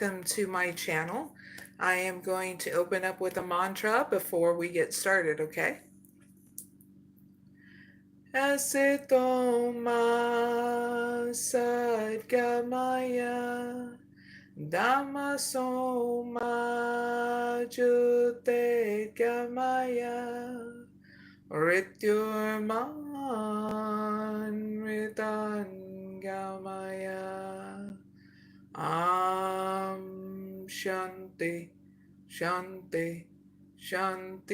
Welcome to my channel. I am going to open up with a mantra before we get started, okay? Asito ma sadgamaya dhammaso ma jyotirgamaya rityurman Shanti, Shanti, Shanti.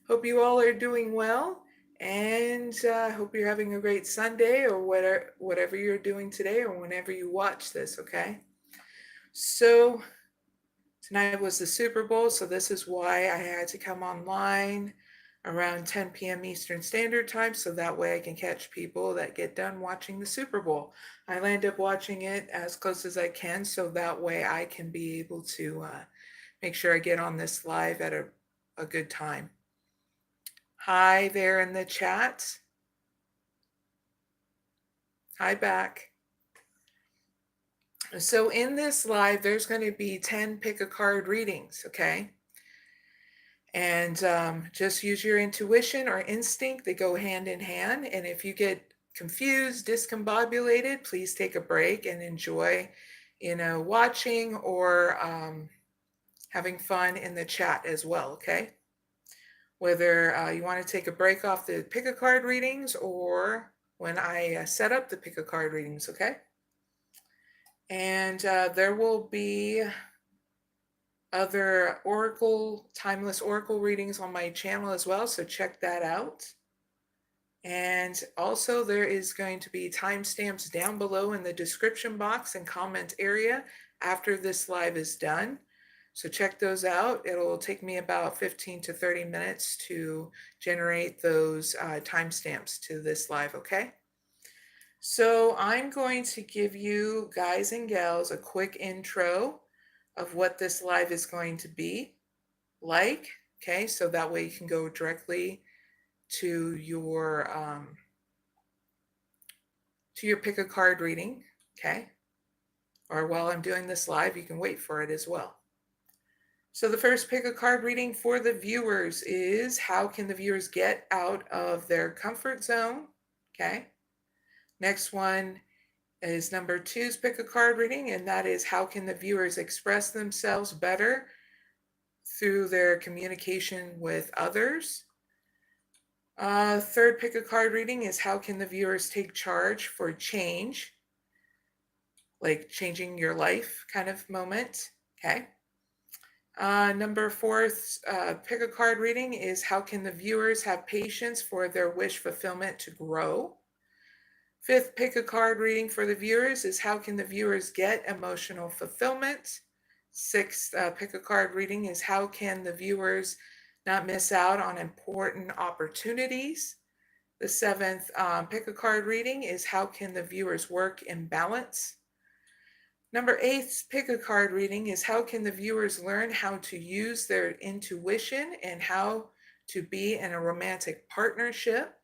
Hope you all are doing well, and hope you're having a great Sunday or whatever you're doing today or whenever you watch this, okay? So tonight was the Super Bowl, so this is why I had to come online around 10 p.m. Eastern Standard Time, so that way I can catch people that get done watching the Super Bowl. I end up watching it as close as I can, so that way I can be able to make sure I get on this live at a good time. Hi there in the chat. Hi back. So in this live, there's going to be 10 pick a card readings, okay? And just use your intuition or instinct. They go hand in hand. And if you get confused, discombobulated, please take a break and enjoy, watching or having fun in the chat as well, okay? Whether you want to take a break off the pick a card readings or when I set up the pick a card readings, okay? And there will be other timeless oracle readings on my channel as well, so check that out. And also there is going to be timestamps down below in the description box and comment area after this live is done. So check those out. It'll take me about 15 to 30 minutes to generate those timestamps to this live, okay? So I'm going to give you guys and gals a quick intro of what this live is going to be like, okay? So that way you can go directly to your pick a card reading, okay? Or while I'm doing this live, you can wait for it as well. So the first pick a card reading for the viewers is how can the viewers get out of their comfort zone, okay? Next one is number 2's pick a card reading, and that is how can the viewers express themselves better through their communication with others. Third pick a card reading is how can the viewers take charge for change, like changing your life kind of moment, okay? Number 4's pick a card reading is how can the viewers have patience for their wish fulfillment to grow. 5th pick a card reading for the viewers is how can the viewers get emotional fulfillment. 6th pick a card reading is how can the viewers not miss out on important opportunities. The 7th pick a card reading is how can the viewers work in balance. Number 8's pick a card reading is how can the viewers learn how to use their intuition and how to be in a romantic partnership.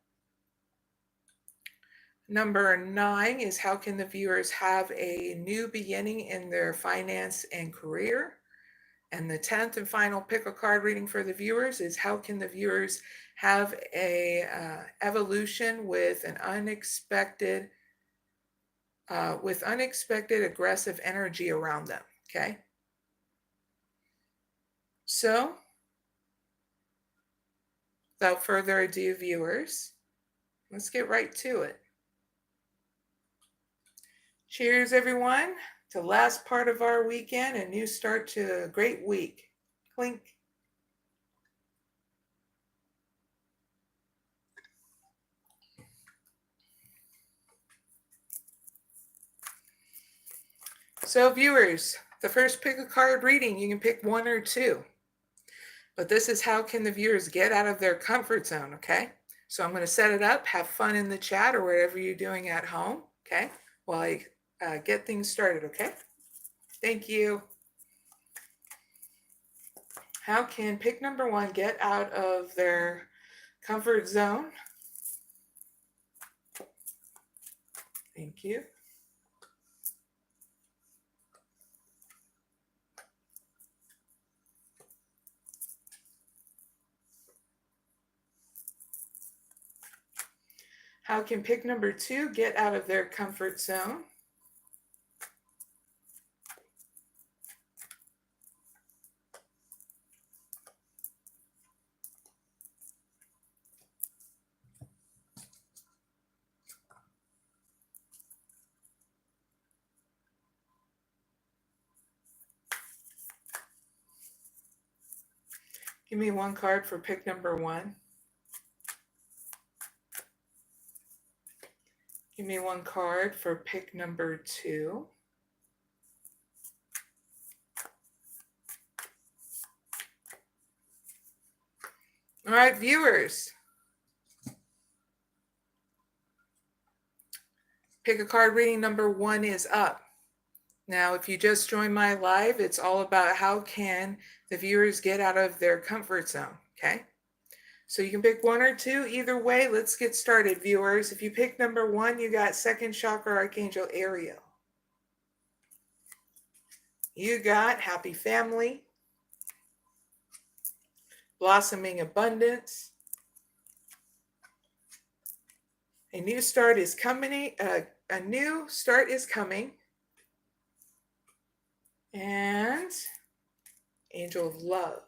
Number 9 is how can the viewers have a new beginning in their finance and career. And the 10th and final pick a card reading for the viewers is how can the viewers have a evolution with an unexpected aggressive energy around them, okay? So, without further ado, viewers, let's get right to it. Cheers, everyone, to the last part of our weekend, a new start to a great week. Clink. So, viewers, the first pick a card reading, you can pick 1 or 2. But this is how can the viewers get out of their comfort zone, okay? So I'm going to set it up, have fun in the chat or whatever you're doing at home, okay? While I get things started, okay? Thank you. How can pick number 1 get out of their comfort zone? Thank you. How can pick number 2 get out of their comfort zone? Give me one card for pick number 1. Give me one card for pick number 2. All right, viewers. Pick a card. Reading number 1 is up. Now, if you just joined my live, it's all about how can the viewers get out of their comfort zone, okay? So you can pick 1 or 2. Either way, let's get started, viewers. If you pick number 1, you got second chakra archangel Ariel. You got happy family, blossoming abundance. A new start is coming. A new start is coming. And angel of love.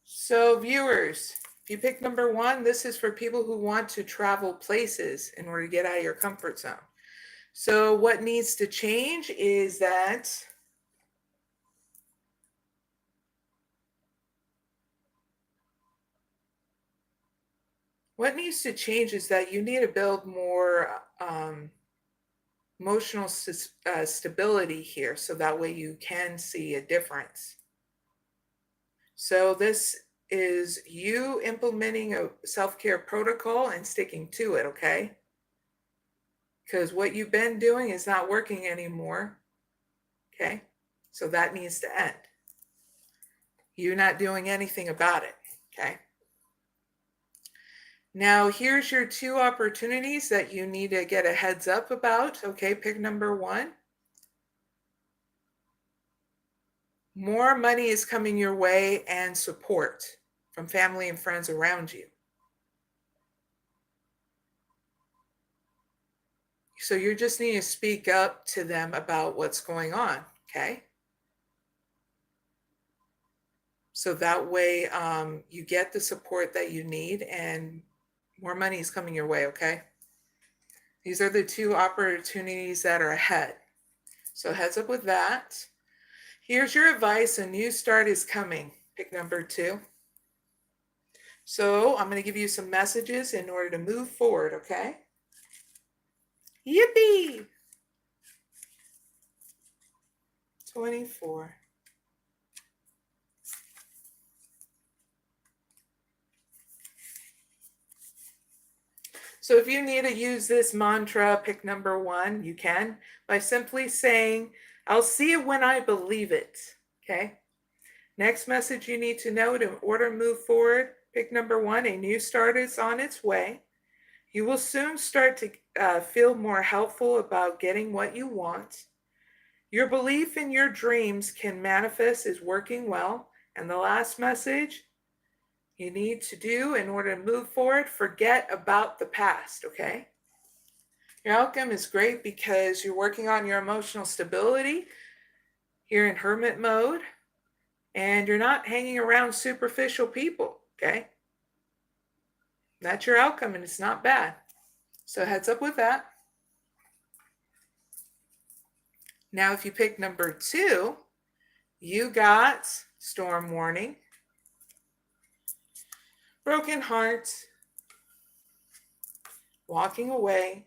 So viewers, if you pick number 1, this is for people who want to travel places in order to get out of your comfort zone. So what needs to change is that you need to build more emotional stability here, so that way you can see a difference. So this is you implementing a self-care protocol and sticking to it, okay? Because what you've been doing is not working anymore, okay? So that needs to end. You're not doing anything about it, okay? Now, here's your 2 opportunities that you need to get a heads up about, okay? Pick number 1. More money is coming your way and support from family and friends around you. So you just need to speak up to them about what's going on, okay? So that way you get the support that you need and more money is coming your way, okay? These are the 2 opportunities that are ahead. So heads up with that. Here's your advice. A new start is coming. Pick number 2. So I'm going to give you some messages in order to move forward, okay? Yippee! 24. So if you need to use this mantra, pick number 1, you can by simply saying, I'll see it when I believe it, okay? Next message you need to know in order to move forward, pick number 1, a new start is on its way. You will soon start to feel more helpful about getting what you want. Your belief in your dreams can manifest is working well. And the last message you need to do in order to move forward, forget about the past, okay? Your outcome is great because you're working on your emotional stability. You're in hermit mode. And you're not hanging around superficial people, okay? That's your outcome, and it's not bad. So heads up with that. Now, if you pick number 2, you got storm warning, broken hearts, walking away.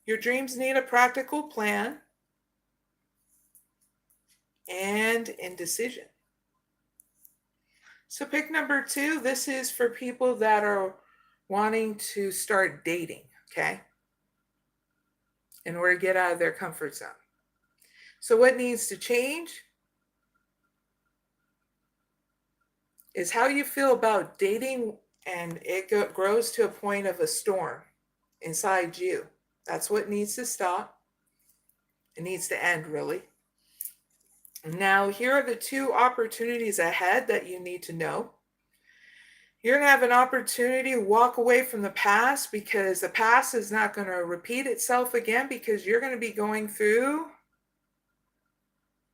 Your dreams need a practical plan and indecision. So pick number 2. This is for people that are wanting to start dating, okay? In order to get out of their comfort zone. So what needs to change is how you feel about dating and it grows to a point of a storm inside you. That's what needs to stop. It needs to end, really. Now, here are the two opportunities ahead that you need to know. You're going to have an opportunity to walk away from the past, because the past is not going to repeat itself again, because you're going to be going through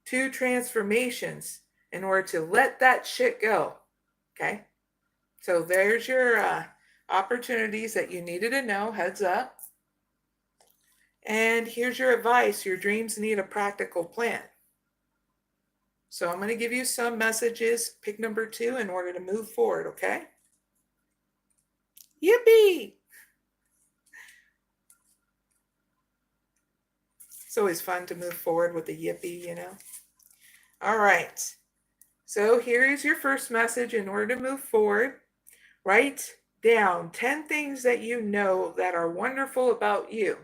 2 transformations in order to let that shit go. Okay? So there's your opportunities that you needed to know. Heads up. And here's your advice. Your dreams need a practical plan. So I'm going to give you some messages. Pick number 2 in order to move forward, okay? Yippee! It's always fun to move forward with the yippee, you know? All right. So here is your first message. In order to move forward, write down 10 things that you know that are wonderful about you.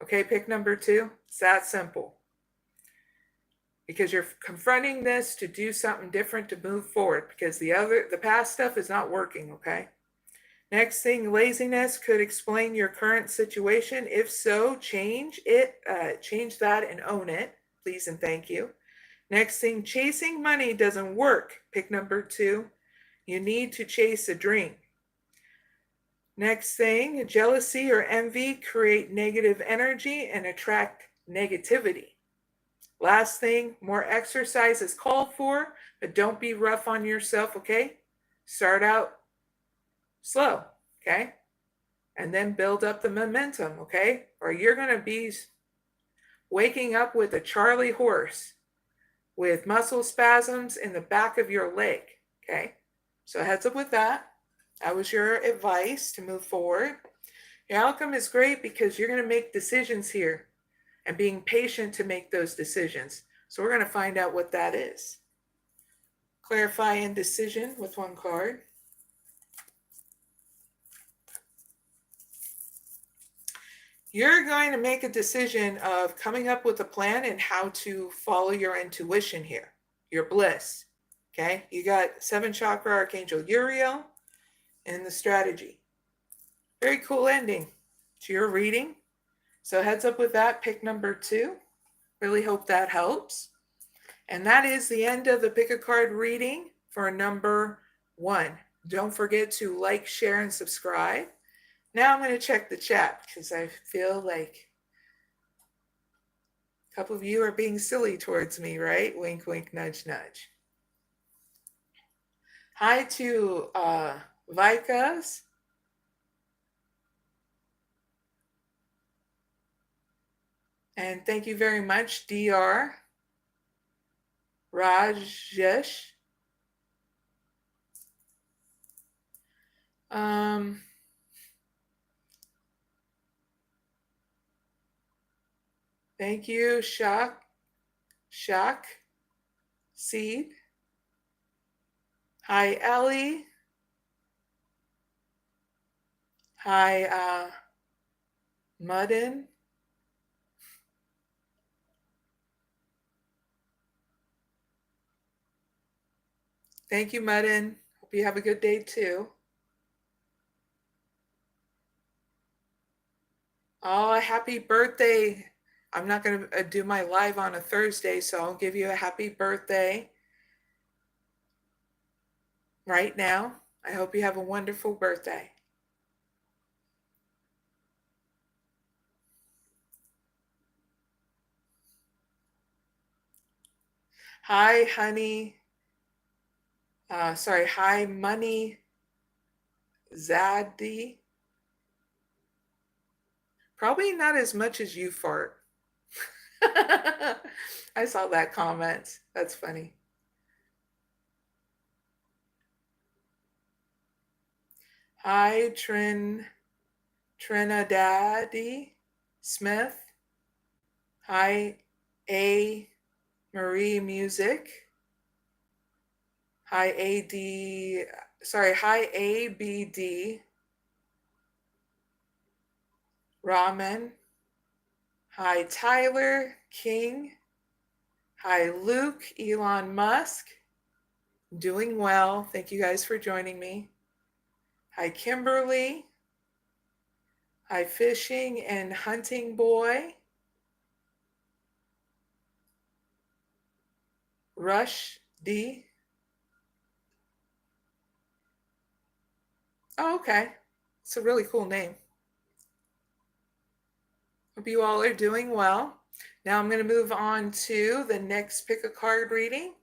Okay, pick number 2. It's that simple. Because you're confronting this to do something different, to move forward, because the past stuff is not working, okay? Next thing, laziness could explain your current situation. If so, change that and own it, please and thank you. Next thing, chasing money doesn't work. Pick number 2. You need to chase a dream. Next thing, jealousy or envy create negative energy and attract negativity. Last thing, more exercise is called for, but don't be rough on yourself, okay? Start out slow, okay? And then build up the momentum, okay? Or you're going to be waking up with a Charlie horse with muscle spasms in the back of your leg, okay? So heads up with that. That was your advice to move forward. Your outcome is great because you're going to make decisions here and being patient to make those decisions. So we're going to find out what that is. Clarify indecision with 1 card. You're going to make a decision of coming up with a plan and how to follow your intuition here, your bliss. Okay, you got 7 chakra Archangel Uriel in the strategy. Very cool ending to your reading. So heads up with that. Pick number 2. Really hope that helps. And that is the end of the pick a card reading for number 1. Don't forget to like, share, and subscribe. Now I'm going to check the chat because I feel like a couple of you are being silly towards me, right? Wink, wink, nudge, nudge. Hi to Vikas. And thank you very much, Dr. Rajesh. Thank you, Shak Seed. Hi, Ellie. Hi, Mudden. Thank you, Mudden. Hope you have a good day too. Oh, happy birthday. I'm not going to do my live on a Thursday, so I'll give you a happy birthday right now. I hope you have a wonderful birthday. Hi, honey. Hi, Money Zaddy. Probably not as much as you fart. I saw that comment. That's funny. Hi, Trinidad Smith. Hi, A. Marie Music. Hi, ABD. Ramen. Hi, Tyler King. Hi, Luke, Elon Musk. Doing well. Thank you guys for joining me. Hi, Kimberly. Hi, Fishing and Hunting Boy. Rush D. Oh, okay. It's a really cool name. Hope you all are doing well. Now I'm going to move on to the next pick a card reading.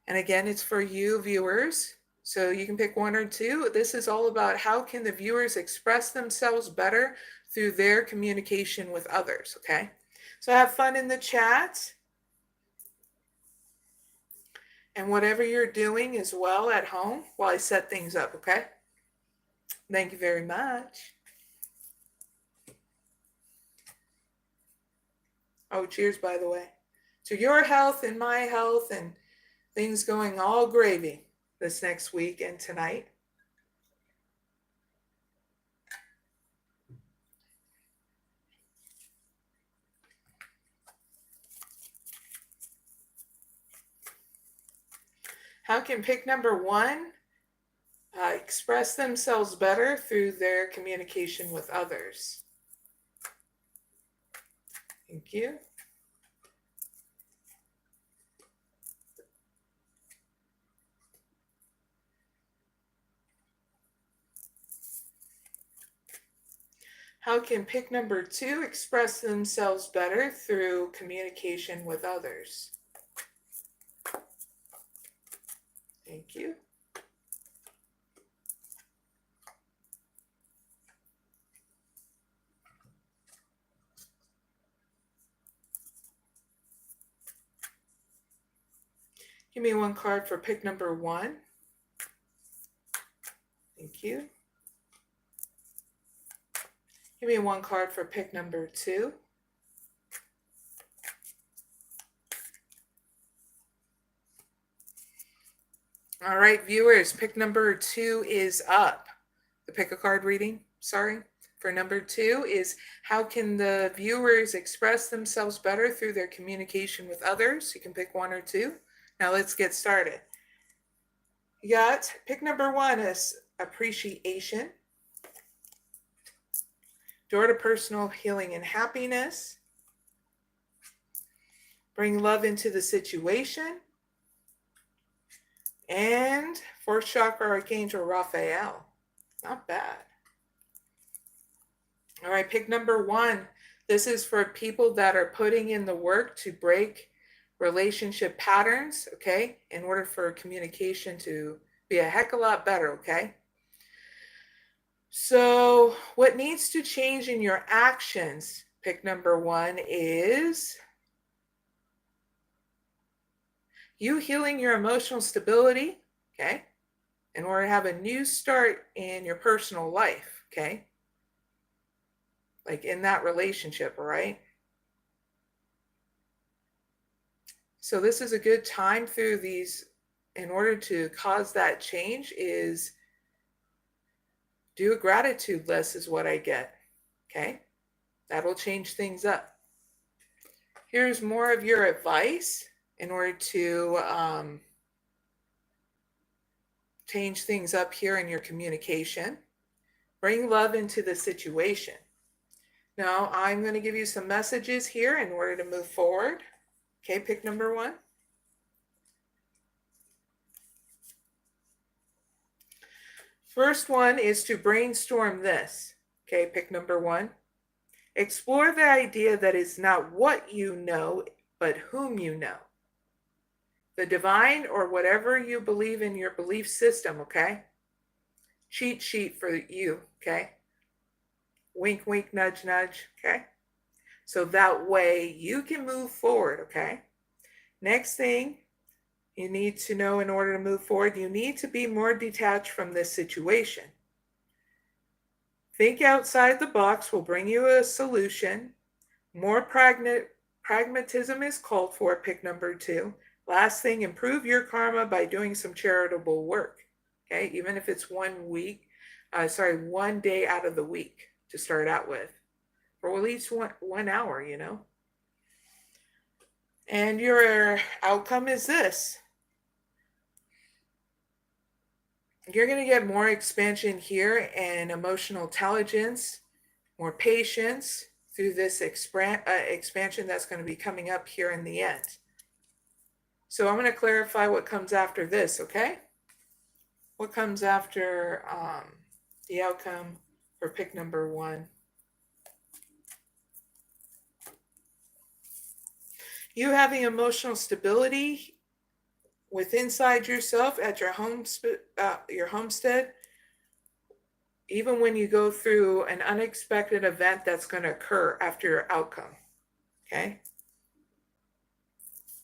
And again, it's for you viewers. So you can pick one or two. This is all about how can the viewers express themselves better through their communication with others, okay? So have fun in the chat. And whatever you're doing as well at home while I set things up, okay? Thank you very much. Oh, cheers, by the way. To your health and my health and things going all gravy this next week and tonight. How can pick number one express themselves better through their communication with others? Thank you. How can pick number two express themselves better through communication with others? Thank you. Give me one card for pick number one. Thank you. Give me one card for pick number two. All right, viewers, pick number two is up. The pick a card reading, sorry, for number two is how can the viewers express themselves better through their communication with others? You can pick one or two. Now let's get started. You got pick number one is appreciation. Door to personal healing and happiness. Bring love into the situation. And fourth chakra archangel Raphael. Not bad. All right, pick number one. This is for people that are putting in the work to break relationship patterns, okay, in order for communication to be a heck of a lot better, okay? So what needs to change in your actions, pick number one, is you healing your emotional stability, okay, in order to have a new start in your personal life, okay? Like in that relationship, all right? So this is a good time through these, in order to cause that change, is do a gratitude list is what I get, okay? That'll change things up. Here's more of your advice in order to change things up here in your communication. Bring love into the situation. Now, I'm going to give you some messages here in order to move forward. Okay, pick number one. First one is to brainstorm this. Okay, pick number one. Explore the idea that is not what you know, but whom you know. The divine or whatever you believe in your belief system, okay? Cheat sheet for you, okay? Wink, wink, nudge, nudge, okay? So that way you can move forward, okay? Next thing you need to know in order to move forward, you need to be more detached from this situation. Think outside the box will bring you a solution. More pragmatism is called for, pick number two. Last thing, improve your karma by doing some charitable work. Okay, even if it's 1 day out of the week to start out with, or at least one hour, you know. And your outcome is this. You're going to get more expansion here and emotional intelligence, more patience through this expansion that's going to be coming up here in the end. So I'm going to clarify what comes after this, okay? What comes after the outcome for pick number 1? You having emotional stability with inside yourself at your homestead, even when you go through an unexpected event that's going to occur after your outcome. Okay?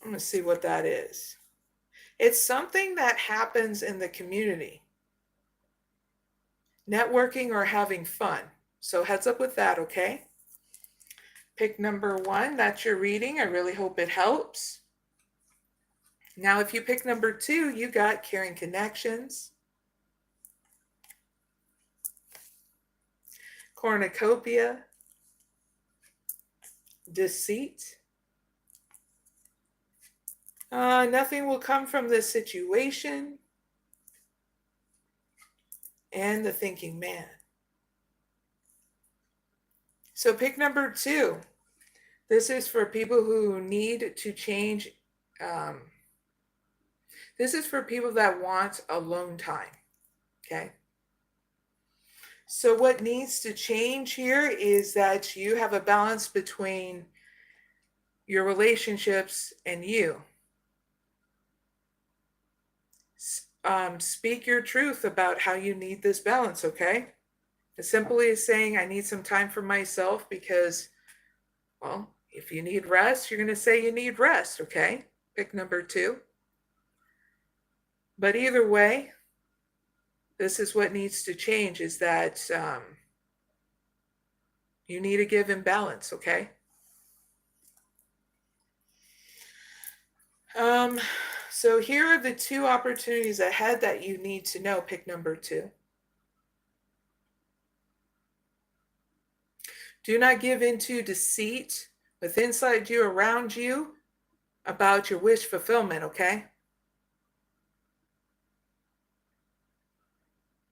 I'm going to see what that is. It's something that happens in the community. Networking or having fun. So heads up with that, okay? Pick number 1, that's your reading. I really hope it helps. Now, if you pick number 2, you got caring connections, cornucopia, deceit. Nothing will come from this situation, and the thinking man. So pick number 2. This is for people who need to change. This is for people that want alone time, okay? So what needs to change here is that you have a balance between your relationships and you. Speak your truth about how you need this balance, okay? As simply as saying, I need some time for myself because, well, if you need rest, you're going to say you need rest, okay? Pick number 2. But either way, this is what needs to change, is that you need to give in balance, okay? So here are the 2 opportunities ahead that you need to know. Pick number 2. Do not give into deceit with inside you, around you, about your wish fulfillment, okay?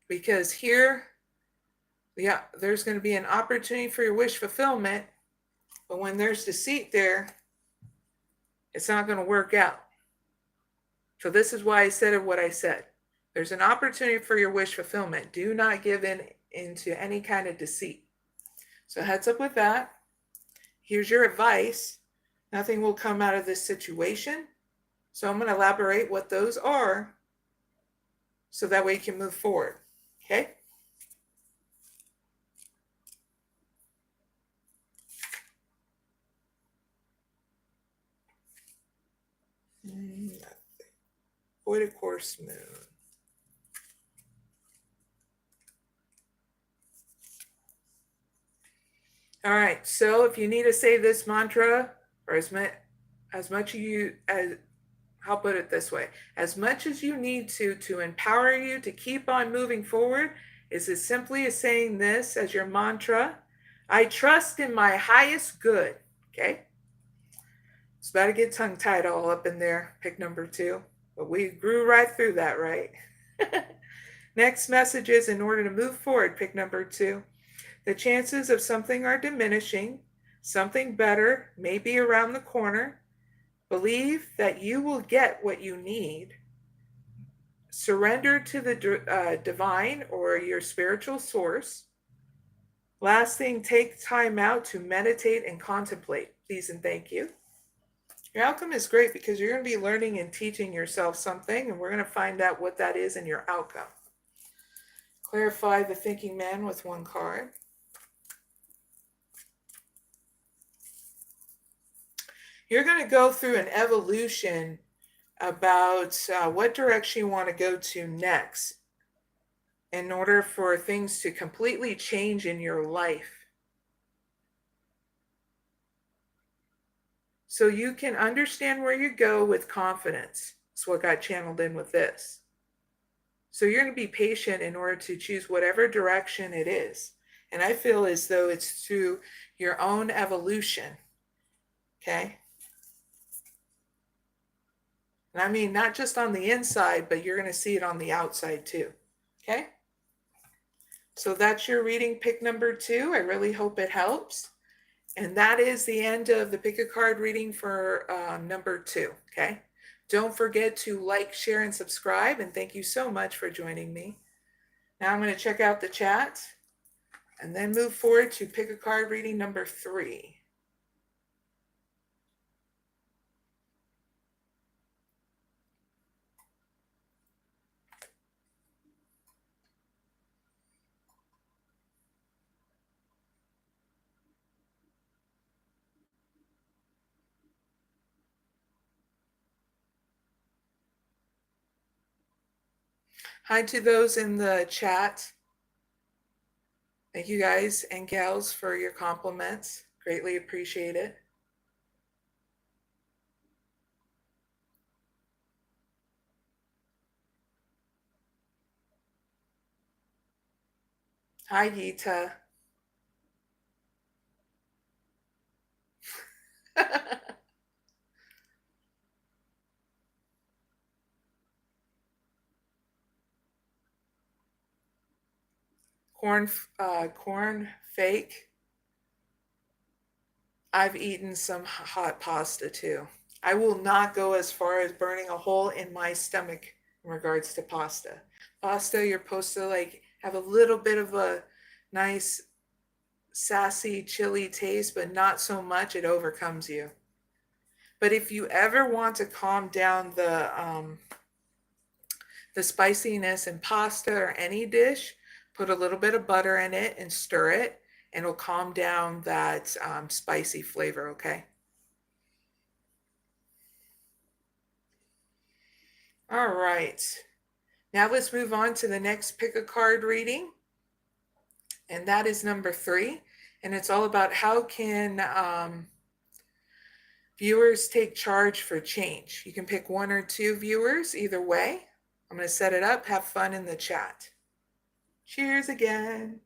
Because here, yeah, there's going to be an opportunity for your wish fulfillment, but when there's deceit there, it's not going to work out. So this is why I said what I said. There's an opportunity for your wish fulfillment. Do not give into any kind of deceit. So heads up with that. Here's your advice. Nothing will come out of this situation. So I'm going to elaborate what those are so that way you can move forward. Okay? Void of course moon. All right, so if you need to say this mantra, or as much as I'll put it this way, as much as you need to empower you to keep on moving forward, is as simply as saying this as your mantra. I trust in my highest good. Okay? It's about to get tongue-tied all up in there, pick number 2. But we grew right through that, right? Next message is, in order to move forward, pick number 2. The chances of something are diminishing. Something better may be around the corner. Believe that you will get what you need. Surrender to the divine or your spiritual source. Last thing, take time out to meditate and contemplate. Please and thank you. Your outcome is great because you're going to be learning and teaching yourself something, and we're going to find out what that is in your outcome. Clarify the thinking man with 1 card. You're going to go through an evolution about what direction you want to go to next in order for things to completely change in your life. So you can understand where you go with confidence. That's what got channeled in with this. So you're going to be patient in order to choose whatever direction it is. And I feel as though it's through your own evolution. Okay? And I mean, not just on the inside, but you're going to see it on the outside too. Okay. So that's your reading pick number 2. I really hope it helps. And that is the end of the pick a card reading for number 2. Okay. Don't forget to like, share, and subscribe. And thank you so much for joining me. Now I'm going to check out the chat and then move forward to pick a card reading number 3. Hi to those in the chat. Thank you guys and gals for your compliments. Greatly appreciate it. Hi, GEETA. Corn fake. I've eaten some hot pasta too. I will not go as far as burning a hole in my stomach in regards to pasta. Pasta, you're supposed to like have a little bit of a nice sassy chili taste, but not so much it overcomes you. But if you ever want to calm down the spiciness in pasta or any dish, put a little bit of butter in it and stir it, and it'll calm down that spicy flavor, okay? All right. Now let's move on to the next pick a card reading, and that is number 3. And it's all about how can viewers take charge for change. You can pick 1 or 2 viewers, either way. I'm going to set it up. Have fun in the chat. Cheers again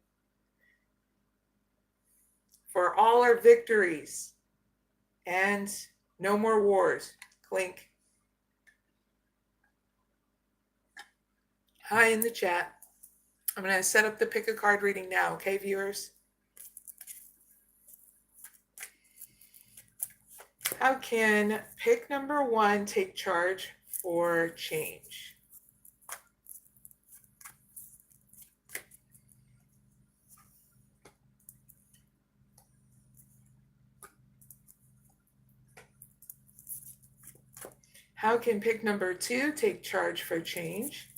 for all our victories and no more wars. Clink. Hi in the chat. I'm going to set up the pick a card reading now, okay, viewers? How can pick number 1 take charge for change? How can pick number 2 take charge for change?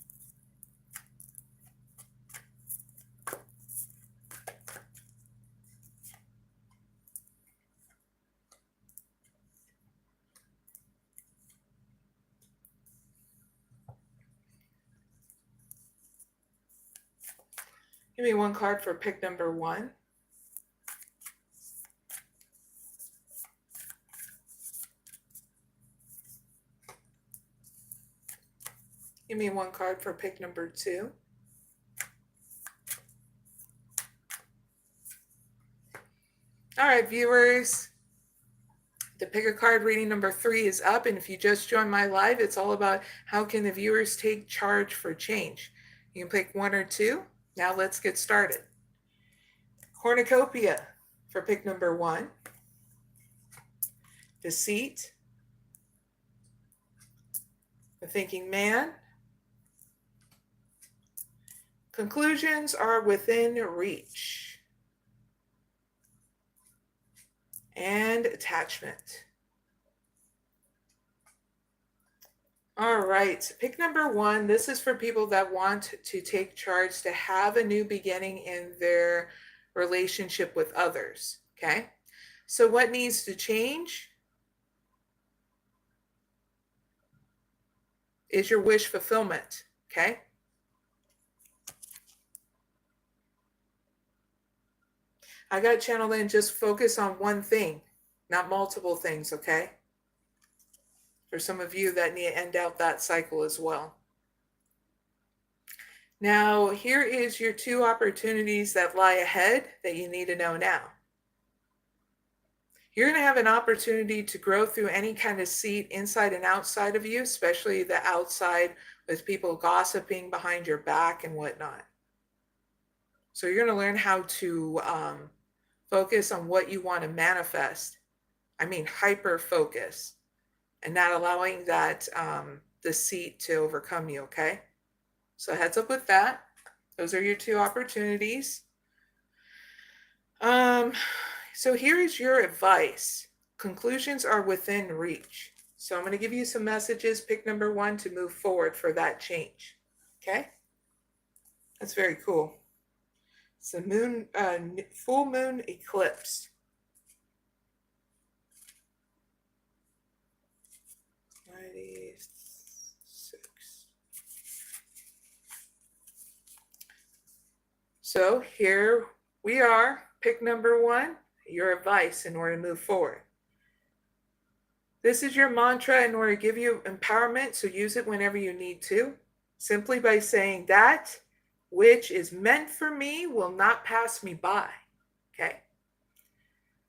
Give me 1 card for pick number 1. Give me 1 card for pick number 2. All right, viewers. The pick a card reading number 3 is up, and if you just joined my live, it's all about how can the viewers take charge for change. You can pick 1 or 2. Now let's get started. Cornucopia for pick number 1. Deceit. The Thinking Man. Conclusions are within reach. And attachment. All right, pick number 1. This is for people that want to take charge, to have a new beginning in their relationship with others, okay? So what needs to change is your wish fulfillment, okay? I got channeled in, just focus on one thing, not multiple things, okay? For some of you that need to end out that cycle as well. Now, here is your 2 opportunities that lie ahead that you need to know now. You're going to have an opportunity to grow through any kind of seat inside and outside of you, especially the outside with people gossiping behind your back and whatnot. So you're going to learn how to focus on what you want to manifest. I mean, hyper focus, and not allowing that deceit to overcome you, okay? So heads up with that. Those are your 2 opportunities. So here is your advice. Conclusions are within reach. So I'm going to give you some messages. Pick number 1 to move forward for that change. Okay? That's very cool. It's a moon, full moon eclipse. So here we are. Pick number 1, your advice in order to move forward. This is your mantra in order to give you empowerment, so use it whenever you need to. Simply by saying, that which is meant for me will not pass me by. Okay.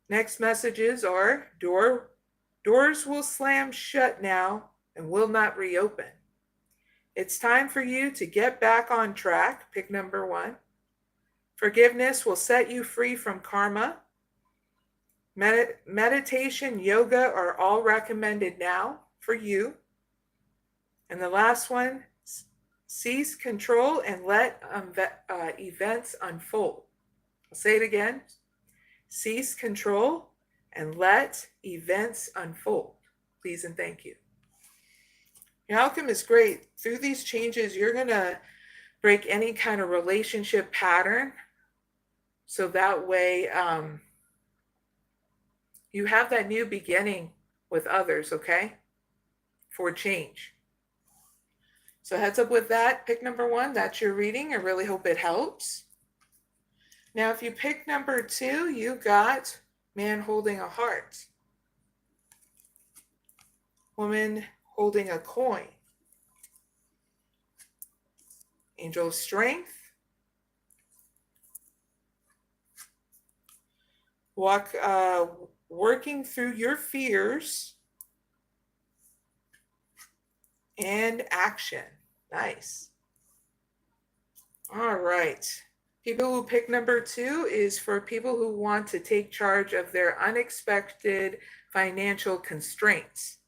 Next messages are, doors will slam shut now and will not reopen. It's time for you to get back on track. Pick number 1. Forgiveness will set you free from karma. Meditation, yoga are all recommended now for you. And the last one, cease control and let events unfold. I'll say it again. Cease control and let events unfold. Please and thank you. Your outcome is great. Through these changes, you're going to break any kind of relationship pattern. So that way, you have that new beginning with others, okay? For change. So heads up with that. Pick number 1, that's your reading. I really hope it helps. Now, if you pick number 2, you got man holding a heart. Woman holding a coin. Angel of strength. Working through your fears. And action. Nice. All right. People who pick number 2 is for people who want to take charge of their unexpected financial constraints.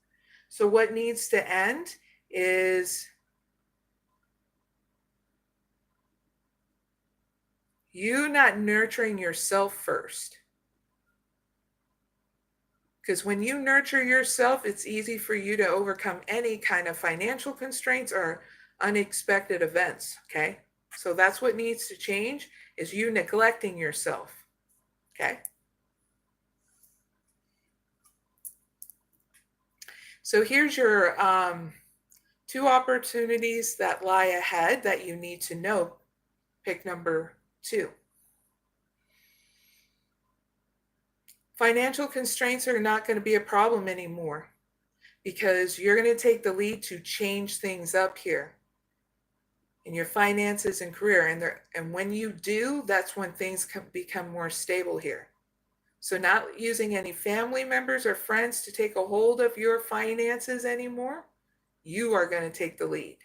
So what needs to end is you not nurturing yourself first. Because when you nurture yourself, it's easy for you to overcome any kind of financial constraints or unexpected events, okay? So that's what needs to change, is you neglecting yourself, okay? So here's your 2 opportunities that lie ahead that you need to know. Pick number 2. Financial constraints are not going to be a problem anymore because you're going to take the lead to change things up here in your finances and career. And when you do, that's when things become more stable here. So not using any family members or friends to take a hold of your finances anymore. You are going to take the lead.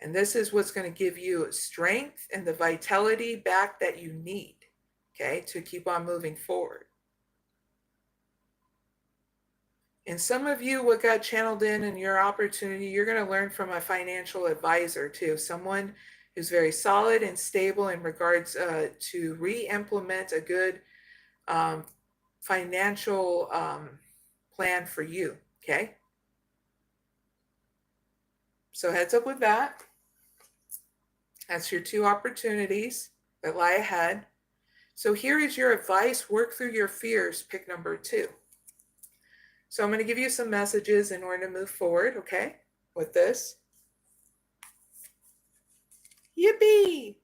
And this is what's going to give you strength and the vitality back that you need, okay, to keep on moving forward. And some of you, what got channeled in your opportunity, you're going to learn from a financial advisor too, someone who's very solid and stable in regards to re-implement a good financial plan for you, okay? So heads up with that. That's your 2 opportunities that lie ahead. So here is your advice. Work through your fears. Pick number 2. So I'm going to give you some messages in order to move forward, okay, with this. Yippee!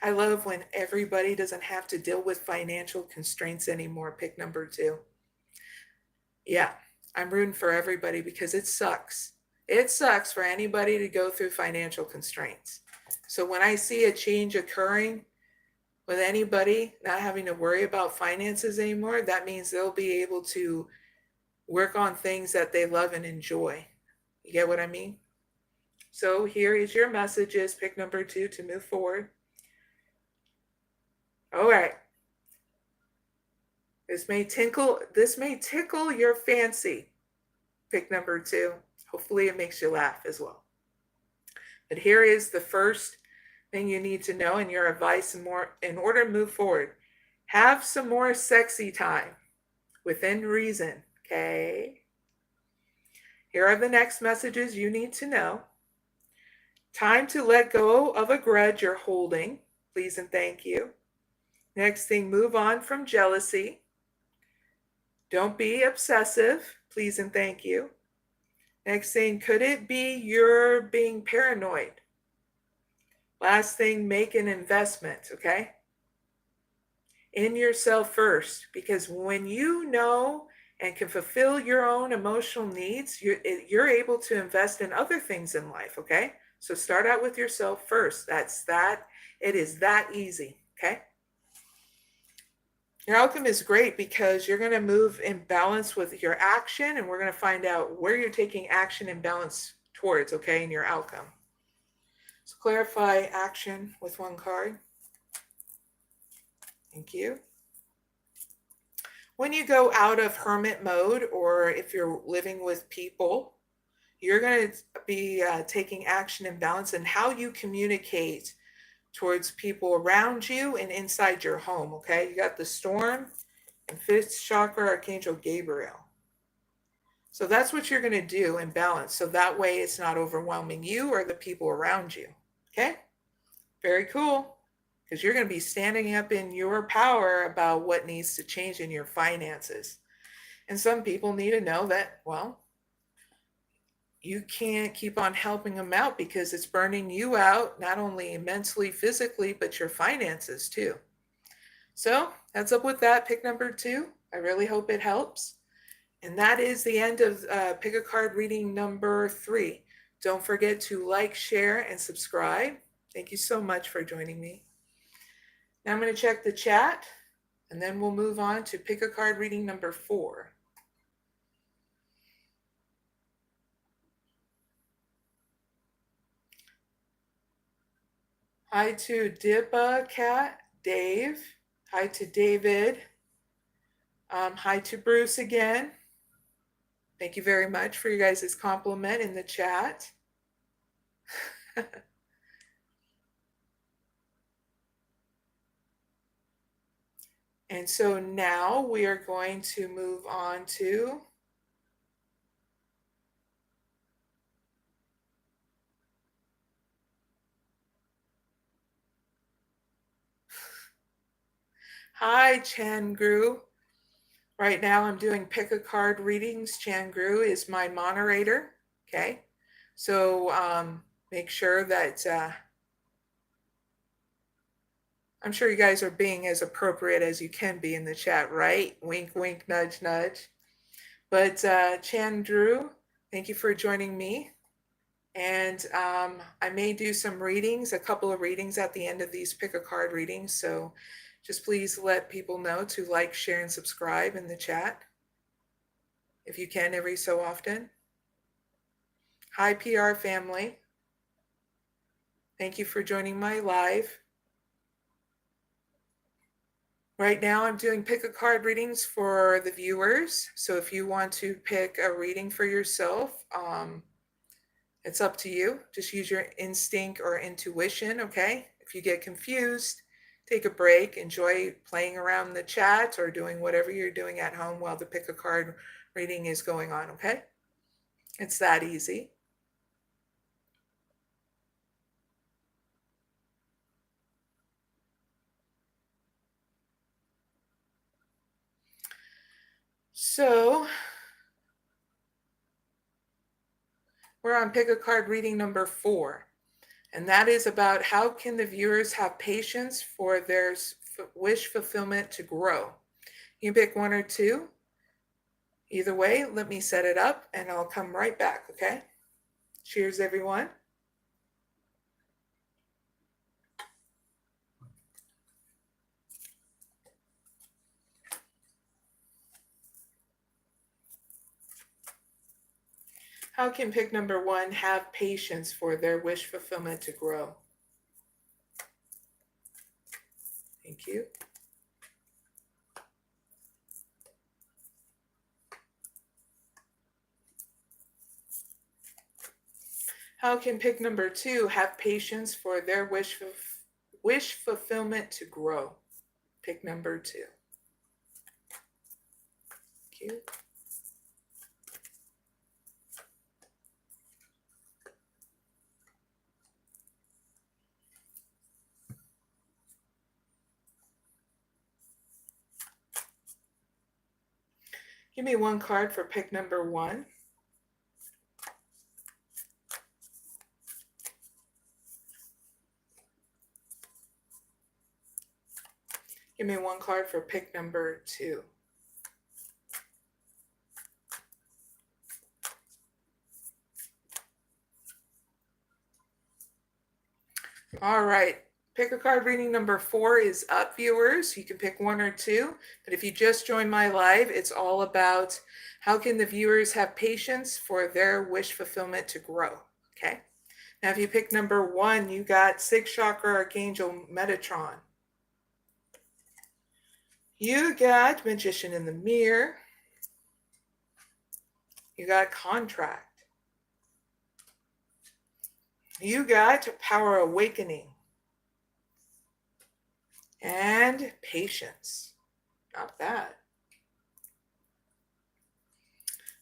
I love when everybody doesn't have to deal with financial constraints anymore. Pick number 2. Yeah, I'm rooting for everybody because it sucks. It sucks for anybody to go through financial constraints. So when I see a change occurring, with anybody not having to worry about finances anymore, that means they'll be able to work on things that they love and enjoy. You get what I mean? So here is your messages. Pick number 2 to move forward. All right. This may tickle your fancy. Pick number 2. Hopefully it makes you laugh as well. But here is the first thing you need to know and your advice in order to move forward. Have some more sexy time within reason, okay? Here are the next messages you need to know. Time to let go of a grudge you're holding. Please and thank you. Next thing, move on from jealousy. Don't be obsessive. Please and thank you. Next thing, could it be you're being paranoid? Last thing, make an investment, okay? In yourself first, because when you know and can fulfill your own emotional needs, you're able to invest in other things in life, okay? So start out with yourself first. It is that easy, okay? Your outcome is great because you're going to move in balance with your action, and we're going to find out where you're taking action and balance towards, okay, in your outcome. So clarify action with 1 card. Thank you. When you go out of hermit mode, or if you're living with people, you're going to be taking action and balance in how you communicate towards people around you and inside your home, okay? You got the storm and 5th chakra, Archangel Gabriel. So that's what you're going to do in balance. So that way it's not overwhelming you or the people around you, okay? Very cool. Because you're going to be standing up in your power about what needs to change in your finances. And some people need to know that, well, you can't keep on helping them out because it's burning you out, not only mentally, physically, but your finances too. So heads up with that, pick number 2. I really hope it helps. And that is the end of pick a card reading number 3. Don't forget to like, share, and subscribe. Thank you so much for joining me. Now I'm going to check the chat, and then we'll move on to pick a card reading number 4. Hi to Dippa, Kat, Dave. Hi to David. Hi to Bruce again. Thank you very much for you guys' compliment in the chat. And so now we are going to move on to Hi, Changru. Right now I'm doing pick a card readings. Changru is my moderator. Okay. So make sure that I'm sure you guys are being as appropriate as you can be in the chat, right? Wink, wink, nudge, nudge. But Chandru, thank you for joining me. And I may do some readings, a couple of readings at the end of these pick a card readings. So just please let people know to like, share, and subscribe in the chat if you can every so often. Hi, PR family. Thank you for joining my live. Right now I'm doing pick a card readings for the viewers. So if you want to pick a reading for yourself, it's up to you. Just use your instinct or intuition, okay? If you get confused, take a break, enjoy playing around the chat or doing whatever you're doing at home while the pick a card reading is going on, okay? It's that easy. So we're on pick a card reading number 4. And that is about how can the viewers have patience for their wish fulfillment to grow. You pick 1 or 2. Either way, let me set it up and I'll come right back, okay? Cheers, everyone. How can pick number 1 have patience for their wish fulfillment to grow? Thank you. How can pick number 2 have patience for their wish fulfillment to grow? Pick number 2. Thank you. Give me one card for pick number 1. Give me one card for pick number 2. All right. Pick a card reading number 4 is up, viewers. You can pick 1 or 2. But if you just joined my live, it's all about how can the viewers have patience for their wish fulfillment to grow. Okay. Now, if you pick number 1, you got 6th chakra archangel Metatron. You got magician in the mirror. You got contract. You got power awakening. And patience. Not bad.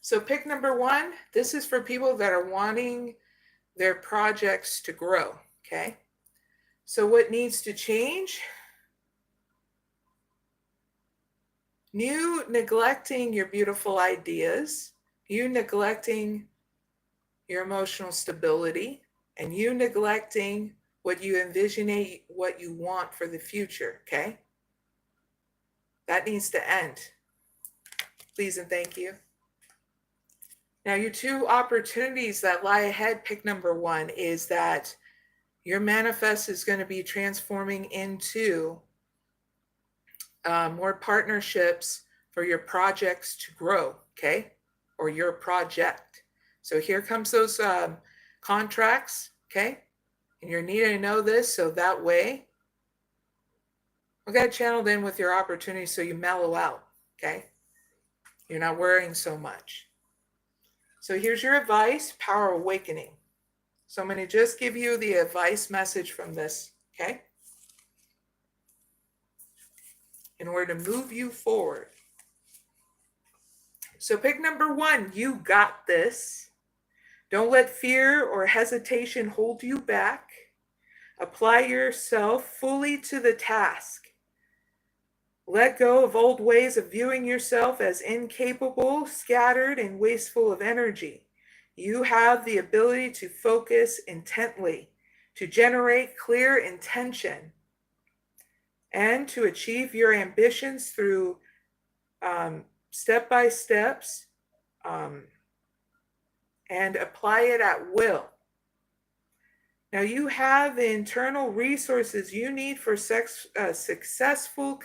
So pick number 1. This is for people that are wanting their projects to grow. Okay. So what needs to change? You neglecting your beautiful ideas, you neglecting your emotional stability, and you neglecting what you envisionate, what you want for the future, okay? That needs to end. Please and thank you. Now, your 2 opportunities that lie ahead, pick number 1, is that your manifest is going to be transforming into more partnerships for your projects to grow, okay? Or your project. So here comes those contracts, okay? And you're needing to know this so that way we'll get channeled in with your opportunities so you mellow out, okay? You're not worrying so much. So here's your advice, power awakening. So I'm going to just give you the advice message from this, okay? In order to move you forward. So pick number 1, you got this. Don't let fear or hesitation hold you back. Apply yourself fully to the task. Let go of old ways of viewing yourself as incapable, scattered, and wasteful of energy. You have the ability to focus intently, to generate clear intention, and to achieve your ambitions through step-by-steps and apply it at will. Now you have the internal resources you need for successful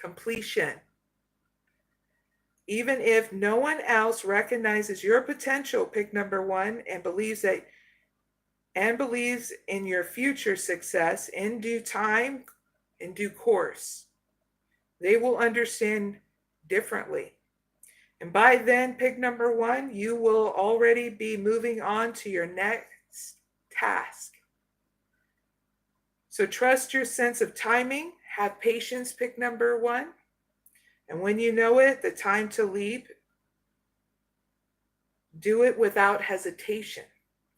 completion. Even if no one else recognizes your potential, pick number 1, and believes in your future success in due time, in due course. They will understand differently. And by then, pick number 1, you will already be moving on to your next task. So trust your sense of timing. Have patience, pick number 1. And when you know it, the time to leap, do it without hesitation.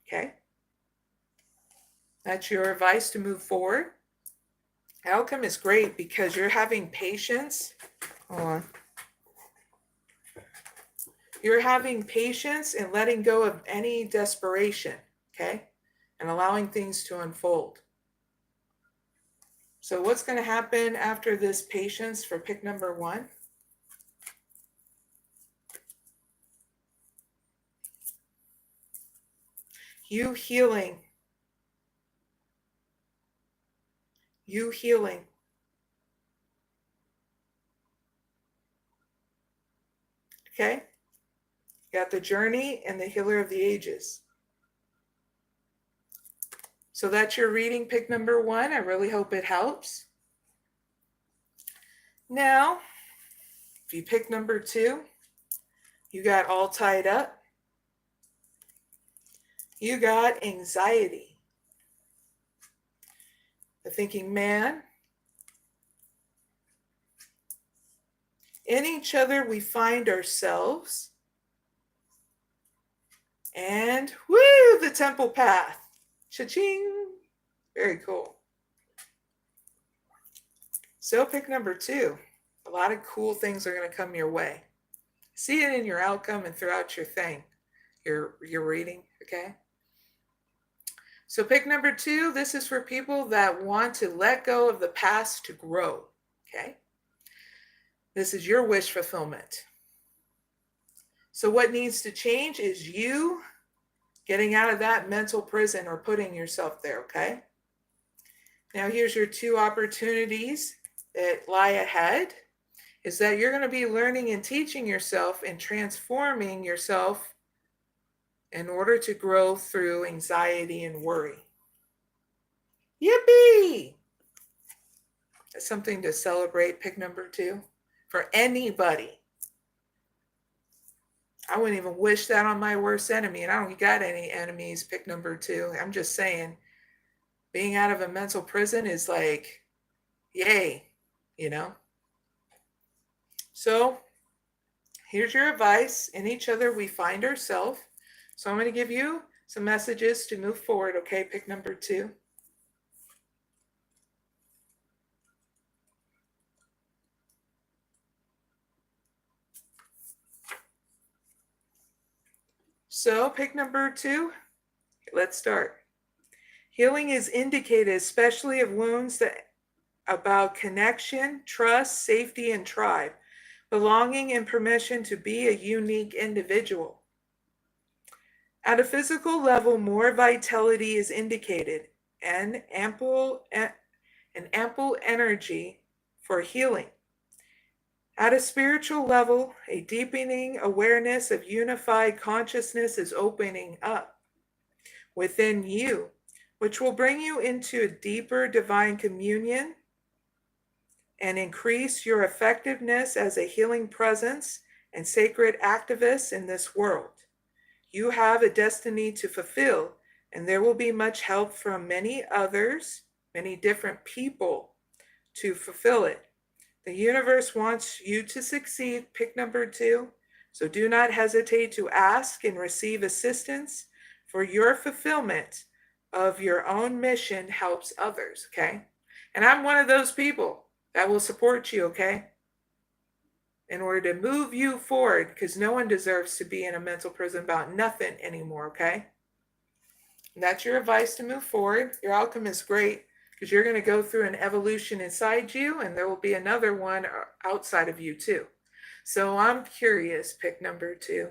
Okay? That's your advice to move forward. Outcome is great because you're having patience. Hold on. You're having patience and letting go of any desperation, okay? And allowing things to unfold. So what's going to happen after this patience for pick number 1? You healing. You healing. Okay? You got the Journey and the Healer of the Ages. So that's your reading, pick number 1. I really hope it helps. Now, if you pick number 2, you got All Tied Up. You got Anxiety. The Thinking Man. In each other we find ourselves. And woo, the Temple Path. Cha-ching. Very cool. So pick number 2. A lot of cool things are going to come your way. See it in your outcome and throughout your thing, your reading, okay? So pick number 2. This is for people that want to let go of the past to grow, okay? This is your wish fulfillment. So what needs to change is you getting out of that mental prison or putting yourself there, okay? Now here's your 2 opportunities that lie ahead, is that you're going to be learning and teaching yourself and transforming yourself in order to grow through anxiety and worry. Yippee! That's something to celebrate, pick number 2, for anybody. I wouldn't even wish that on my worst enemy, and I don't got any enemies, pick number 2. I'm just saying, being out of a mental prison is like, yay, you know? So here's your advice. In each other we find ourselves. So I'm going to give you some messages to move forward, okay? Pick number 2. So pick number 2. Let's start. Healing is indicated, especially of wounds that about connection, trust, safety, and tribe, belonging and permission to be a unique individual. At a physical level, more vitality is indicated and ample energy for healing. At a spiritual level, a deepening awareness of unified consciousness is opening up within you, which will bring you into a deeper divine communion and increase your effectiveness as a healing presence and sacred activist in this world. You have a destiny to fulfill, and there will be much help from many others, many different people to fulfill it. The universe wants you to succeed, pick number 2, so do not hesitate to ask and receive assistance for your fulfillment of your own mission helps others, okay? And I'm one of those people that will support you, okay? In order to move you forward, because no one deserves to be in a mental prison about nothing anymore, okay? And that's your advice to move forward. Your outcome is great because you're going to go through an evolution inside you, and there will be another one outside of you too. So I'm curious, pick number 2.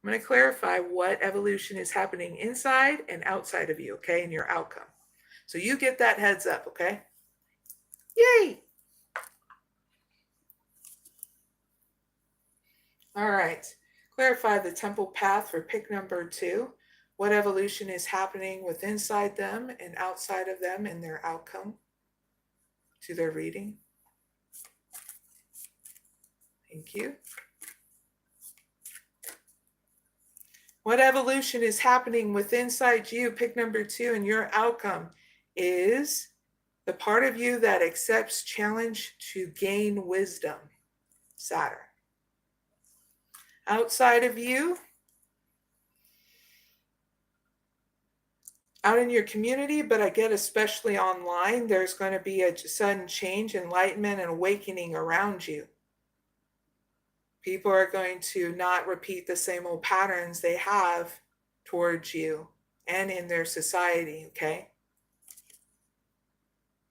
I'm going to clarify what evolution is happening inside and outside of you, okay, and your outcome. So you get that heads up, okay? Yay! All right, clarify the temple path for pick number 2. What evolution is happening with inside them and outside of them and their outcome to their reading. Thank you. What evolution is happening with inside you, pick number 2, and your outcome is the part of you that accepts challenge to gain wisdom, Saturn. Outside of you, out in your community, but I get especially online, there's going to be a sudden change, enlightenment, and awakening around you. People are going to not repeat the same old patterns they have towards you and in their society, okay?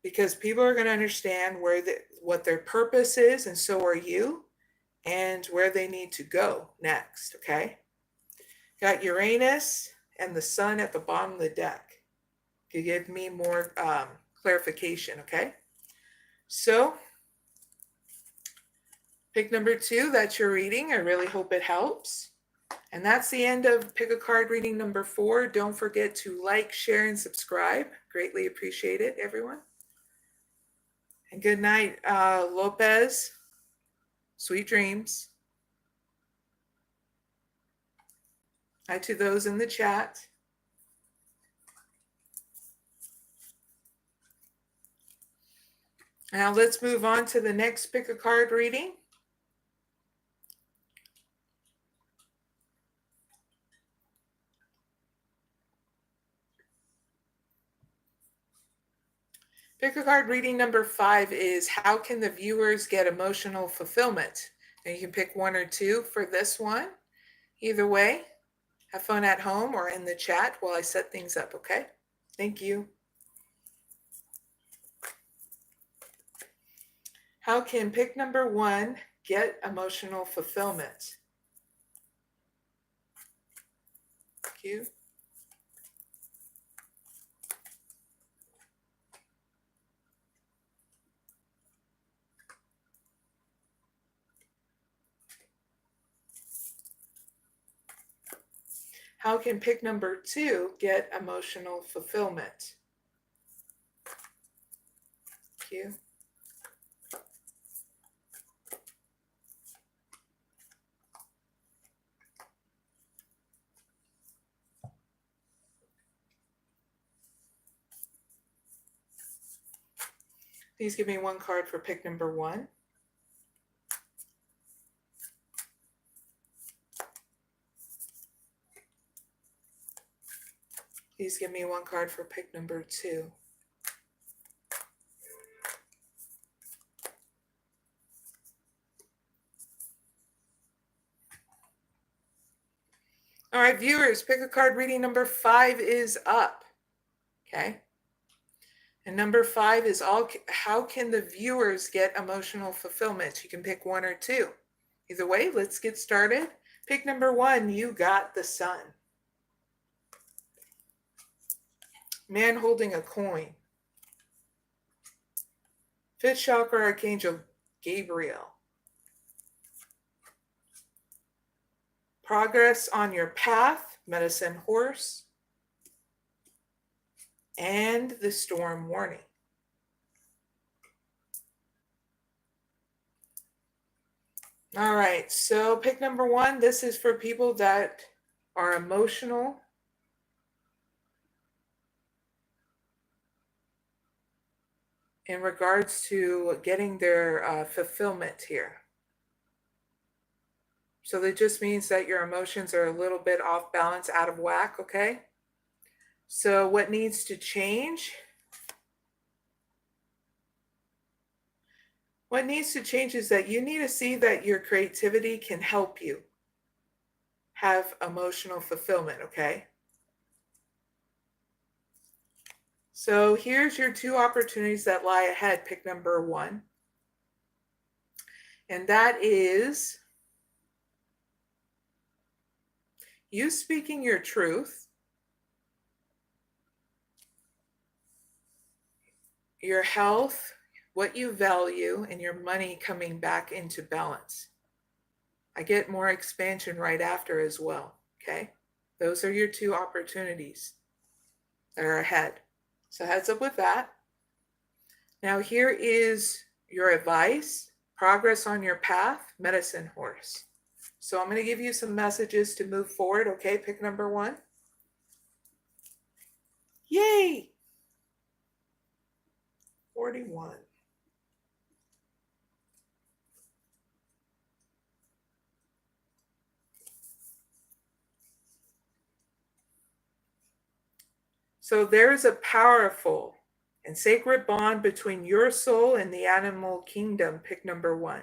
Because people are going to understand what their purpose is, and so are you, and where they need to go next, okay? Got Uranus and the Sun at the bottom of the deck. You give me more clarification, okay? So, pick number 2, that's your reading. I really hope it helps. And that's the end of Pick a Card reading number 4. Don't forget to like, share, and subscribe. Greatly appreciate it, everyone. And good night, Lopez. Sweet dreams. Hi to those in the chat. Now let's move on to the next Pick a Card reading. Pick a Card reading number 5 is how can the viewers get emotional fulfillment? And you can pick 1 or 2 for this one. Either way, have fun at home or in the chat while I set things up, okay? Thank you. How can pick number 1 get emotional fulfillment? Thank you. How can pick number 2 get emotional fulfillment? Thank you. Please give me 1 card for pick number 1. Please give me 1 card for pick number 2. All right, viewers, Pick a Card reading number 5 is up. Okay. And number 5 is how can the viewers get emotional fulfillment? You can pick 1 or 2. Either way, let's get started. Pick number 1, you got the sun. Man holding a coin. 5th chakra archangel Gabriel. Progress on your path, medicine horse. And the storm warning. All right, so pick number 1. This is for people that are emotional. In regards to getting their fulfillment here. So that just means that your emotions are a little bit off balance, out of whack, okay? So what needs to change? What needs to change is that you need to see that your creativity can help you have emotional fulfillment, okay? So here's your 2 opportunities that lie ahead. Pick number 1. And that is you speaking your truth, your health, what you value, and your money coming back into balance. I get more expansion right after as well, okay? Those are your 2 opportunities that are ahead. So heads up with that. Now here is your advice, progress on your path, medicine horse. So I'm going to give you some messages to move forward, okay? Pick number 1. Yay! 41. So there is a powerful and sacred bond between your soul and the animal kingdom. Pick number 1.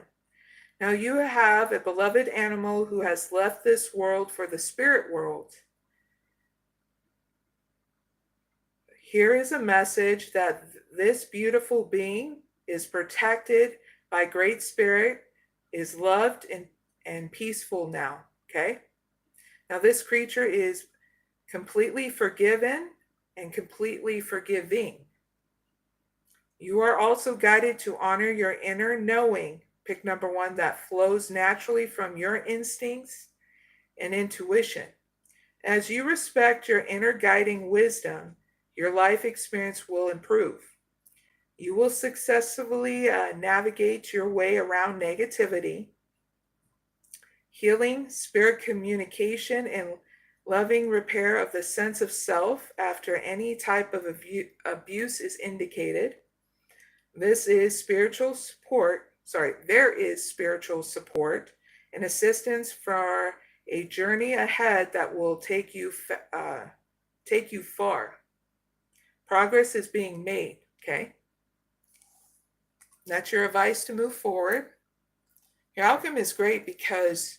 Now you have a beloved animal who has left this world for the spirit world. Here is a message that this beautiful being is protected by Great Spirit, is loved and peaceful now, okay? Now this creature is completely forgiven and completely forgiving. You are also guided to honor your inner knowing, pick number 1, that flows naturally from your instincts and intuition. As you respect your inner guiding wisdom, your life experience will improve. You will successfully navigate your way around negativity. Healing, spirit communication, and loving repair of the sense of self after any type of abuse is indicated. There is spiritual support and assistance for a journey ahead that will take you far. Progress is being made, okay? That's your advice to move forward. Your outcome is great because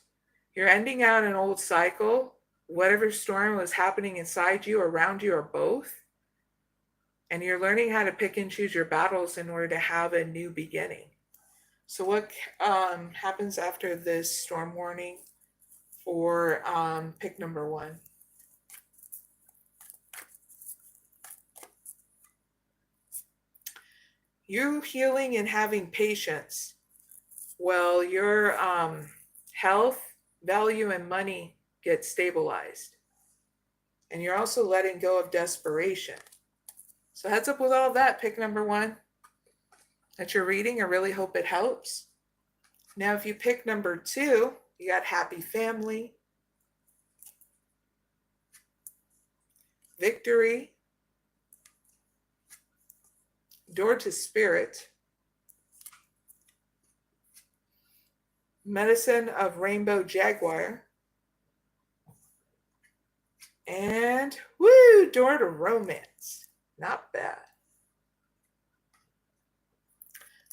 you're ending out an old cycle, whatever storm was happening inside you, around you, or both. And you're learning how to pick and choose your battles in order to have a new beginning. So what happens after this storm warning for pick number 1? You healing and having patience. Well, your health, value, and money get stabilized. And you're also letting go of desperation. So heads up with all that, pick number 1. That's your reading. I really hope it helps. Now, if you pick number 2, you got happy family, victory, door to spirit, medicine of rainbow jaguar, and door to romance. Not bad.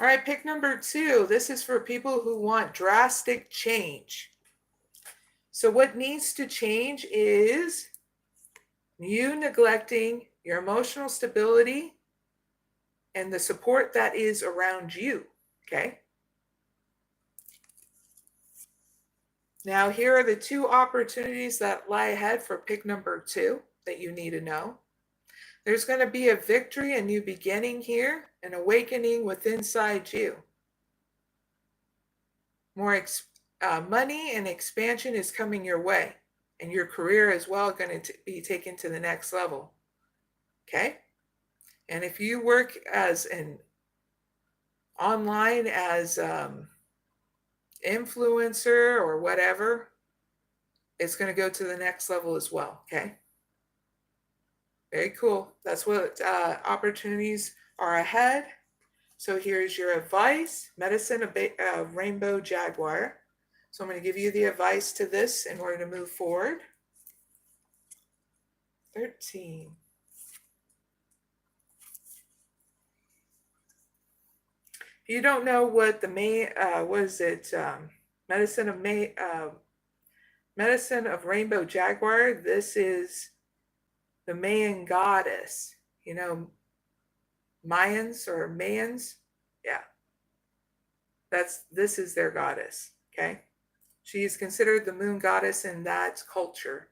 All right, pick number 2. This is for people who want drastic change. So what needs to change is you neglecting your emotional stability and the support that is around you, okay? Now, here are the 2 opportunities that lie ahead for pick number 2 that you need to know. There's going to be a victory, a new beginning here, an awakening within inside you. More money and expansion is coming your way, and your career as well going to be taken to the next level. Okay? And if you work as an online as influencer or whatever, it's going to go to the next level as well. Okay? Very cool. That's what opportunities are ahead. So here's your advice, medicine of rainbow jaguar. So I'm going to give you the advice to this in order to move forward. 13. If you don't know what the medicine of rainbow jaguar, this is the Mayan goddess, you know, Mayans, yeah, this is their goddess, okay? She is considered the moon goddess in that culture.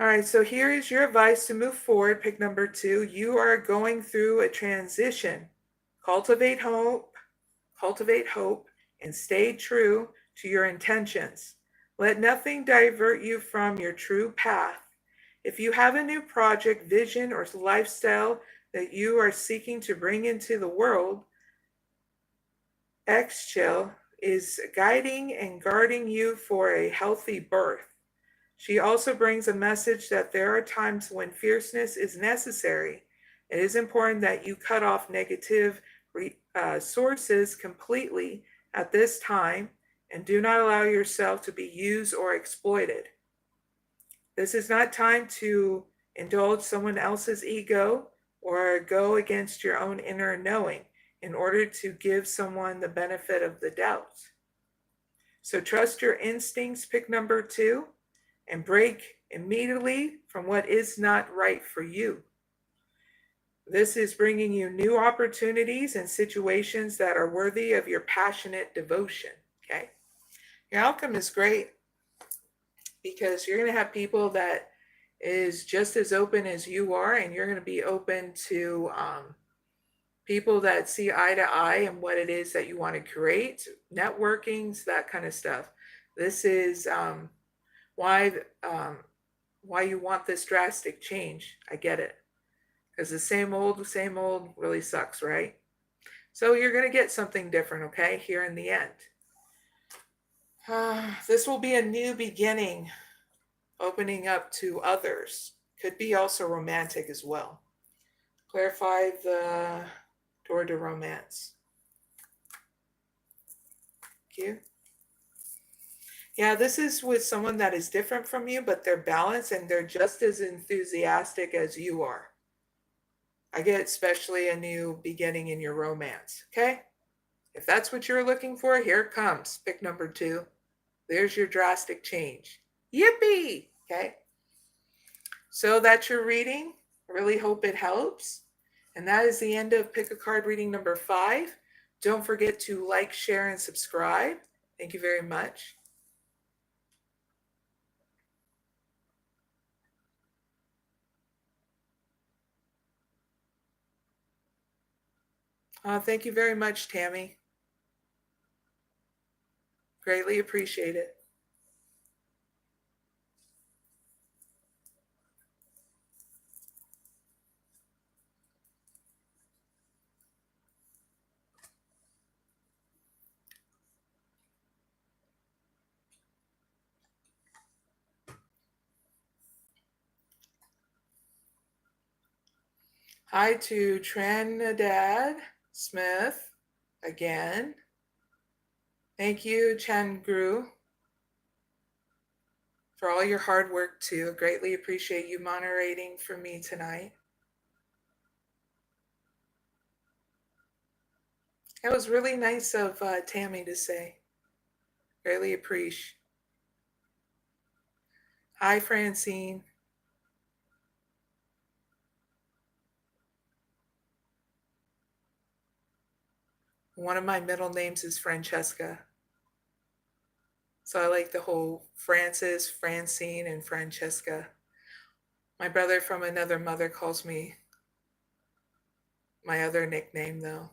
All right, so here is your advice to move forward, pick number 2. You are going through a transition. Cultivate hope, and stay true to your intentions. Let nothing divert you from your true path. If you have a new project, vision, or lifestyle that you are seeking to bring into the world, 𝐖ᴇʟᴏᴍᴇ is guiding and guarding you for a healthy birth. She also brings a message that there are times when fierceness is necessary. It is important that you cut off negative sources completely at this time and do not allow yourself to be used or exploited. This is not time to indulge someone else's ego or go against your own inner knowing in order to give someone the benefit of the doubt. So trust your instincts, pick number 2, and break immediately from what is not right for you. This is bringing you new opportunities and situations that are worthy of your passionate devotion, okay? Your outcome is great because you're going to have people that is just as open as you are, and you're going to be open to people that see eye to eye and what it is that you want to create, networkings, that kind of stuff. This is why you want this drastic change. I get it. Because the same old really sucks, right? So you're going to get something different, okay, here in the end. This will be a new beginning, opening up to others. Could be also romantic as well. Clarify the door to romance. Thank you. Yeah, this is with someone that is different from you, but they're balanced and they're just as enthusiastic as you are. I get especially a new beginning in your romance, okay? If that's what you're looking for, here it comes. Pick number 2. There's your drastic change. Yippee! Okay? So that's your reading. I really hope it helps. And that is the end of Pick a Card reading number 5. Don't forget to like, share, and subscribe. Thank you very much. Thank you very much, Tammy. Greatly appreciate it. Hi to Trinidad Smith again. Thank you, Changru, for all your hard work too. Greatly appreciate you moderating for me tonight. That was really nice of Tammy to say. Greatly appreciate. Hi, Francine. One of my middle names is Francesca. So I like the whole Francis, Francine, and Francesca. My brother from another mother calls me my other nickname, though.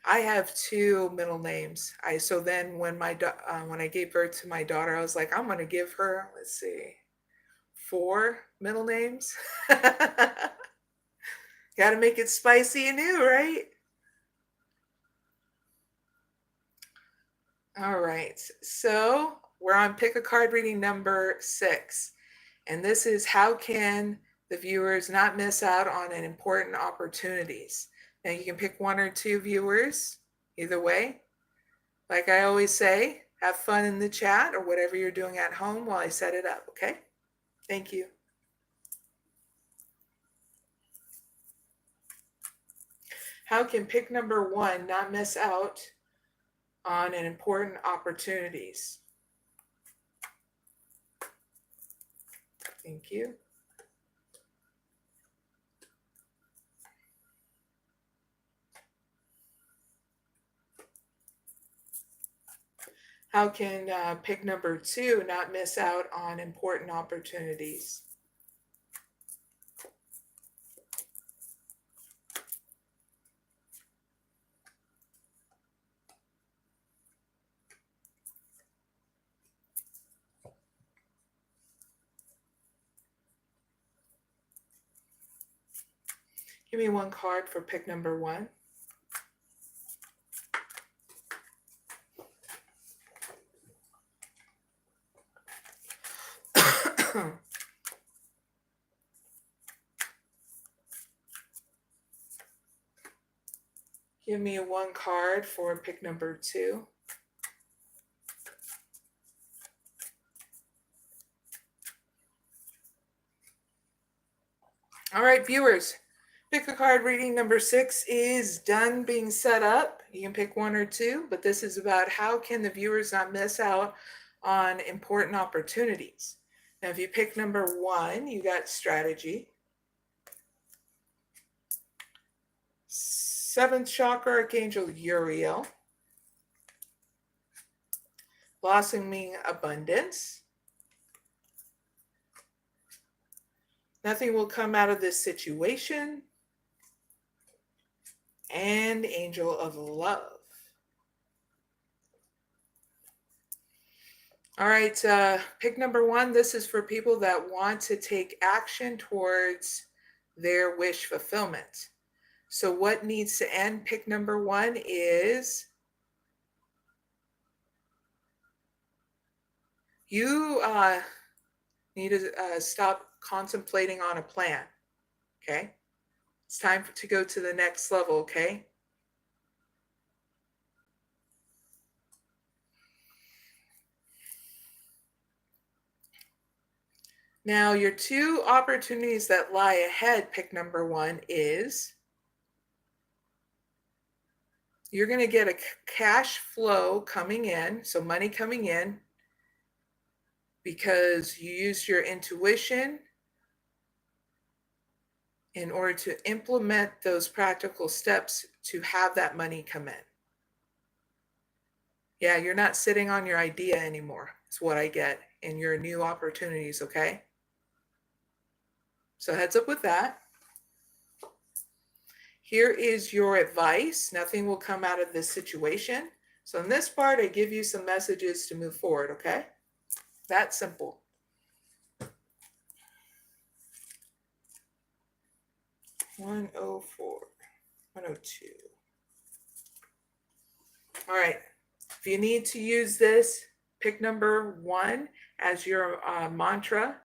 I have 2 middle names. So then when I gave birth to my daughter, I was like, I'm going to give her, 4 middle names. Got to make it spicy and new, right? All right, so we're on Pick a Card reading number 6. And this is how can the viewers not miss out on an important opportunities. Now you can pick 1 or 2 viewers, either way. Like I always say, have fun in the chat or whatever you're doing at home while I set it up, okay? Thank you. How can pick number 1 not miss out on an important opportunities? Thank you. How can pick number 2 not miss out on important opportunities? Give me 1 card for pick number 1. Give me 1 card for pick number 2. All right, viewers, Pick a Card reading number 6 is done being set up. You can pick 1 or 2, but this is about how can the viewers not miss out on important opportunities. Now, if you pick number 1, you got strategy. 7th chakra archangel Uriel. Blossoming abundance. Nothing will come out of this situation. And angel of love. All right, pick number 1. This is for people that want to take action towards their wish fulfillment. So what needs to end? Pick number 1 is you need to stop contemplating on a plan, okay? It's time to go to the next level, okay? Now, your 2 opportunities that lie ahead, pick number 1 is you're going to get a cash flow coming in, so money coming in, because you used your intuition in order to implement those practical steps to have that money come in. Yeah, you're not sitting on your idea anymore. It's what I get in your new opportunities, okay? So heads up with that. Here is your advice. Nothing will come out of this situation. So in this part, I give you some messages to move forward, okay? That simple. 104, 102. All right. If you need to use this, pick number 1 as your mantra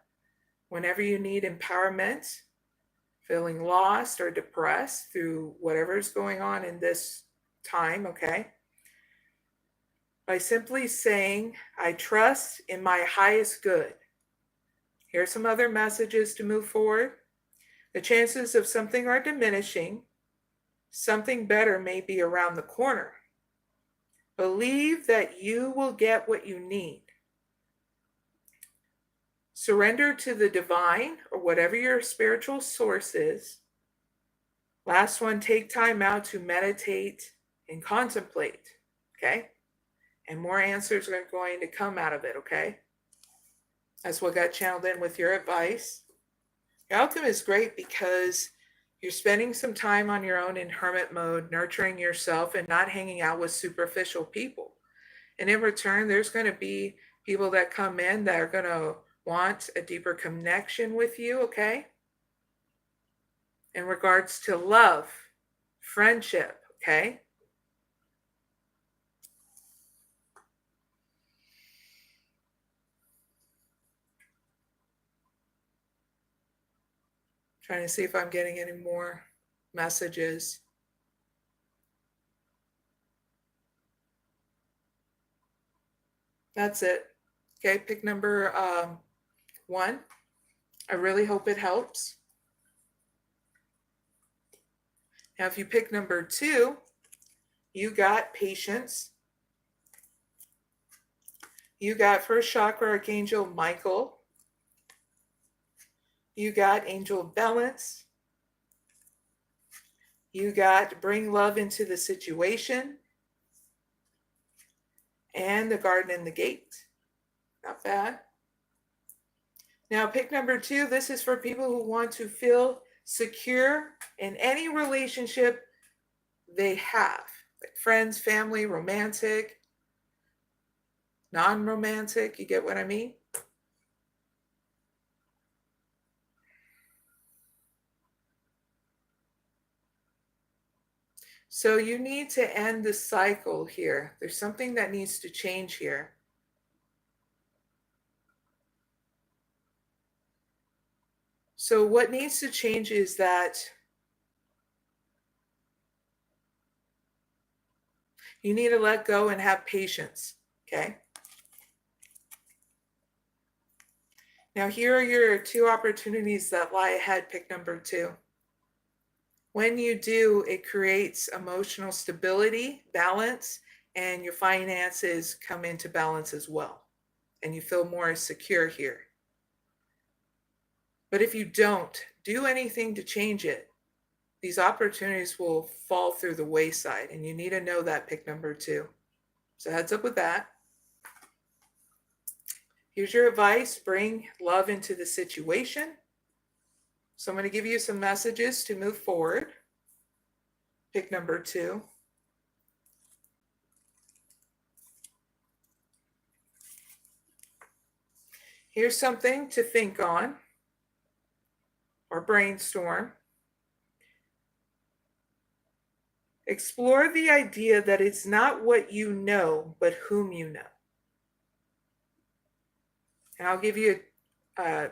whenever you need empowerment, feeling lost or depressed through whatever is going on in this time, okay? By simply saying, I trust in my highest good. Here's some other messages to move forward. The chances of something are diminishing. Something better may be around the corner. Believe that you will get what you need. Surrender to the divine or whatever your spiritual source is. Last one, take time out to meditate and contemplate, okay? And more answers are going to come out of it, okay? That's what got channeled in with your advice. Your outcome is great because you're spending some time on your own in hermit mode, nurturing yourself and not hanging out with superficial people. And in return, there's going to be people that come in that are going to want a deeper connection with you, okay? In regards to love, friendship, okay? Trying to see if I'm getting any more messages. That's it. Okay, pick number 1. I really hope it helps. Now, if you pick number 2, you got patience. You got first chakra archangel Michael. You got angel of balance. You got bring love into the situation. And the garden and the gate. Not bad. Now pick number 2. This is for people who want to feel secure in any relationship they have. Like friends, family, romantic, non-romantic. You get what I mean? So you need to end the cycle here. There's something that needs to change here. So what needs to change is that you need to let go and have patience, okay? Now here are your 2 opportunities that lie ahead, pick number 2. When you do, it creates emotional stability, balance, and your finances come into balance as well. And you feel more secure here. But if you don't do anything to change it, these opportunities will fall through the wayside. And you need to know that, pick number 2. So heads up with that. Here's your advice. Bring love into the situation. So I'm going to give you some messages to move forward. Pick number 2. Here's something to think on or brainstorm. Explore the idea that it's not what you know, but whom you know. And I'll give you an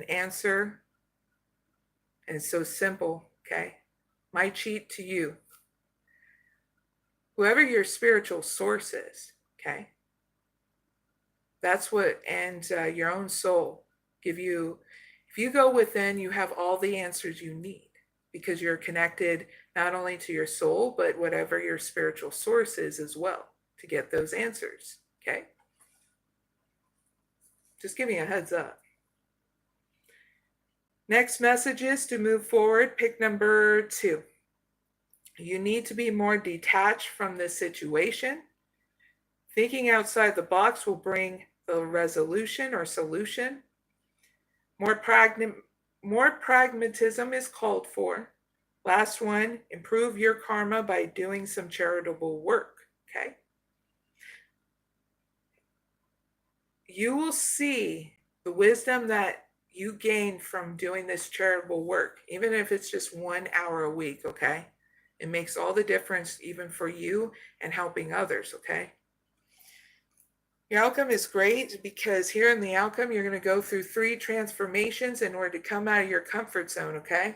answer, and it's so simple, okay? My cheat to you. Whoever your spiritual source is, okay? That's what, and your own soul give you. If you go within, you have all the answers you need because you're connected not only to your soul, but whatever your spiritual source is as well to get those answers, okay? Just give me a heads up. Next message is to move forward. Pick number 2. You need to be more detached from this situation. Thinking outside the box will bring a resolution or solution. More pragmatism is called for. Last one, improve your karma by doing some charitable work, okay? You will see the wisdom that you gain from doing this charitable work, even if it's just 1 hour a week, okay? It makes all the difference even for you and helping others, okay? Your outcome is great because here in the outcome, you're going to go through 3 transformations in order to come out of your comfort zone, okay?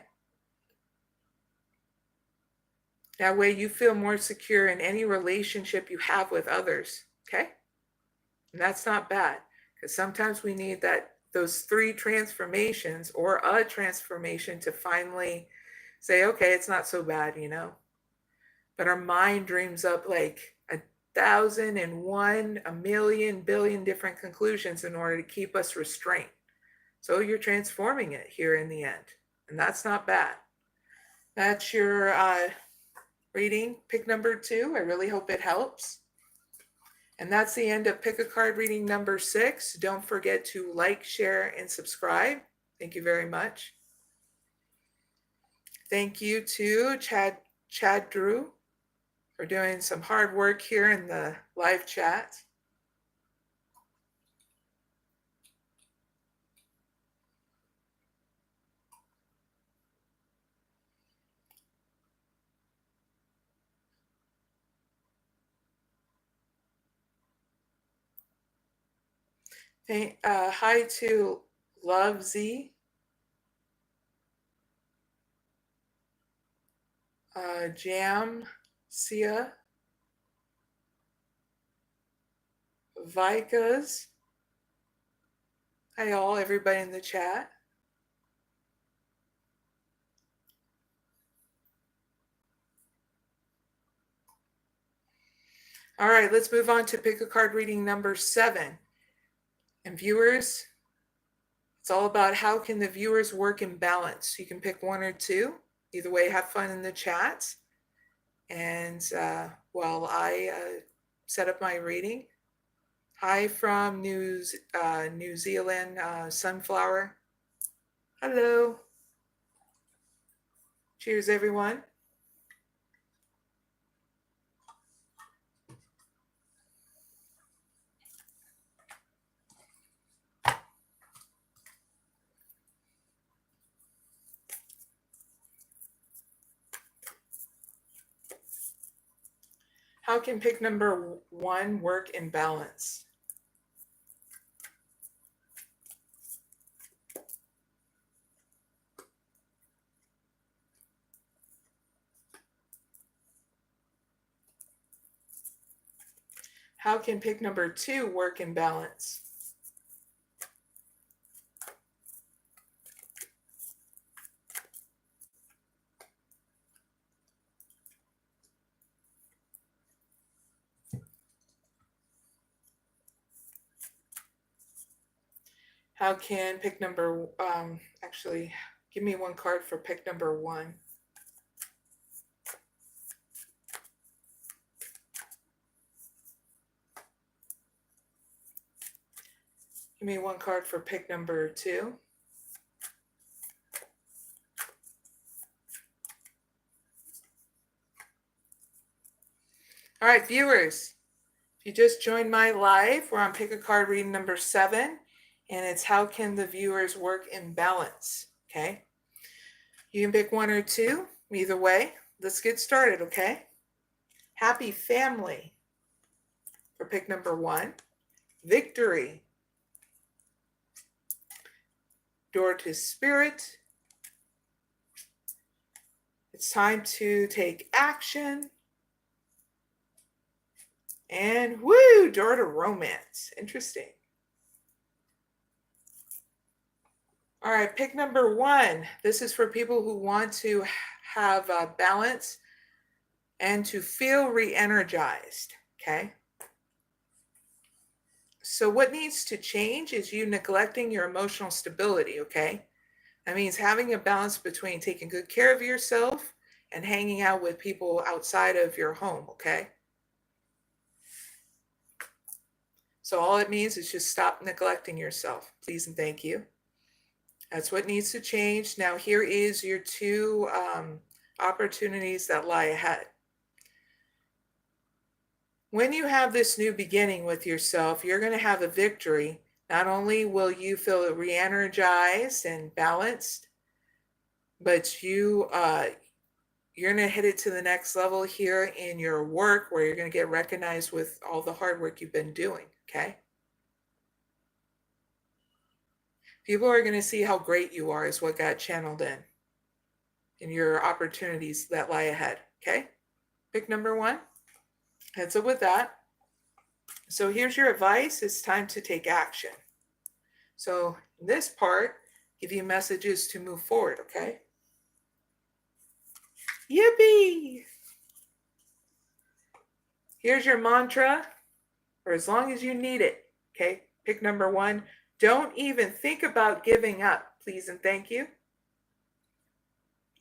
That way you feel more secure in any relationship you have with others, okay? And that's not bad because sometimes we need those 3 transformations or a transformation to finally say, okay, it's not so bad, you know? But our mind dreams up like 1,001, a million, billion different conclusions in order to keep us restrained. So you're transforming it here in the end. And that's not bad. That's your reading, pick number 2. I really hope it helps. And that's the end of Pick a Card reading number 6. Don't forget to like, share, and subscribe. Thank you very much. Thank you to Chad Drew for doing some hard work here in the live chat. Hi to Love Z, Jam, Sia, Vikas. Hi all, everybody in the chat. All right, let's move on to Pick a Card reading number 7. And viewers, it's all about how can the viewers work in balance. You can pick 1 or 2. Either way, have fun in the chat. And while I set up my reading, hi from New Zealand, Sunflower. Hello. Cheers, everyone. How can pick number 1 work in balance? How can pick number 2 work in balance? How can pick number, actually, give me 1 card for pick number 1. Give me 1 card for pick number 2. All right, viewers, if you just joined my live, we're on Pick a Card reading number 7. And it's how can the viewers work in balance, okay? You can pick one or two, either way. Let's get started, okay? Happy family for pick number 1. Victory. Door to spirit. It's time to take action. And woo, door to romance. Interesting. All right, pick number 1. This is for people who want to have balance and to feel re-energized, okay? So what needs to change is you neglecting your emotional stability, okay? That means having a balance between taking good care of yourself and hanging out with people outside of your home, okay? So all it means is just stop neglecting yourself, please and thank you. That's what needs to change. Now here is your 2 opportunities that lie ahead. When you have this new beginning with yourself, you're going to have a victory. Not only will you feel re-energized and balanced, but you're going to hit it to the next level here in your work, where you're going to get recognized with all the hard work you've been doing, okay? People are going to see how great you are is what got channeled in your opportunities that lie ahead, okay? Pick number 1. Heads up with that. So here's your advice. It's time to take action. So in this part, give you messages to move forward, okay? Yippee! Here's your mantra for as long as you need it, okay? Pick number 1. Don't even think about giving up, please and thank you.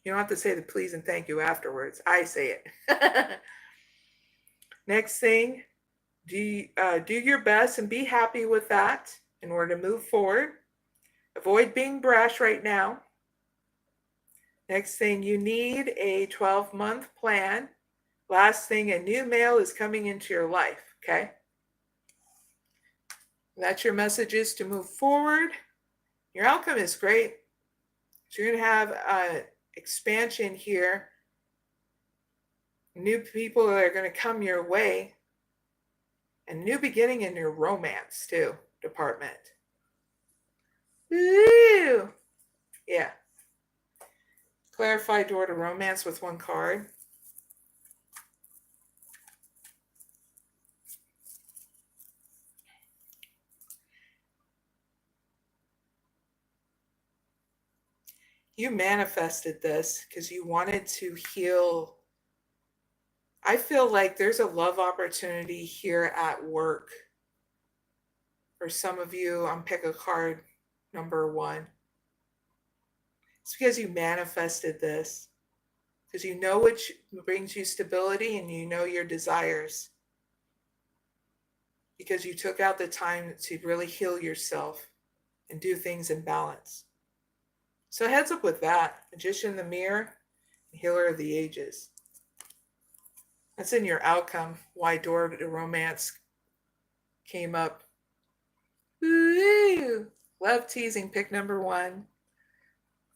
You don't have to say the please and thank you afterwards. I say it. Next thing, do your best and be happy with that in order to move forward. Avoid being brash right now. Next thing, you need a 12-month plan. Last thing, a new male is coming into your life, okay? That's your messages to move forward. Your outcome is great. So you're going to have expansion here. New people are going to come your way. And new beginning in your romance, too, department. Woo! Yeah. Clarify door to romance with 1 card. You manifested this because you wanted to heal. I feel like there's a love opportunity here at work. For some of you, I'm pick a card number 1. It's because you manifested this. Because you know which brings you stability and you know your desires. Because you took out the time to really heal yourself and do things in balance. So heads up with that. Magician in the mirror, healer of the ages. That's in your outcome, why door to romance came up. Woo! Love teasing, pick number 1.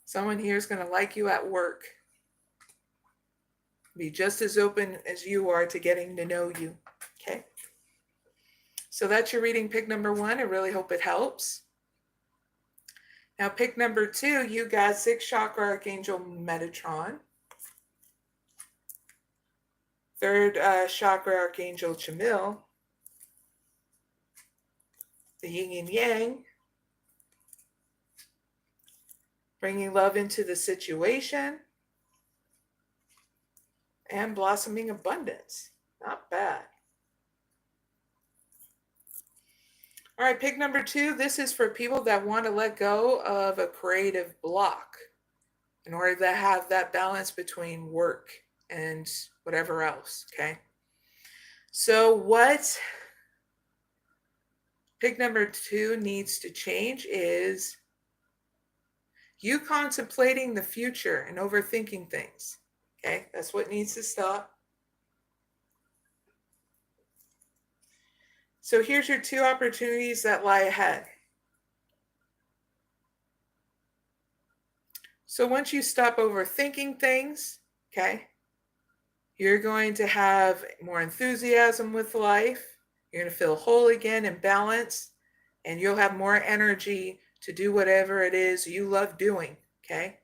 Someone here is going to like you at work. Be just as open as you are to getting to know you, okay? So that's your reading, pick number 1. I really hope it helps. Now pick number 2, you got 6th chakra archangel Metatron. 3rd chakra archangel Chamil. The yin and yang. Bringing love into the situation. And blossoming abundance. Not bad. All right, pick number 2. This is for people that want to let go of a creative block in order to have that balance between work and whatever else, okay? So what pick number 2 needs to change is you contemplating the future and overthinking things, okay? That's what needs to stop. So here's your 2 opportunities that lie ahead. So once you stop overthinking things, okay, you're going to have more enthusiasm with life. You're going to feel whole again and balanced, and you'll have more energy to do whatever it is you love doing, okay?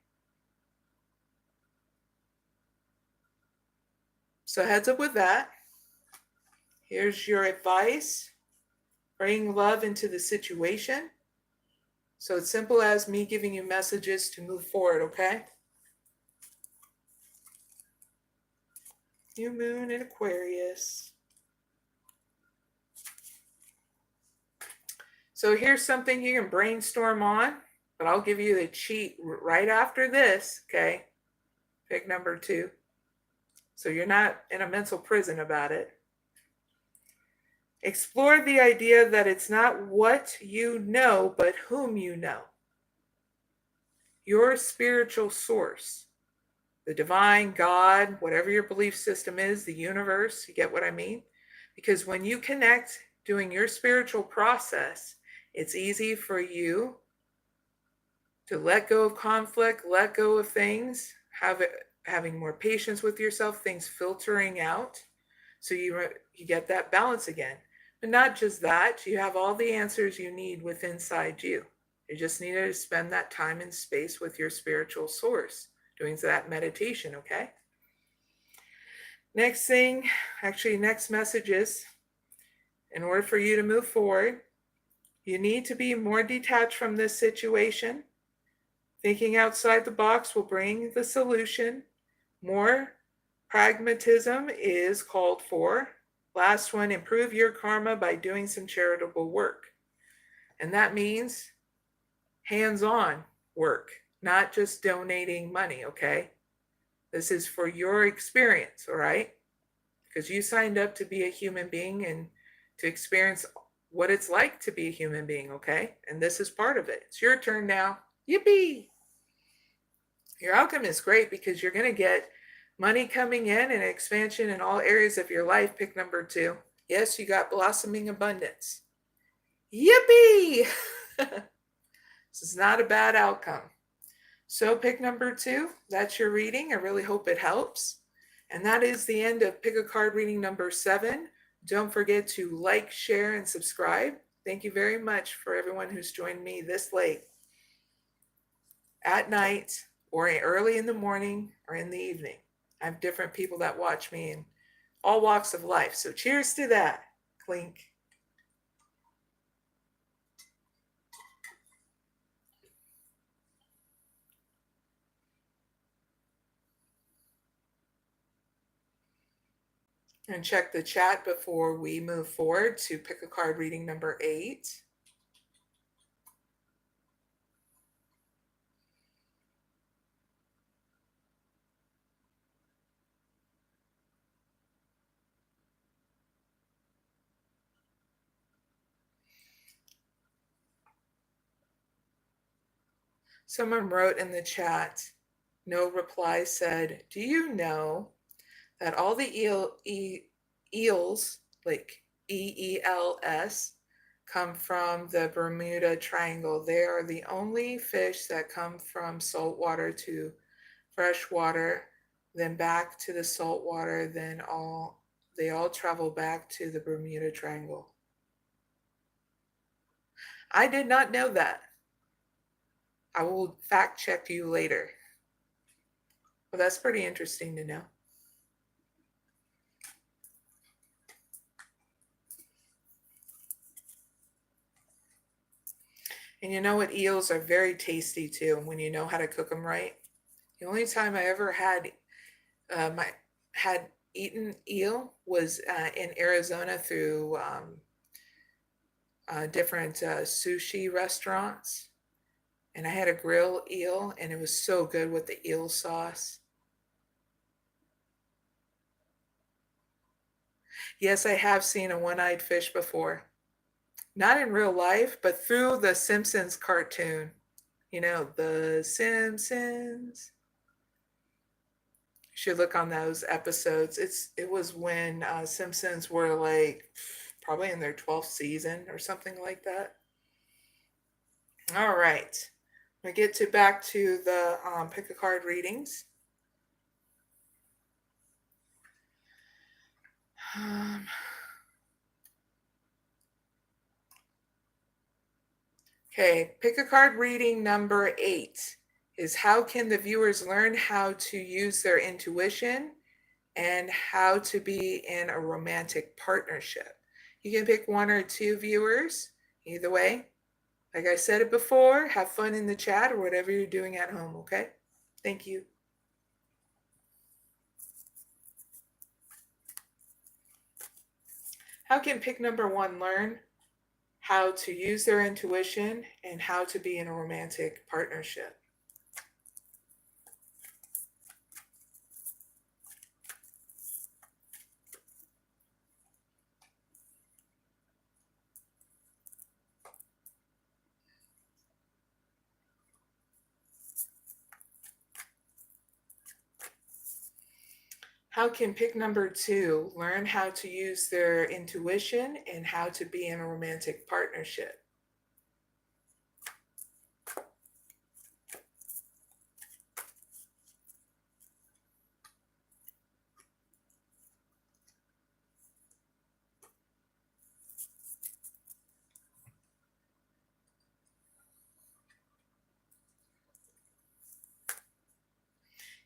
So heads up with that. Here's your advice. Bring love into the situation. So it's simple as me giving you messages to move forward, okay? New moon in Aquarius. So here's something you can brainstorm on, but I'll give you the cheat right after this, okay? Pick number 2. So you're not in a mental prison about it. Explore the idea that it's not what you know, but whom you know. Your spiritual source, the divine, God, whatever your belief system is, the universe, you get what I mean? Because when you connect doing your spiritual process, it's easy for you to let go of conflict, let go of things, having more patience with yourself, things filtering out, so you get that balance again. But not just that, you have all the answers you need within inside you. You just need to spend that time and space with your spiritual source, doing that meditation, okay? Next thing, actually next message is, in order for you to move forward, you need to be more detached from this situation. Thinking outside the box will bring the solution. More pragmatism is called for. Last one, improve your karma by doing some charitable work. And that means hands-on work, not just donating money, okay? This is for your experience, all right? Because you signed up to be a human being and to experience what it's like to be a human being, okay? And this is part of it. It's your turn now. Yippee! Your outcome is great because you're going to get money coming in and expansion in all areas of your life. Pick number 2. Yes, you got blossoming abundance. Yippee! This is not a bad outcome. So pick number 2. That's your reading. I really hope it helps. And that is the end of Pick a Card reading number 7. Don't forget to like, share, and subscribe. Thank you very much for everyone who's joined me this late at night or early in the morning or in the evening. I have different people that watch me in all walks of life. So cheers to that. Clink. And check the chat before we move forward to Pick a Card reading number 8. Someone wrote in the chat, no reply, said, do you know that all the eels, like EELS, come from the Bermuda Triangle? They are the only fish that come from saltwater to freshwater, then back to the saltwater, then they all travel back to the Bermuda Triangle. I did not know that. I will fact check you later. Well, that's pretty interesting to know. And you know what? Eels are very tasty too when you know how to cook them right. The only time I ever had eaten eel was in Arizona through different sushi restaurants. And I had a grill eel, and it was so good with the eel sauce. Yes, I have seen a one-eyed fish before. Not in real life, but through the Simpsons cartoon. You know, the Simpsons. You should look on those episodes. It was when Simpsons were like probably in their 12th season or something like that. All right. I get back to the pick a card readings. Okay, pick a card reading number 8 is how can the viewers learn how to use their intuition and how to be in a romantic partnership. You can pick 1 or 2 viewers, either way. Like I said it before, have fun in the chat or whatever you're doing at home, okay? Thank you. How can pick number 1 learn how to use their intuition and how to be in a romantic partnership? How can pick number 2 learn how to use their intuition and how to be in a romantic partnership?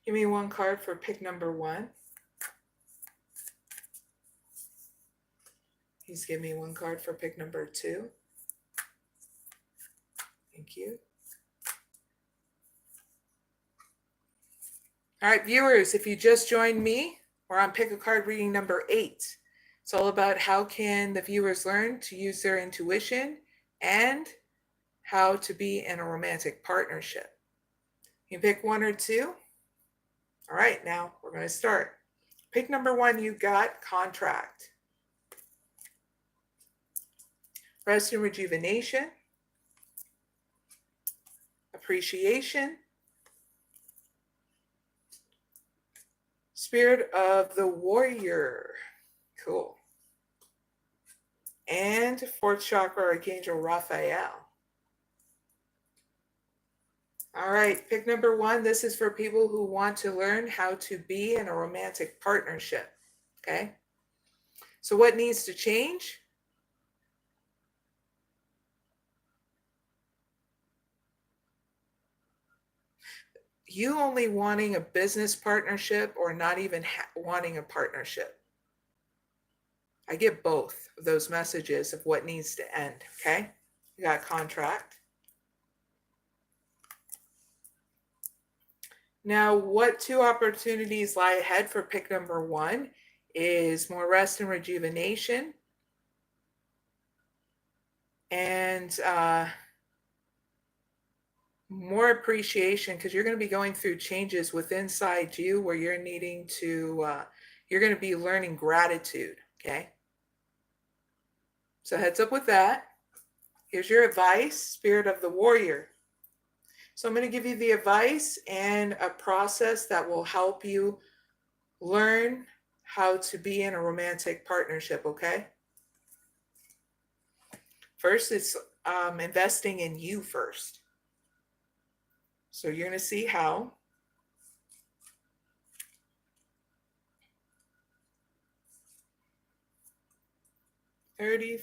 Give me 1 card for pick number 1. Please give me 1 card for pick number 2. Thank you. All right, viewers, if you just joined me, we're on pick a card reading number 8. It's all about how can the viewers learn to use their intuition and how to be in a romantic partnership. You pick 1 or 2. All right, now we're going to start. Pick number 1, you got contract. Rest and rejuvenation. Appreciation. Spirit of the warrior. Cool. And 4th chakra, Archangel Raphael. All right, pick number 1. This is for people who want to learn how to be in a romantic partnership. Okay. So what needs to change? You only wanting a business partnership or not even wanting a partnership. I get both of those messages of what needs to end, okay? You got contract. Now, what 2 opportunities lie ahead for pick number 1 is more rest and rejuvenation and more appreciation, because you're going to be going through changes within inside you where you're needing to, you're going to be learning gratitude, okay? So heads up with that. Here's your advice, Spirit of the Warrior. So I'm going to give you the advice and a process that will help you learn how to be in a romantic partnership, okay? First, it's investing in you first. So you're going to see how. $34.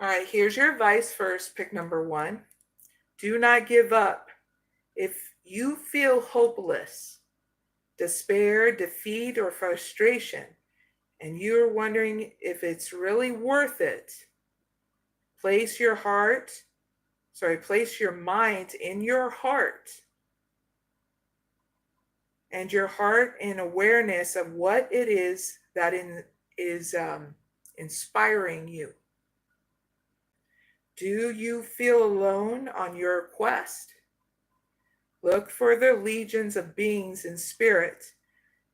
All right, here's your advice first, pick number 1. Do not give up. If you feel hopeless, despair, defeat, or frustration, and you're wondering if it's really worth it, place your mind in your heart and your heart in awareness of what it is that is inspiring you. Do you feel alone on your quest? Look for the legions of beings in spirit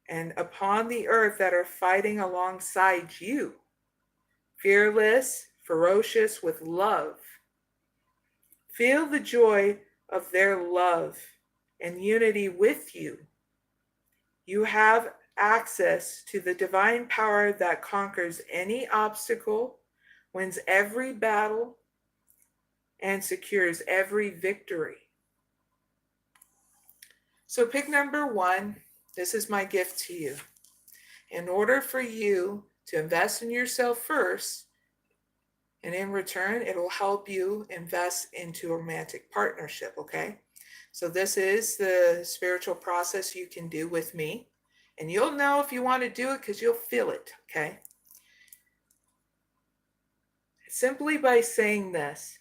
and upon the earth that are fighting alongside you, fearless, ferocious with love. Feel the joy of their love and unity with you. You have access to the divine power that conquers any obstacle wins every battle, and secures every victory. So pick number 1. This is my gift to you. In order for you to invest in yourself first, and in return, it'll help you invest into a romantic partnership, okay? So this is the spiritual process you can do with me. And you'll know if you want to do it because you'll feel it, okay? Simply by saying this,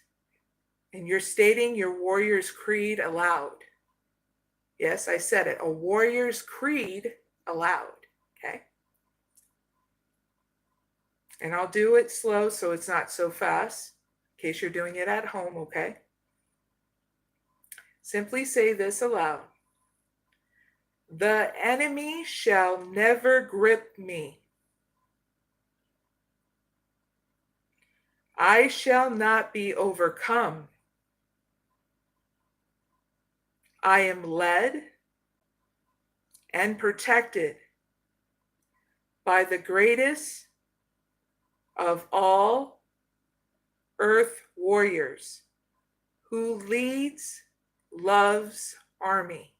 and you're stating your warrior's creed aloud. Yes, I said it, a warrior's creed aloud, okay? And I'll do it slow so it's not so fast, in case you're doing it at home, okay? Simply say this aloud. The enemy shall never grip me. I shall not be overcome. I am led and protected by the greatest of all earth warriors who leads love's army.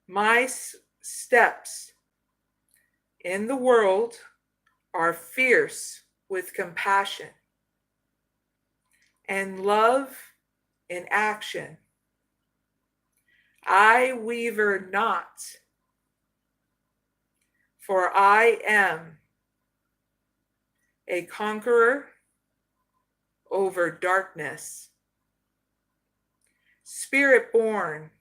My steps in the world are fierce with compassion and love in action. I waver not, for I am a conqueror over darkness, spirit-born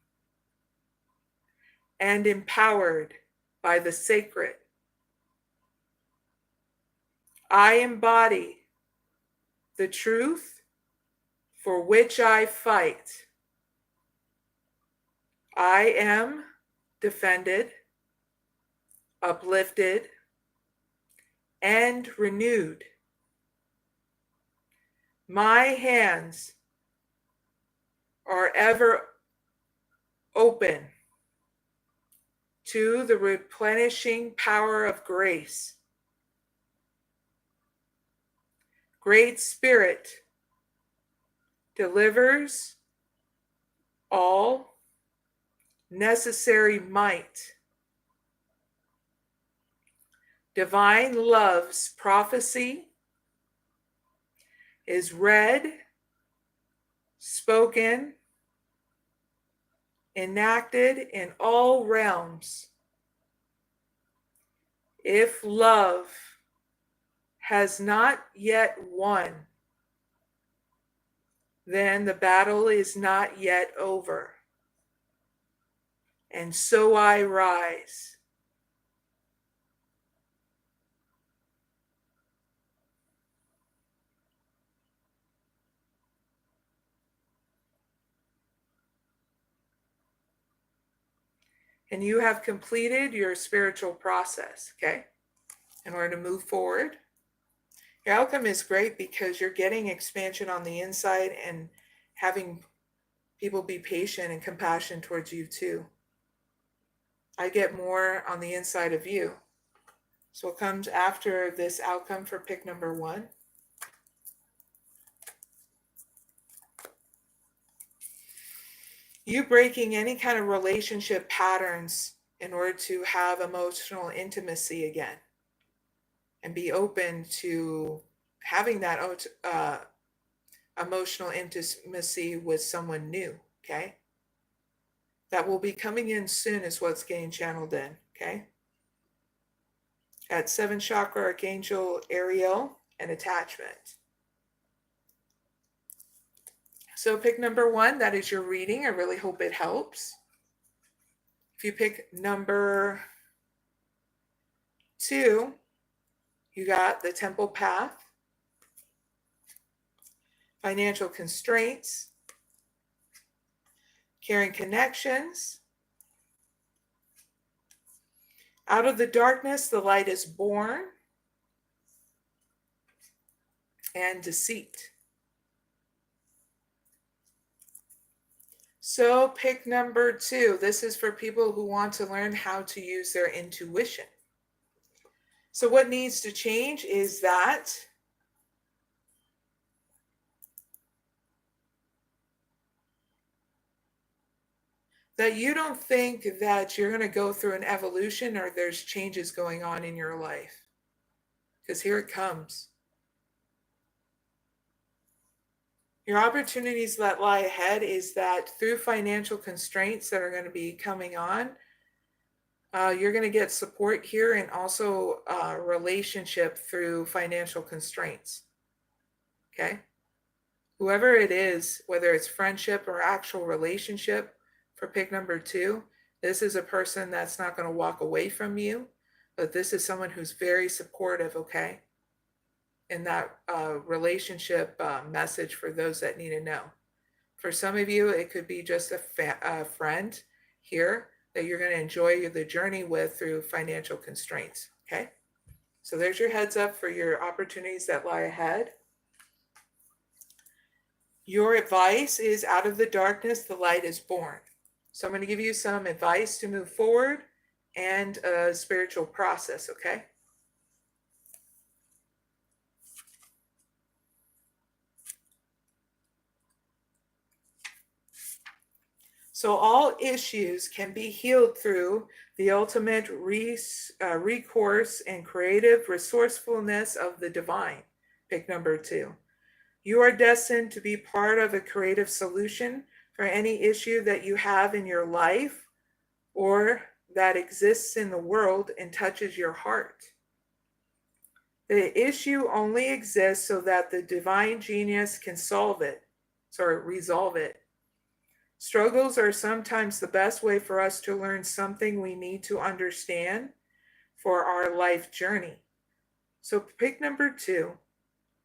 and empowered by the sacred. I embody the truth for which I fight. I am defended, uplifted, and renewed. My hands are ever open to the replenishing power of grace. Great Spirit delivers all necessary might. Divine love's prophecy is read, spoken, enacted in all realms. If love has not yet won, then the battle is not yet over. And so I rise. And you have completed your spiritual process, okay? In order to move forward. Your outcome is great because you're getting expansion on the inside and having people be patient and compassionate towards you too. I get more on the inside of you. So what comes after this outcome for pick number 1? You breaking any kind of relationship patterns in order to have emotional intimacy again and be open to having that emotional intimacy with someone new, okay? That will be coming in soon is what's getting channeled in, okay? At 7th chakra, Archangel Ariel and attachment. So pick number 1, that is your reading. I really hope it helps. If you pick number 2, you got the temple path, financial constraints, caring connections. Out of the darkness, the light is born, and deceit. So pick number 2. This is for people who want to learn how to use their intuition. So what needs to change is that you don't think that you're going to go through an evolution or there's changes going on in your life. Because here it comes. Your opportunities that lie ahead is that through financial constraints that are going to be coming on, you're going to get support here, and also relationship through financial constraints. Okay? Whoever it is, whether it's friendship or actual relationship, for pick number 2, this is a person that's not going to walk away from you, but this is someone who's very supportive, okay? In that relationship message for those that need to know. For some of you, it could be just a friend here that you're going to enjoy the journey with through financial constraints, okay? So there's your heads up for your opportunities that lie ahead. Your advice is, out of the darkness, the light is born. So I'm going to give you some advice to move forward and a spiritual process, okay? So all issues can be healed through the ultimate recourse and creative resourcefulness of the divine. Pick number 2. You are destined to be part of a creative solution for any issue that you have in your life or that exists in the world and touches your heart. The issue only exists so that the divine genius can resolve it. Struggles are sometimes the best way for us to learn something we need to understand for our life journey. So pick number 2,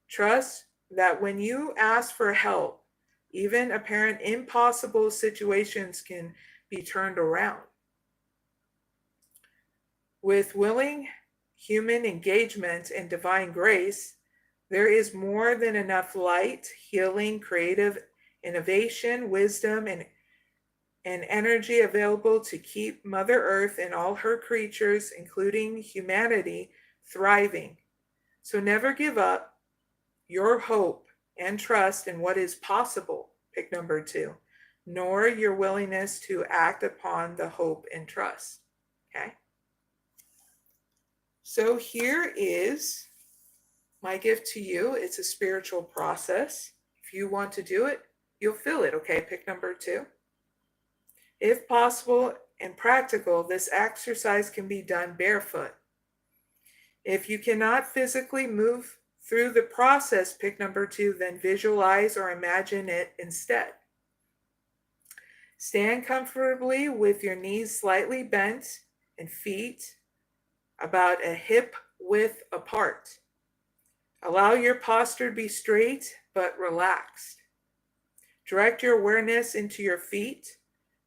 trust that when you ask for help, even apparent impossible situations can be turned around. With willing human engagement and divine grace, there is more than enough light, healing, creative innovation, wisdom, and energy available to keep Mother Earth and all her creatures, including humanity, thriving. So never give up your hope and trust in what is possible, pick number 2, nor your willingness to act upon the hope and trust. Okay? So here is my gift to you. It's a spiritual process. If you want to do it, you'll feel it, okay? Pick number 2. If possible and practical, this exercise can be done barefoot. If you cannot physically move through the process, pick number 2, then visualize or imagine it instead. Stand comfortably with your knees slightly bent and feet about a hip width apart. Allow your posture to be straight but relaxed. Direct your awareness into your feet.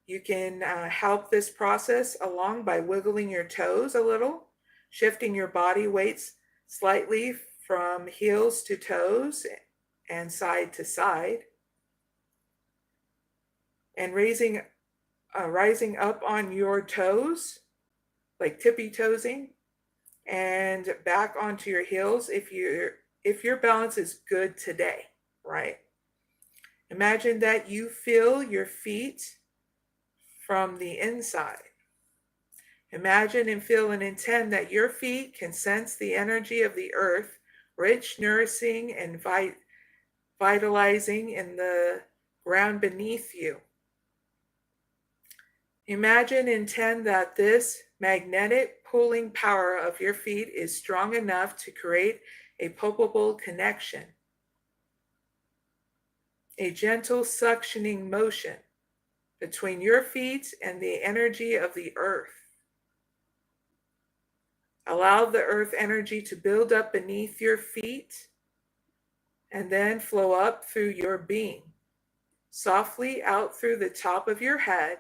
You can help this process along by wiggling your toes a little, shifting your body weights slightly from heels to toes and side to side, and rising up on your toes, like tippy-toesing, and back onto your heels if your balance is good today, right? Imagine that you feel your feet from the inside. Imagine and feel and intend that your feet can sense the energy of the earth, rich, nourishing, and vitalizing in the ground beneath you. Imagine and intend that this magnetic pulling power of your feet is strong enough to create a palpable connection, a gentle suctioning motion between your feet and the energy of the earth. Allow the earth energy to build up beneath your feet and then flow up through your being, softly out through the top of your head,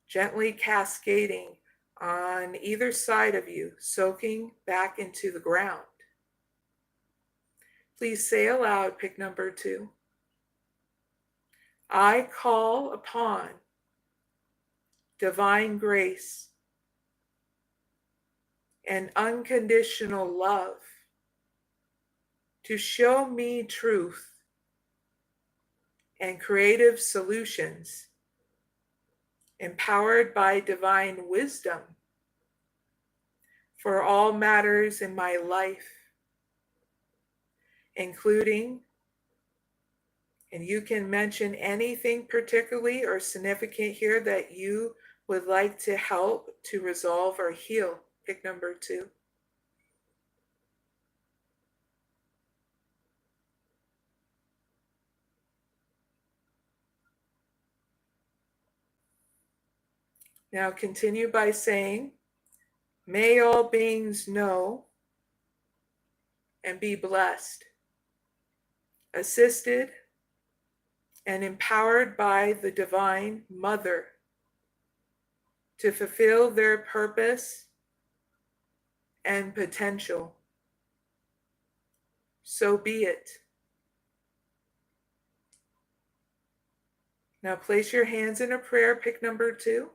gently cascading on either side of you, soaking back into the ground. Please say aloud, pick number 2. I call upon divine grace and unconditional love to show me truth and creative solutions, empowered by divine wisdom for all matters in my life, including, and you can mention anything particularly or significant here that you would like to help to resolve or heal. Pick number 2. Now continue by saying, may all beings know and be blessed, assisted, and empowered by the Divine Mother to fulfill their purpose and potential. So be it. Now place your hands in a prayer. Pick number 2.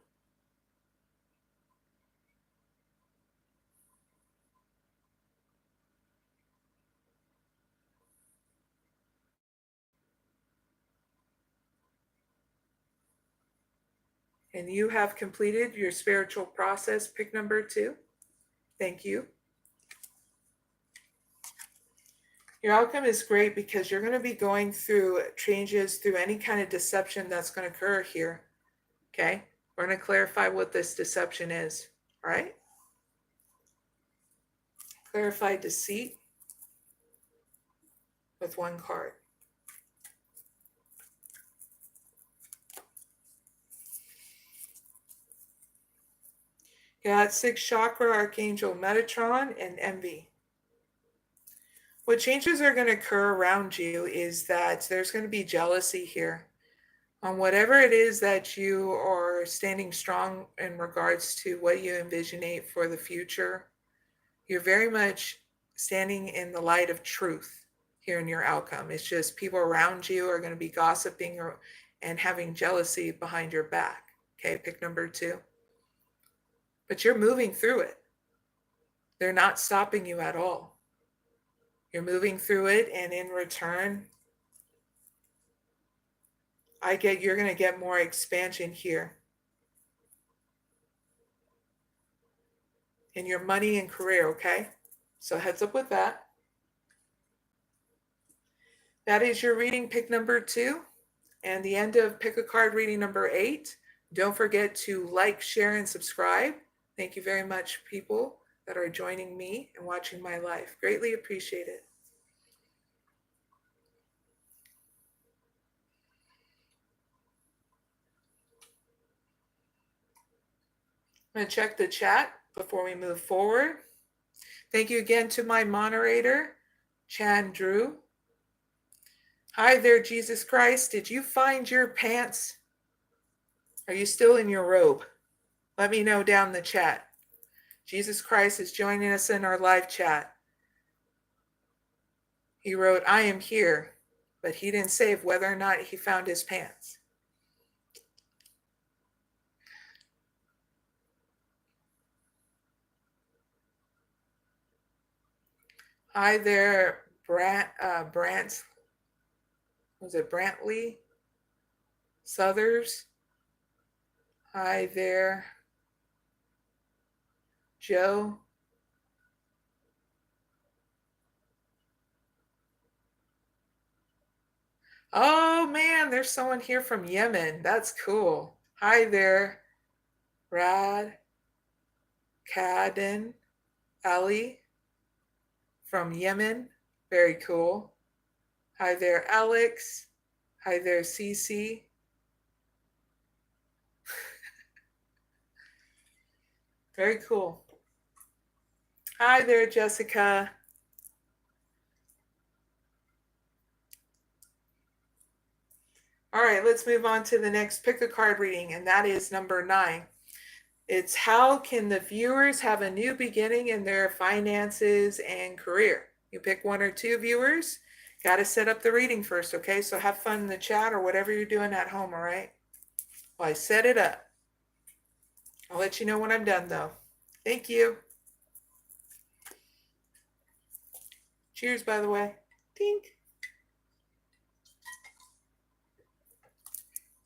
And you have completed your spiritual process. Pick number 2. Thank you. Your outcome is great because you're going to be going through changes through any kind of deception that's going to occur here. Okay? We're going to clarify what this deception is. All right? Clarify deceit with 1 card. You got 6th chakra, Archangel Metatron, and envy. What changes are going to occur around you is that there's going to be jealousy here on whatever it is that you are standing strong in regards to what you envisionate for the future. You're very much standing in the light of truth here in your outcome. It's just people around you are going to be gossiping and having jealousy behind your back. Okay, pick number 2. But you're moving through it. They're not stopping you at all. You're moving through it, and in return, you're going to get more expansion here in your money and career, okay? So heads up with that. That is your reading, pick number 2, and the end of pick a card reading number 8. Don't forget to like, share, and subscribe. Thank you very much, people that are joining me and watching my life. Greatly appreciate it. I'm going to check the chat before we move forward. Thank you again to my moderator, Chan Drew. Hi there, Jesus Christ. Did you find your pants? Are you still in your robe? Let me know down in the chat. Jesus Christ is joining us in our live chat. He wrote, I am here, but he didn't say whether or not he found his pants. Hi there, Brantley Southers? Hi there, Joe. Oh man, there's someone here from Yemen. That's cool. Hi there, Rad Kaden Ali from Yemen. Very cool. Hi there, Alex. Hi there, Cece. Very cool. Hi there, Jessica. All right, let's move on to the next pick a card reading, and that is number 9. It's how can the viewers have a new beginning in their finances and career? You pick 1 or 2 viewers. Got to set up the reading first, okay? So have fun in the chat or whatever you're doing at home, all right? Well, I set it up. I'll let you know when I'm done, though. Thank you. Cheers, by the way. Tink.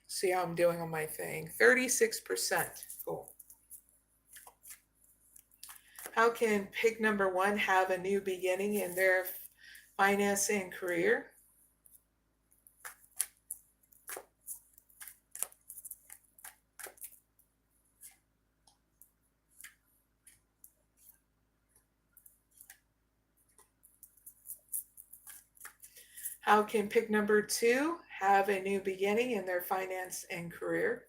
See how I'm doing on my thing. 36%. Cool. How can pick number 1 have a new beginning in their finance and career? How can pick number 2 have a new beginning in their finance and career?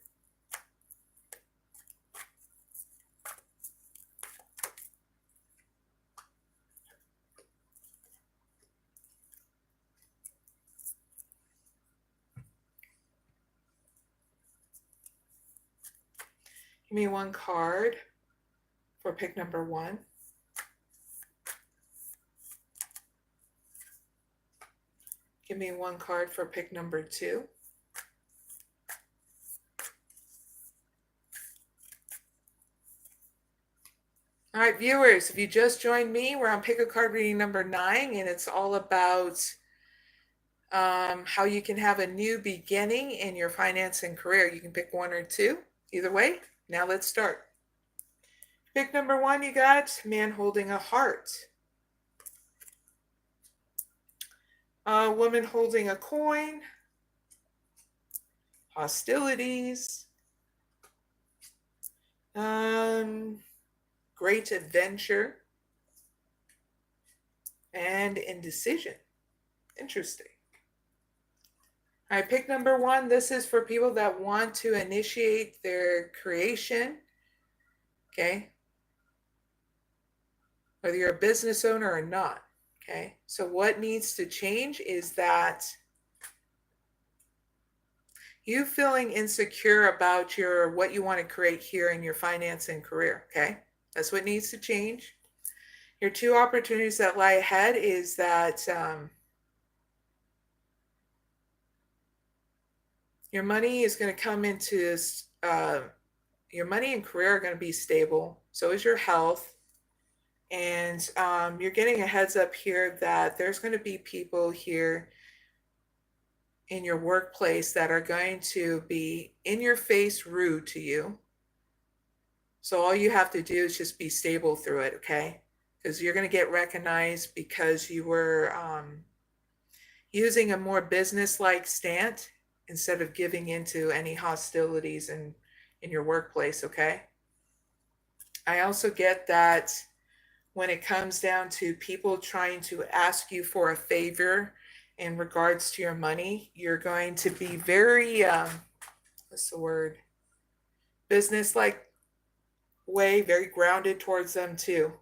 Give me one card for pick number 1. Give me one card for pick number 2. All right, viewers, if you just joined me, we're on pick a card reading number 9, and it's all about how you can have a new beginning in your finance and career. You can pick 1 or 2, either way. Now let's start. Pick number 1, you got man holding a heart. A woman holding a coin. Hostilities. Great adventure. And indecision. Interesting. All right, pick number 1. This is for people that want to initiate their creation. Okay. Whether you're a business owner or not. Okay. So what needs to change is that you feeling insecure about what you want to create here in your finance and career. Okay. That's what needs to change. Your 2 opportunities that lie ahead is that your money is going to come into, your money and career are going to be stable. So is your health. And you're getting a heads up here that there's going to be people here in your workplace that are going to be in your face rude to you. So all you have to do is just be stable through it, okay? Because you're going to get recognized because you were using a more business-like stance instead of giving into any hostilities in your workplace, okay? I also get that when it comes down to people trying to ask you for a favor in regards to your money, you're going to be very, what's the word? Business-like way, very grounded towards them too.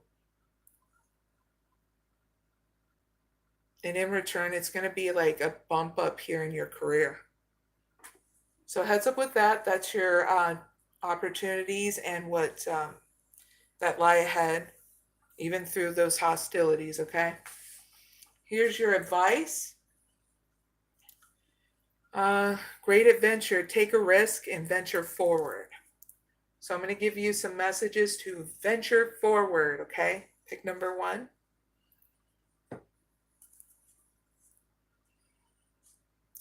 And in return, it's going to be like a bump up here in your career. So heads up with that. That's your opportunities and what that lie ahead, even through those hostilities, okay? Here's your advice. Great adventure. Take a risk and venture forward. So I'm going to give you some messages to venture forward, okay? Pick number 1.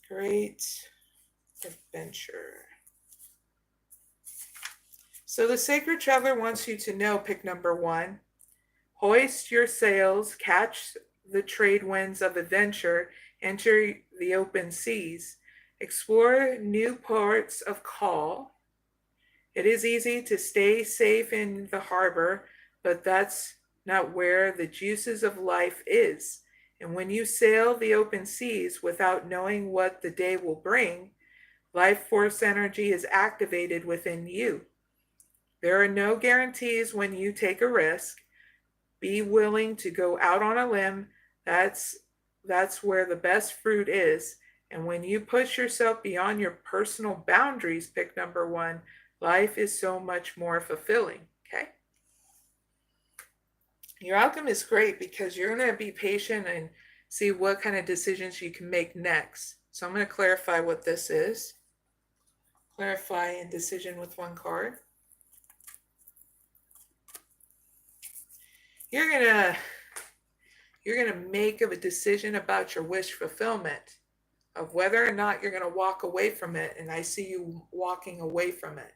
Great adventure. So the Sacred Traveler wants you to know, pick number 1, hoist your sails, catch the trade winds of adventure, enter the open seas, explore new ports of call. It is easy to stay safe in the harbor, but that's not where the juices of life is. And when you sail the open seas without knowing what the day will bring, life force energy is activated within you. There are no guarantees when you take a risk. Be willing to go out on a limb. That's where the best fruit is. And when you push yourself beyond your personal boundaries, pick number 1, life is so much more fulfilling, okay? Your outcome is great because you're going to be patient and see what kind of decisions you can make next. So I'm going to clarify what this is. Clarify indecision with 1 card. you're going to make a decision about your wish fulfillment, of whether or not you're going to walk away from it. And I see you walking away from it,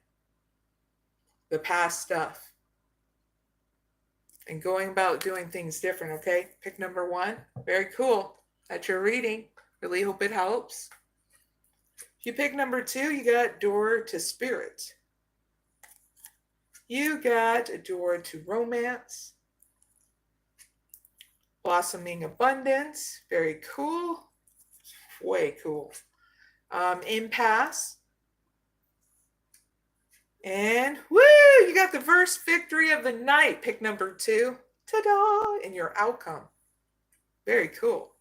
the past stuff, and going about doing things different. Okay, pick number 1. Very cool. That's your reading. Really hope it helps. If you pick number 2, you got door to spirit. You got a door to romance, blossoming abundance. Very cool. Way cool. Impasse. And woo, you got the verse victory of the night. Pick number 2. Ta-da! In your outcome. Very cool.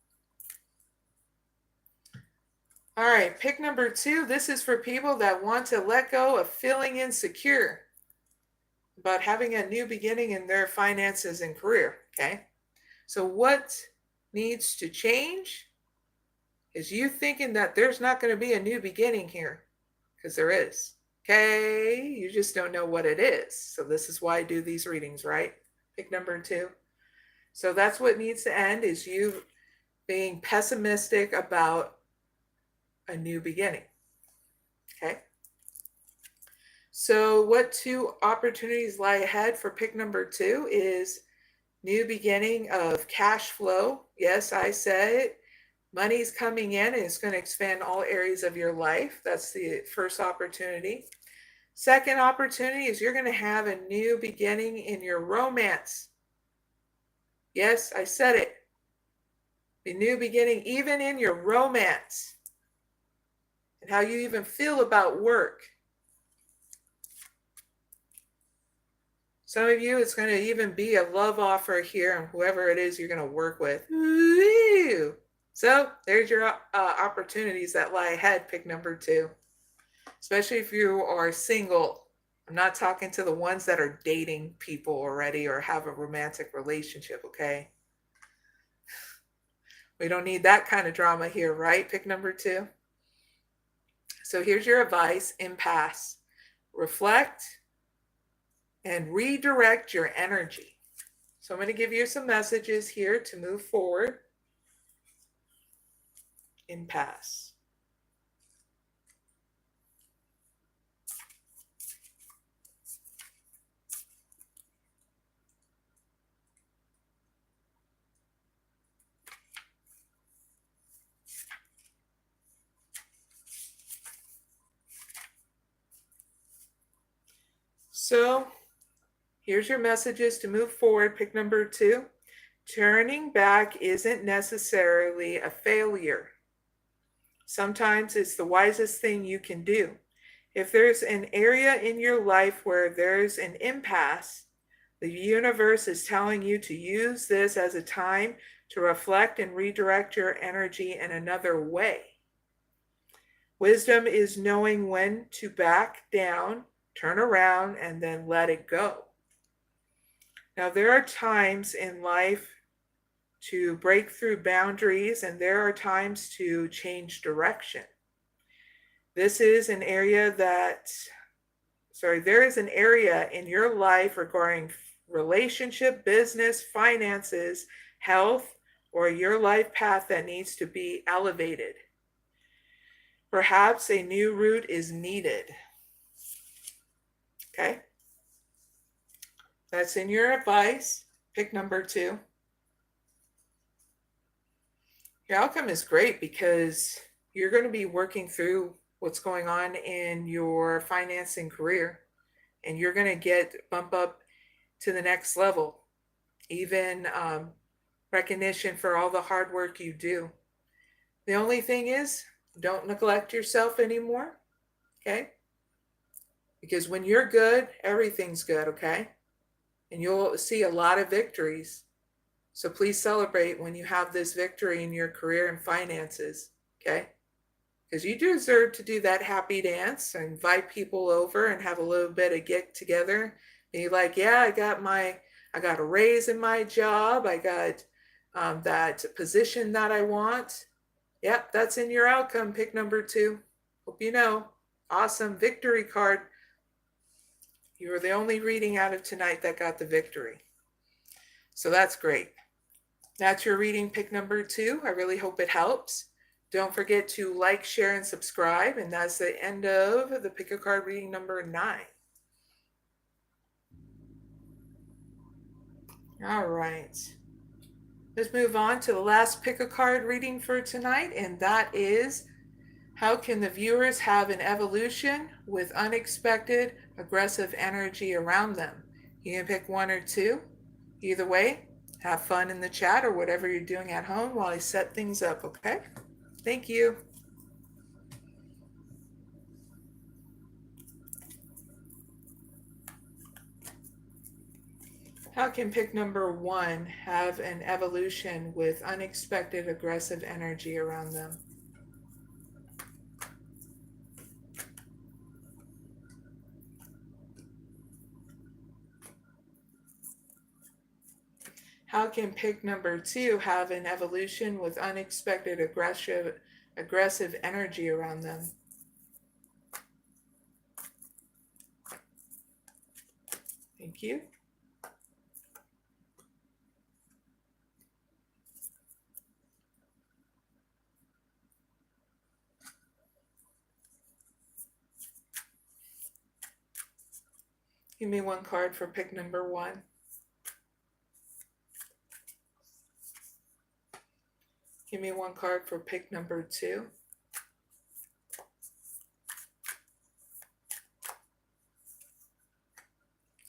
All right, pick number 2. This is for people that want to let go of feeling insecure about having a new beginning in their finances and career. Okay. So what needs to change is you thinking that there's not going to be a new beginning here, because there is. Okay, you just don't know what it is. So this is why I do these readings, right? Pick number 2. So that's what needs to end, is you being pessimistic about a new beginning. Okay. So what 2 opportunities lie ahead for pick number 2 is new beginning of cash flow. Yes, I said it. Money's coming in and it's going to expand all areas of your life. That's the first opportunity. Second opportunity is you're going to have a new beginning in your romance. Yes, I said it. The new beginning even in your romance and how you even feel about work. Some of you, it's going to even be a love offer here and whoever it is you're going to work with. Ooh. So there's your opportunities that lie ahead. Pick number 2. Especially if you are single. I'm not talking to the ones that are dating people already or have a romantic relationship, okay? We don't need that kind of drama here, right? Pick number 2. So here's your advice. Impasse. Reflect and redirect your energy. So I'm going to give you some messages here to move forward. Impasse. So here's your messages to move forward. Pick number 2. Turning back isn't necessarily a failure. Sometimes it's the wisest thing you can do. If there's an area in your life where there's an impasse, the universe is telling you to use this as a time to reflect and redirect your energy in another way. Wisdom is knowing when to back down, turn around, and then let it go. Now, there are times in life to break through boundaries, and there are times to change direction. This is an area there is an area in your life regarding relationship, business, finances, health, or your life path that needs to be elevated. Perhaps a new route is needed. Okay? That's in your advice. Pick number 2. Your outcome is great because you're going to be working through what's going on in your financing career, and you're going to bump up to the next level. Even recognition for all the hard work you do. The only thing is, don't neglect yourself anymore. Okay? Because when you're good, everything's good, okay? And you'll see a lot of victories. So please celebrate when you have this victory in your career and finances, okay? Because you deserve to do that happy dance and invite people over and have a little bit of get together. And you're like, yeah, I got a raise in my job. I got that position that I want. Yep, that's in your outcome. Pick number 2. Hope you know. Awesome victory card. You were the only reading out of tonight that got the victory. So that's great. That's your reading pick number 2. I really hope it helps. Don't forget to like, share, and subscribe. And that's the end of the pick a card reading number 9. All right. Let's move on to the last pick a card reading for tonight, and that is, how can the viewers have an evolution with unexpected, aggressive energy around them? You can pick 1 or 2. Either way, have fun in the chat or whatever you're doing at home while I set things up, okay? Thank you. How can pick number 1 have an evolution with unexpected, aggressive energy around them? How can pick number 2 have an evolution with unexpected, aggressive energy around them? Thank you. Give me 1 card for pick number 1. Give me 1 card for pick number 2.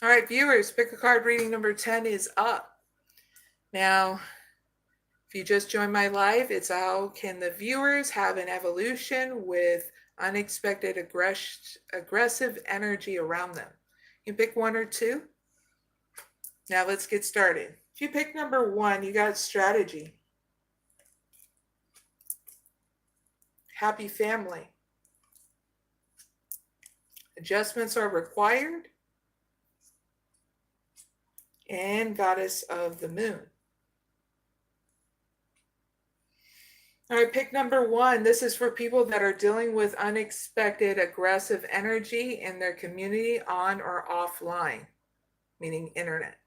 All right, viewers, pick a card reading number 10 is up. Now, if you just joined my live, it's how can the viewers have an evolution with unexpected, aggressive energy around them? You pick 1 or 2. Now let's get started. If you pick number 1, you got strategy. Happy family. Adjustments are required. And goddess of the moon. All right, pick number 1. This is for people that are dealing with unexpected, aggressive energy in their community on or offline, meaning internet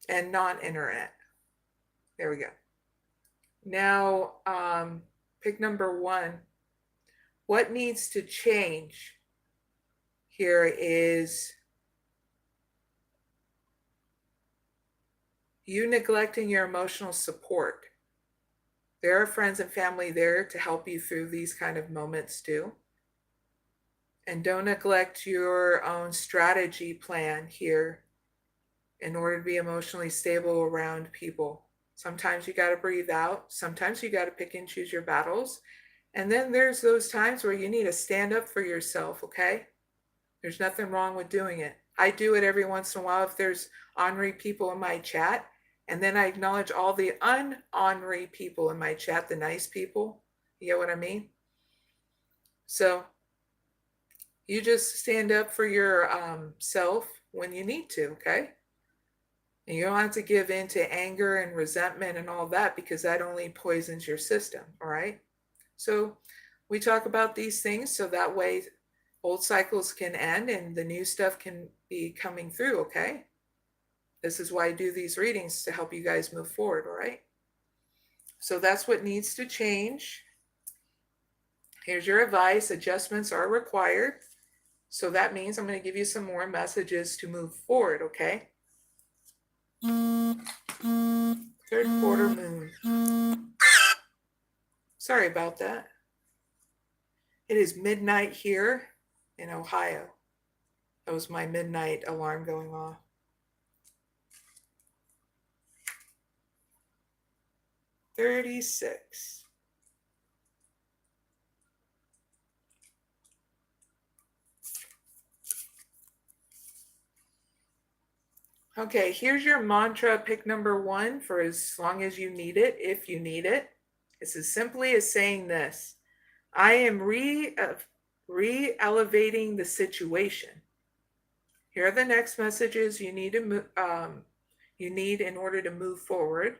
and non-internet. There we go. Now, pick number 1. What needs to change here is you neglecting your emotional support. There are friends and family there to help you through these kind of moments too. And don't neglect your own strategy plan here in order to be emotionally stable around people. Sometimes you got to breathe out. Sometimes you got to pick and choose your battles. And then there's those times where you need to stand up for yourself, okay? There's nothing wrong with doing it. I do it every once in a while if there's ornery people in my chat. And then I acknowledge all the un-ornery people in my chat, the nice people. You get what I mean? So you just stand up for your self when you need to, okay? And you don't have to give in to anger and resentment and all that, because that only poisons your system, all right? So we talk about these things so that way old cycles can end and the new stuff can be coming through, okay? This is why I do these readings, to help you guys move forward, all right? So that's what needs to change. Here's your advice. Adjustments are required. So that means I'm going to give you some more messages to move forward, okay? Third quarter moon. Sorry about that. It is midnight here in Ohio. That was my midnight alarm going off. $36. Okay, here's your mantra, pick number 1 for as long as you need it, if you need it. It's as simply as saying this: I am re-elevating the situation. Here are the next messages you need to in order to move forward.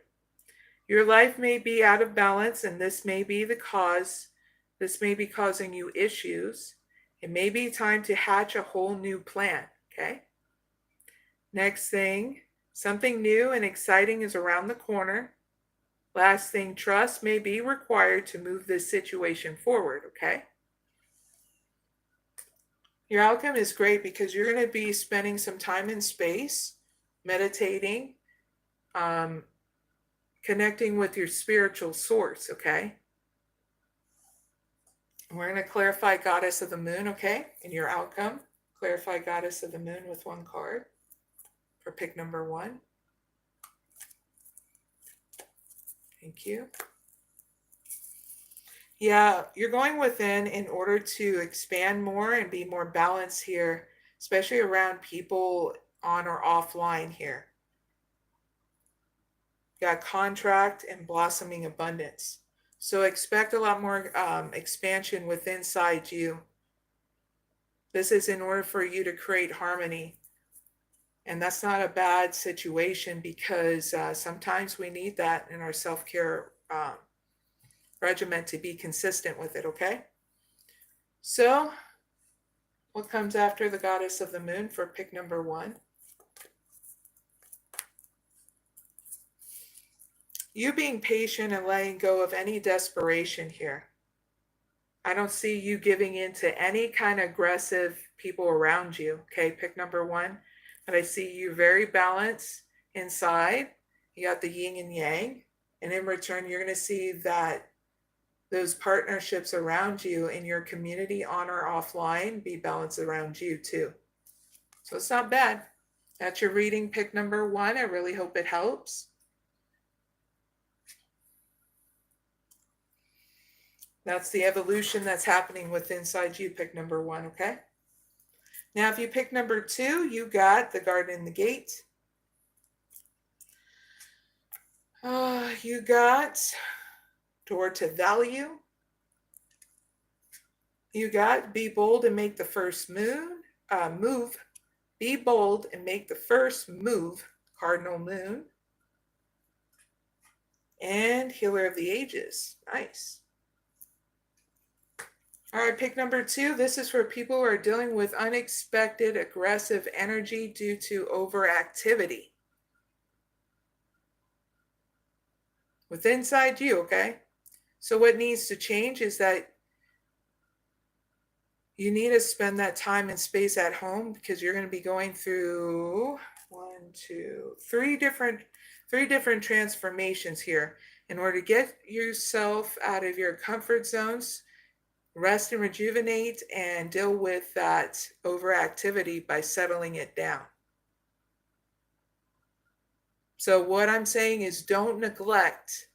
Your life may be out of balance, and this may be the cause. This may be causing you issues. It may be time to hatch a whole new plan, okay? Next thing, Something new and exciting is around the corner. Last thing, trust may be required to move this situation forward, okay? Your outcome is great because you're going to be spending some time in space, meditating, connecting with your spiritual source, okay? We're going to clarify Goddess of the Moon, okay? In your outcome, clarify Goddess of the Moon with one card for pick number 1. Thank you. Yeah, you're going within in order to expand more and be more balanced here, especially around people on or offline here. You got contract and blossoming abundance. So expect a lot more expansion within inside you. This is in order for you to create harmony. And that's not a bad situation because sometimes we need that in our self-care regimen to be consistent with it, okay? So what comes after the Goddess of the Moon for pick number 1? You being patient and letting go of any desperation here. I don't see you giving in to any kind of aggressive people around you, okay? Pick number 1. But I see you very balanced inside. You got the yin and yang. And in return, you're going to see that those partnerships around you in your community, on or offline, be balanced around you too. So it's not bad. That's your reading, pick number 1. I really hope it helps. That's the evolution that's happening with inside you, pick number 1, okay? Now, if you pick number 2, you got the Garden and the Gate. You got Door to Value. You got Be Bold and Make the First Move. Be bold and make the first move, Cardinal Moon. And Healer of the Ages. Nice. All right, pick number 2. This is for people who are dealing with unexpected aggressive energy due to overactivity. With inside you, okay? So what needs to change is that you need to spend that time and space at home because you're going to be going through 3 different transformations here in order to get yourself out of your comfort zones, rest and rejuvenate, and deal with that overactivity by settling it down. So what I'm saying is don't neglect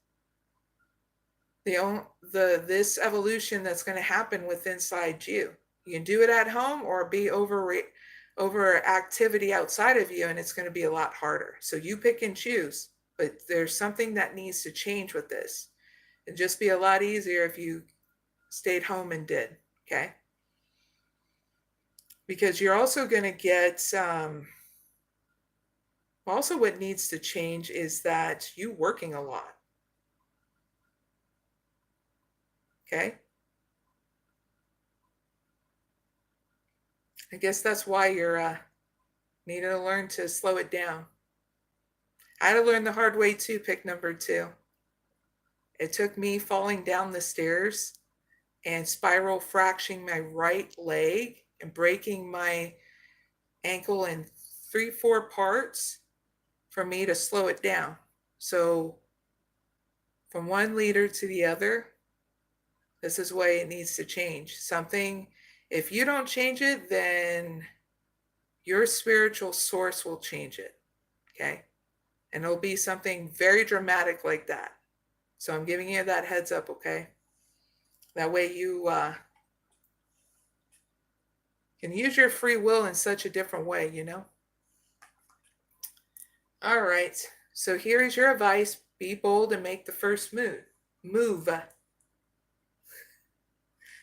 this evolution that's going to happen with inside you. You can do it at home or be over activity outside of you, and it's going to be a lot harder. So you pick and choose, but there's something that needs to change with this. It'd just be a lot easier if you stayed home and did, okay? Because you're also going to get, also what needs to change is that you working a lot, okay? I guess that's why you're needing to learn to slow it down. I had to learn the hard way too, pick number 2. It took me falling down the stairs and spiral fracturing my right leg and breaking my ankle in 3-4 parts for me to slow it down. So from one leader to the other, this is why it needs to change. Something, if you don't change it, then your spiritual source will change it, okay? And it'll be something very dramatic like that. So I'm giving you that heads up, okay? That way you can use your free will in such a different way, you know? All right, so here is your advice. Be bold and make the first move.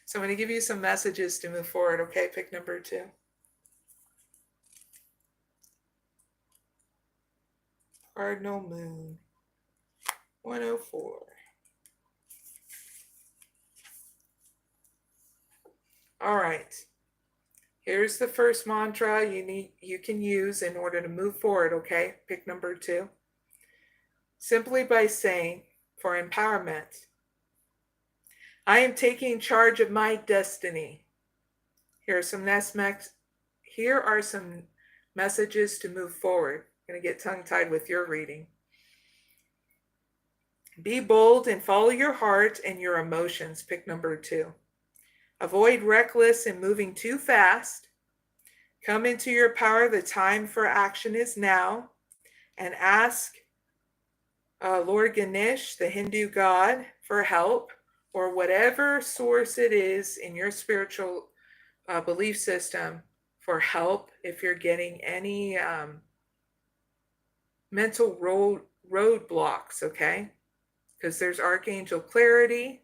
So I'm going to give you some messages to move forward, okay? Pick number 2. Cardinal Moon, 104. All right. Here's the first mantra you can use in order to move forward, okay? Pick number 2. Simply by saying, for empowerment, I am taking charge of my destiny. Here are some messages to move forward. I'm going to get tongue-tied with your reading. Be bold and follow your heart and your emotions. Pick number 2. Avoid reckless and moving too fast. Come into your power. The time for action is now. And ask Lord Ganesh, the Hindu god, for help, or whatever source it is in your spiritual belief system for help if you're getting any mental roadblocks, okay? Because there's Archangel Clarity,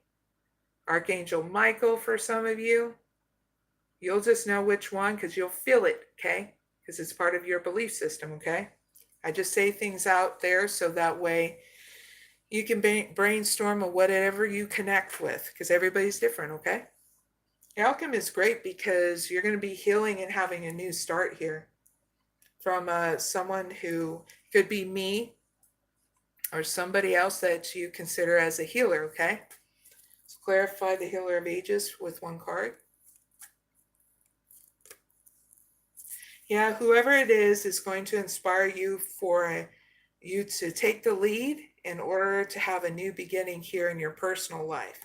Archangel Michael for some of you. You'll just know which one because you'll feel it, okay? Because it's part of your belief system, okay? I just say things out there so that way you can brainstorm of whatever you connect with because everybody's different, okay? The outcome is great because you're going to be healing and having a new start here from someone who could be me or somebody else that you consider as a healer, okay? Let's clarify the Healer of Ages with one card. Yeah, whoever it is going to inspire you for you to take the lead in order to have a new beginning here in your personal life.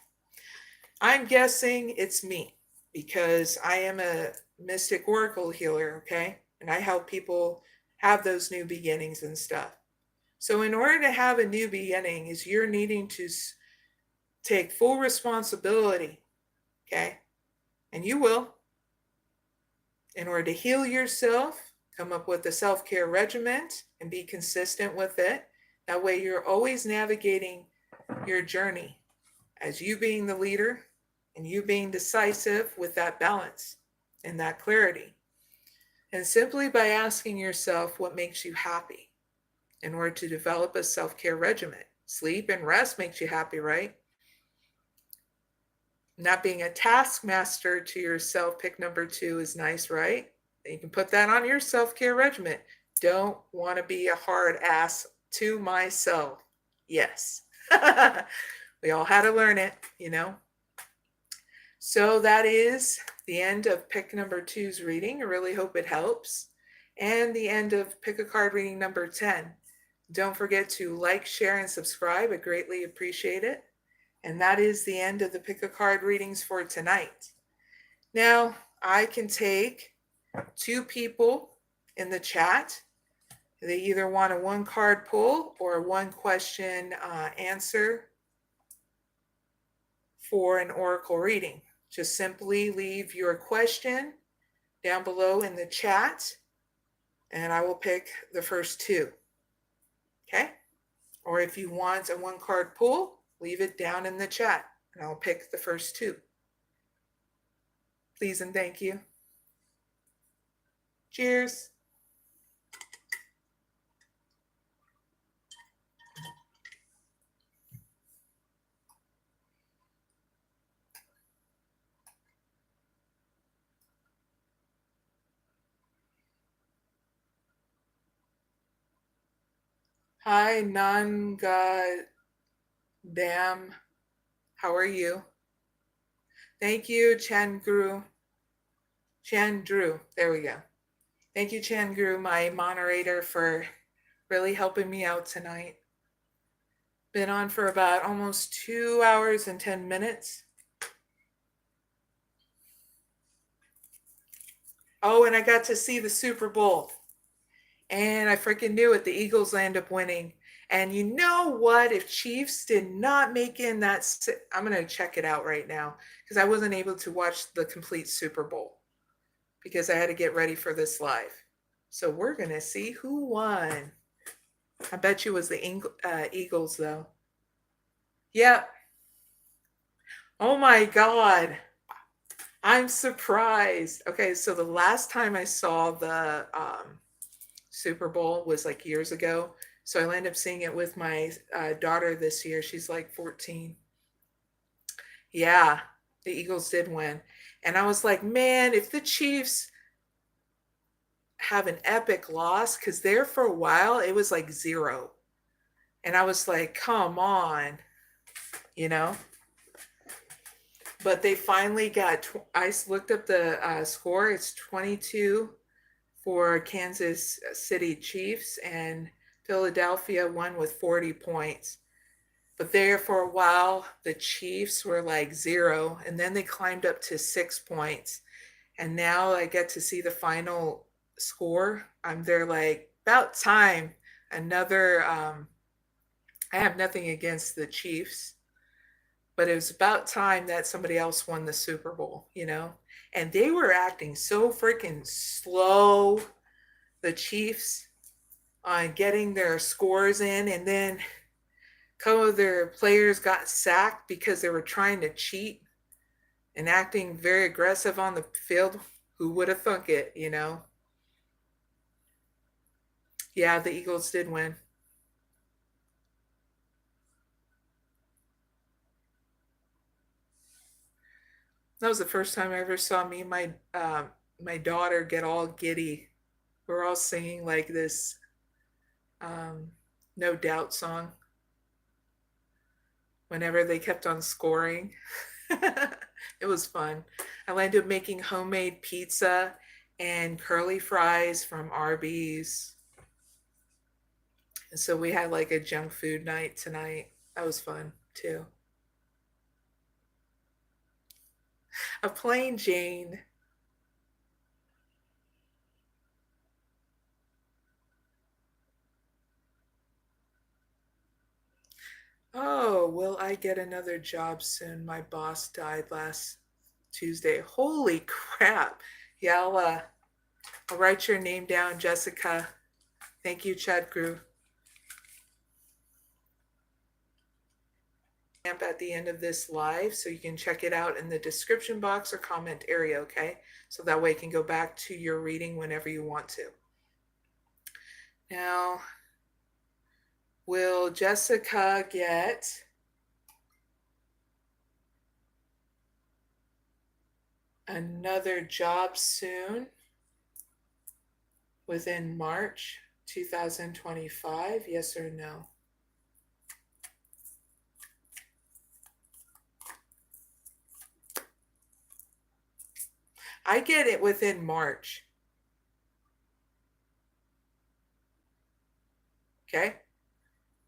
I'm guessing it's me because I am a mystic oracle healer, okay? And I help people have those new beginnings and stuff. So in order to have a new beginning is you're needing to take full responsibility, okay? And you will. In order to heal yourself, come up with a self-care regimen and be consistent with it. That way you're always navigating your journey as you being the leader and you being decisive with that balance and that clarity. And simply by asking yourself what makes you happy in order to develop a self-care regimen. Sleep and rest makes you happy, right? Not being a taskmaster to yourself, pick number 2 is nice, right? You can put that on your self-care regimen. Don't want to be a hard ass to myself. Yes. We all had to learn it, you know. So that is the end of pick number 2's reading. I really hope it helps. And the end of pick a card reading number 10. Don't forget to like, share, and subscribe. I greatly appreciate it. And that is the end of the pick a card readings for tonight. Now, I can take 2 people in the chat. They either want a 1 card pull or a 1 question answer for an oracle reading. Just simply leave your question down below in the chat and I will pick the first 2. Okay? Or if you want a 1 card pull, leave it down in the chat and I'll pick the first 2. Please and thank you. Cheers. Hi, Nanga Dam. How are you? Thank you, Chandru. There we go. Thank you, Chandru, my moderator, for really helping me out tonight. Been on for about almost 2 hours and 10 minutes. Oh, and I got to see the Super Bowl. And I freaking knew it. The Eagles end up winning. And you know what? If Chiefs did not make in that, I'm going to check it out right now because I wasn't able to watch the complete Super Bowl because I had to get ready for this live. So we're going to see who won. I bet you it was the Eagles, though. Yep. Oh, my God. I'm surprised. Okay, so the last time I saw the Super Bowl was like years ago. So I ended up seeing it with my daughter this year. She's like 14. Yeah, the Eagles did win. And I was like, man, if the Chiefs have an epic loss because there for a while it was like 0. And I was like, come on, you know? But they finally got, I looked up the score. It's 22 for Kansas City Chiefs, and Philadelphia won with 40 points. But there for a while, the Chiefs were like 0, and then they climbed up to 6 points. And now I get to see the final score. I'm there like, about time. Another, I have nothing against the Chiefs, but it was about time that somebody else won the Super Bowl, you know? And they were acting so freaking slow, the Chiefs, on getting their scores in. And then a couple of their players got sacked because they were trying to cheat and acting very aggressive on the field. Who would have thunk it, you know? Yeah, the Eagles did win. That was the first time I ever saw me and my daughter get all giddy. We're all singing like this No Doubt song whenever they kept on scoring. It was fun. I landed up making homemade pizza and curly fries from Arby's. And so we had like a junk food night tonight. That was fun too. A plain Jane. Oh, will I get another job soon? My boss died last Tuesday. Holy crap. Yeah, I'll write your name down, Jessica. Thank you, Chad Grew. At the end of this live, so you can check it out in the description box or comment area, okay? So that way you can go back to your reading whenever you want to. Now, will Jessica get another job soon within March 2025? Yes or no? I get it within March. Okay?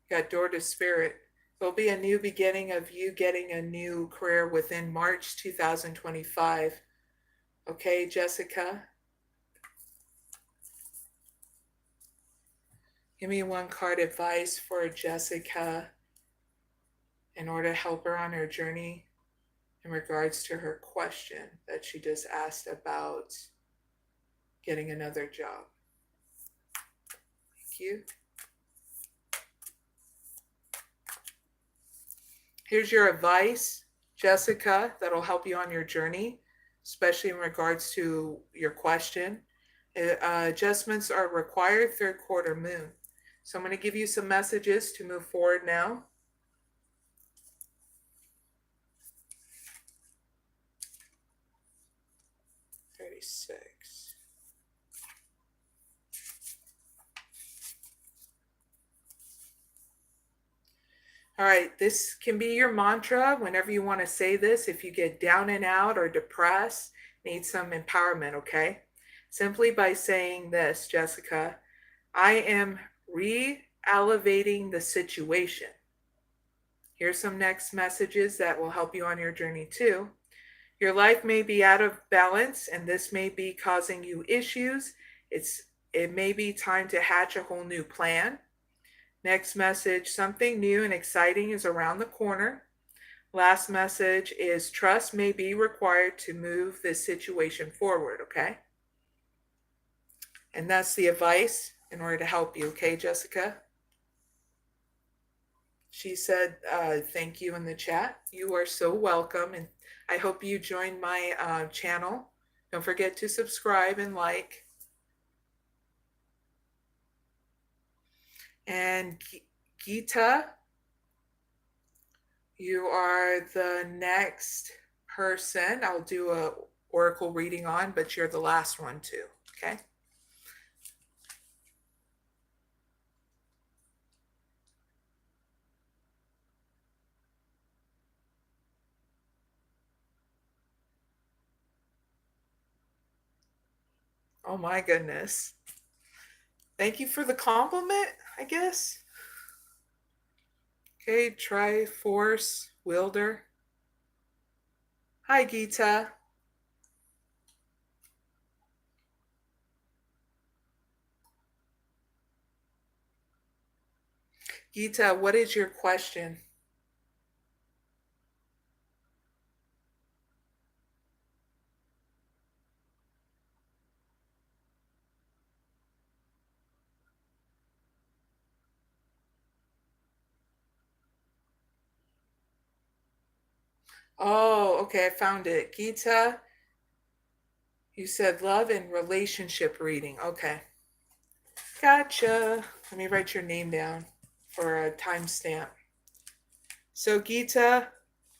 Got door to spirit. There'll be a new beginning of you getting a new career within March 2025. Okay, Jessica? Give me one card advice for Jessica in order to help her on her journey in regards to her question that she just asked about getting another job. Thank you. Here's your advice, Jessica, that'll help you on your journey, especially in regards to your question. Adjustments are required, third quarter moon. So I'm going to give you some messages to move forward now. $36. All right, this can be your mantra whenever you want to say this. If you get down and out or depressed, need some empowerment, okay? Simply by saying this, Jessica, I am re-elevating the situation. Here's some next messages that will help you on your journey too. Your life may be out of balance, and this may be causing you issues. It may be time to hatch a whole new plan. Next message, something new and exciting is around the corner. Last message is trust may be required to move this situation forward, okay? And that's the advice in order to help you, okay, Jessica? She said, thank you in the chat. You are so welcome, and I hope you join my channel. Don't forget to subscribe and like. And GEETA, you are the next person I'll do a oracle reading on, but you're the last one too, okay? Oh my goodness. Thank you for the compliment, I guess. Okay, Triforce Wilder. Hi, GEETA. GEETA, what is your question? Oh, okay, I found it. GEETA, you said love and relationship reading. Okay. Gotcha. Let me write your name down for a timestamp. So, GEETA,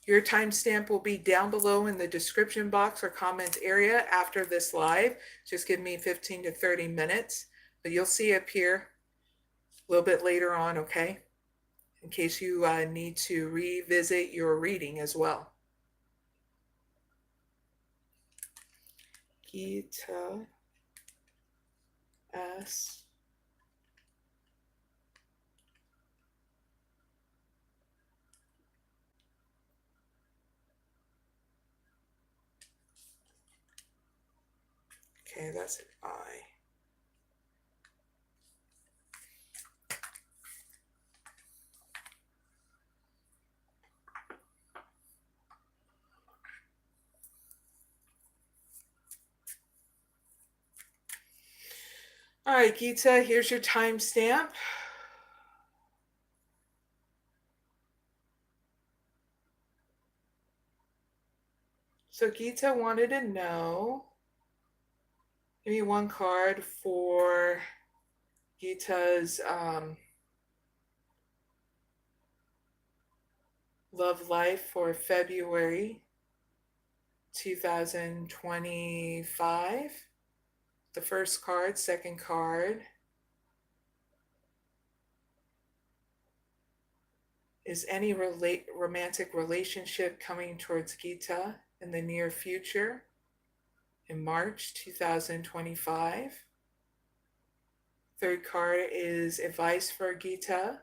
your timestamp will be down below in the description box or comment area after this live. Just give me 15 to 30 minutes, but you'll see it here a little bit later on, okay? In case you need to revisit your reading as well. GEETA S. Okay, that's an I. All right, GEETA, here's your timestamp. So GEETA wanted to know, give me one card for GEETA's love life for February 2025. The first card, second card. Is any romantic relationship coming towards GEETA in the near future in March 2025? Third card is advice for GEETA.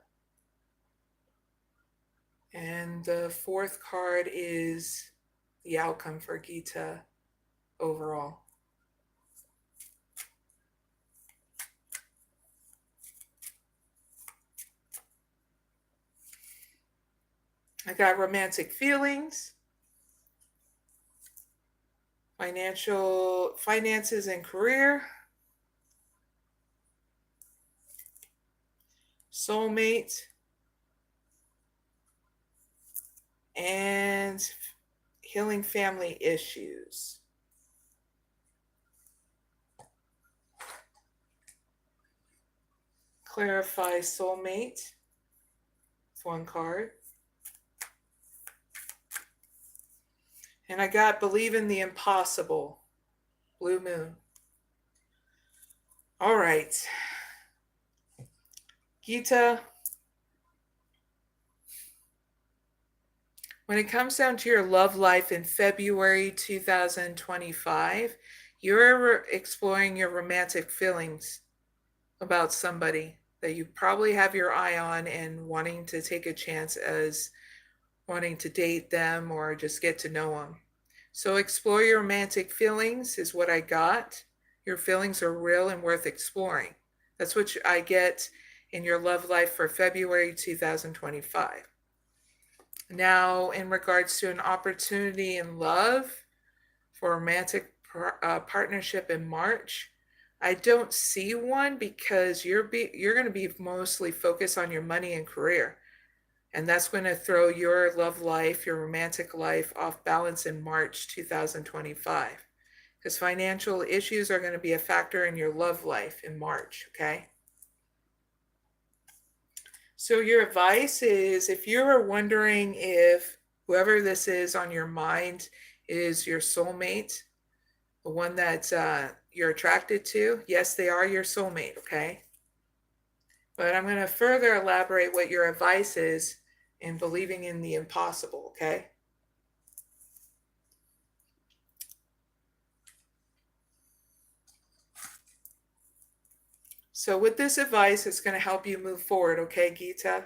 And the fourth card is the outcome for GEETA overall. I got romantic feelings, finances and career, soulmate, and healing family issues. Clarify soulmate. It's one card. And I got believe in the impossible. Blue moon. All right. GEETA, when it comes down to your love life in February 2025, you're exploring your romantic feelings about somebody that you probably have your eye on and wanting to take a chance as wanting to date them or just get to know them. So explore your romantic feelings is what I got. Your feelings are real and worth exploring. That's what I get in your love life for February 2025. Now, in regards to an opportunity in love for romantic partnership in March, I don't see one because you're going to be mostly focused on your money and career. And that's going to throw your love life, your romantic life off balance in March 2025. Because financial issues are going to be a factor in your love life in March, okay? So your advice is, if you're wondering if whoever this is on your mind is your soulmate, the one that you're attracted to, yes, they are your soulmate, okay? But I'm going to further elaborate what your advice is in believing in the impossible, okay? So with this advice, it's going to help you move forward, okay, GEETA?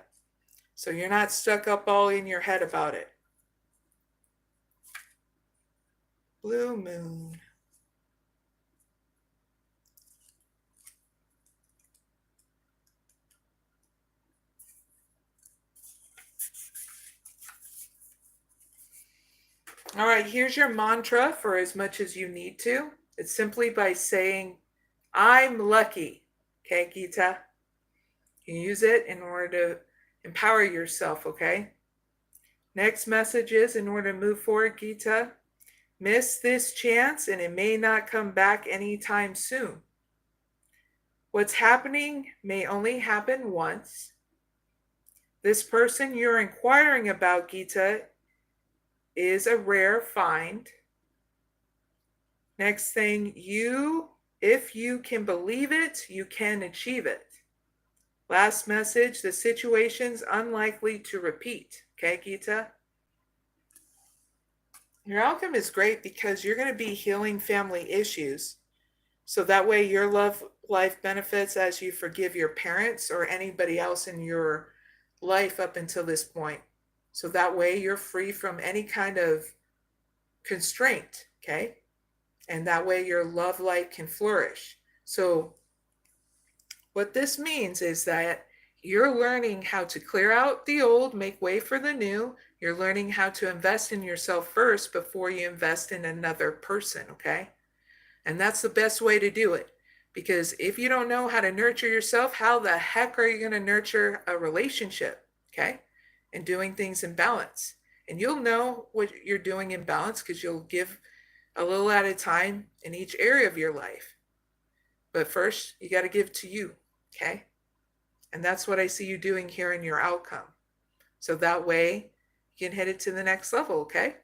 So you're not stuck up all in your head about it. Blue moon. All right, here's your mantra for as much as you need to. It's simply by saying, I'm lucky. Okay, GEETA? You use it in order to empower yourself, okay? Next message is, in order to move forward, GEETA, miss this chance and it may not come back anytime soon. What's happening may only happen once. This person you're inquiring about, GEETA, is a rare find. Next thing, if you can believe it, you can achieve it. Last message, the situation's unlikely to repeat. Okay, GEETA? Your outcome is great because you're going to be healing family issues. So that way your love life benefits as you forgive your parents or anybody else in your life up until this point. So that way you're free from any kind of constraint, okay? And that way your love life can flourish. So what this means is that you're learning how to clear out the old, make way for the new. You're learning how to invest in yourself first before you invest in another person, okay? And that's the best way to do it. Because if you don't know how to nurture yourself, how the heck are you going to nurture a relationship, okay? And doing things in balance. And you'll know what you're doing in balance because you'll give a little at a time in each area of your life. But first, you got to give to you, okay? And that's what I see you doing here in your outcome. So that way you can hit it to the next level, okay?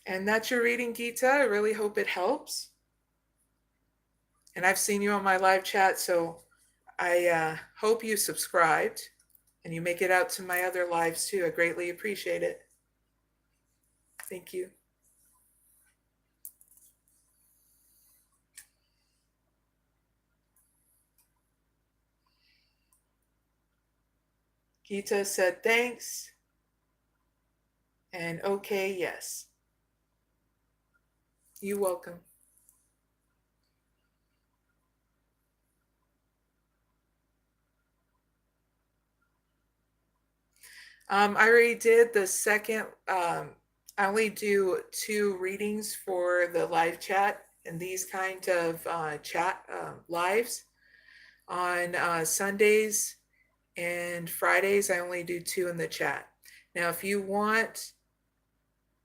And that's your reading, GEETA. I really hope it helps. And I've seen you on my live chat, so I hope you subscribed and you make it out to my other lives too. I greatly appreciate it. Thank you. GEETA said thanks and okay, yes. You're welcome. I already did the second. I only do 2 readings for the live chat and these kind of chat lives. On Sundays and Fridays, I only do 2 in the chat. Now, if you want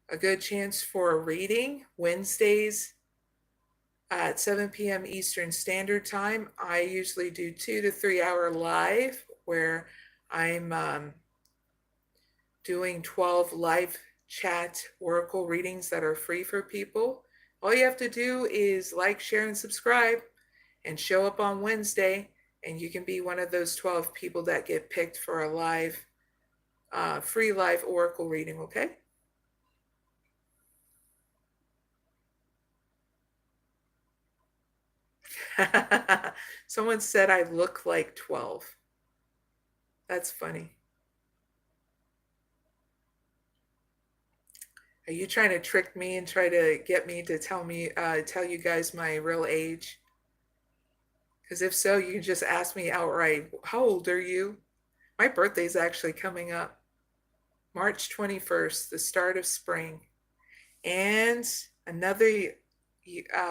a good chance for a reading, Wednesdays at 7 p.m. Eastern Standard Time, I usually do 2 to 3 hour live where I'm doing 12 live chat oracle readings that are free for people. All you have to do is like, share, and subscribe and show up on Wednesday, and you can be one of those 12 people that get picked for a live, free live oracle reading, okay? Someone said I look like 12. That's funny. Are you trying to trick me and try to get me to tell you guys my real age? Because if so, you can just ask me outright, how old are you? My birthday's actually coming up. March 21st, the start of spring. And another,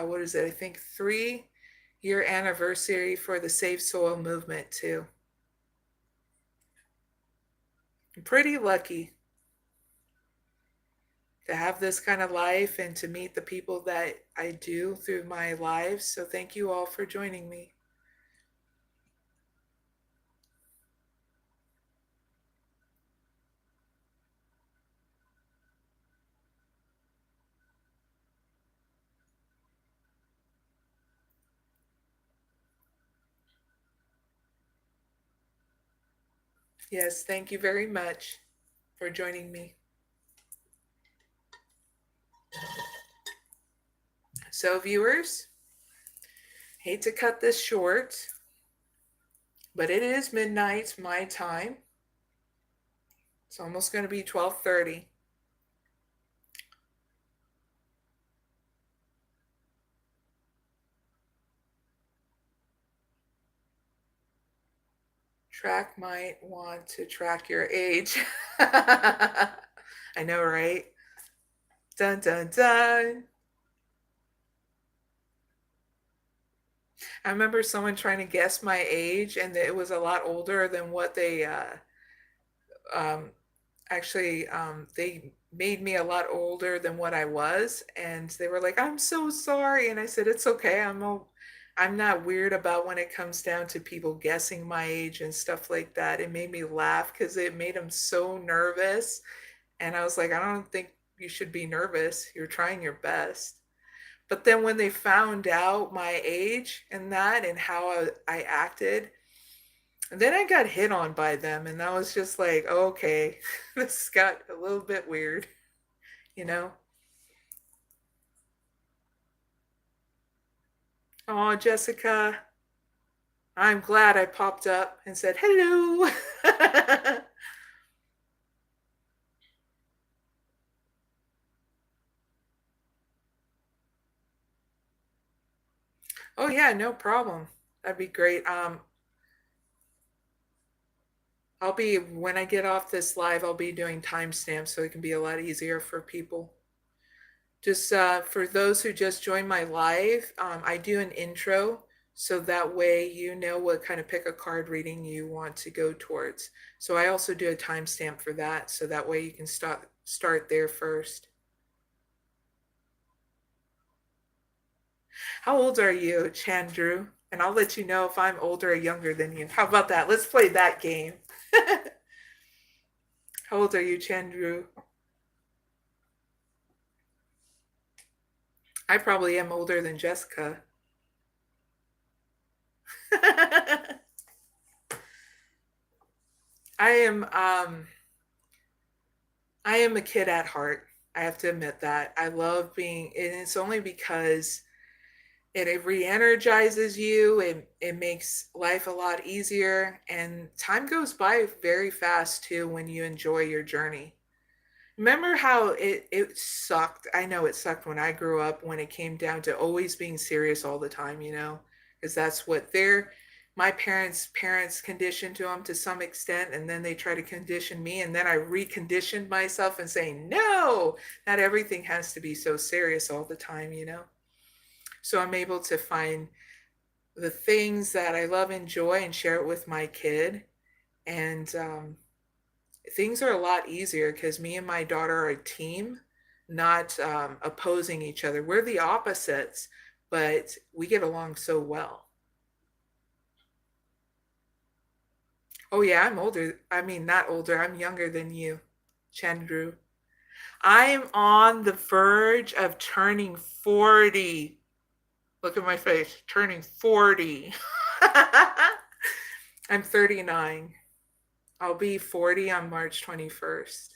what is it? I think 3-year anniversary for the Save Soil movement too. I'm pretty lucky to have this kind of life and to meet the people that I do through my lives. So thank you all for joining me. Yes, thank you very much for joining me. So viewers, Hate to cut this short, but it is midnight my time. It's almost going to be 12:30. Track might want to track your age. I know, right? Dun dun dun. I remember someone trying to guess my age, and it was a lot older than what they um, actually they made me a lot older than what I was, and they were like, "I'm so sorry," and I said, "It's okay. I'm not weird about when it comes down to people guessing my age and stuff like that." It made me laugh because it made them so nervous, and I was like, "I don't think you should be nervous. You're trying your best." But then when they found out my age and that and how I acted, and then I got hit on by them, and I was just like, okay, this got a little bit weird, you know? Oh, Jessica, I'm glad I popped up and said hello. Oh yeah, no problem. That'd be great. I'll be when I get off this live, I'll be doing timestamps so it can be a lot easier for people. Just for those who just joined my live, I do an intro so that way you know what kind of pick a card reading you want to go towards. So I also do a timestamp for that so that way you can start there first. How old are you, Chandru? And I'll let you know if I'm older or younger than you. How about that? Let's play that game. How old are you, Chandru? I probably am older than Jessica. I am I am a kid at heart. I have to admit that. I love being, and it's only because it re-energizes you. It makes life a lot easier, and time goes by very fast too when you enjoy your journey. Remember how it sucked? I know it sucked when I grew up when it came down to always being serious all the time, you know, because that's what my parents conditioned to them to some extent, and then they try to condition me, and then I reconditioned myself and saying, no, not everything has to be so serious all the time, you know. So I'm able to find the things that I love, enjoy, and share it with my kid, and things are a lot easier because me and my daughter are a team, not opposing each other. We're the opposites, but we get along so well. Oh, yeah, I'm older. I mean, not older, I'm younger than you, Chandru. I'm on the verge of turning 40. Look at my face, turning 40. I'm 39. I'll be 40 on March 21st.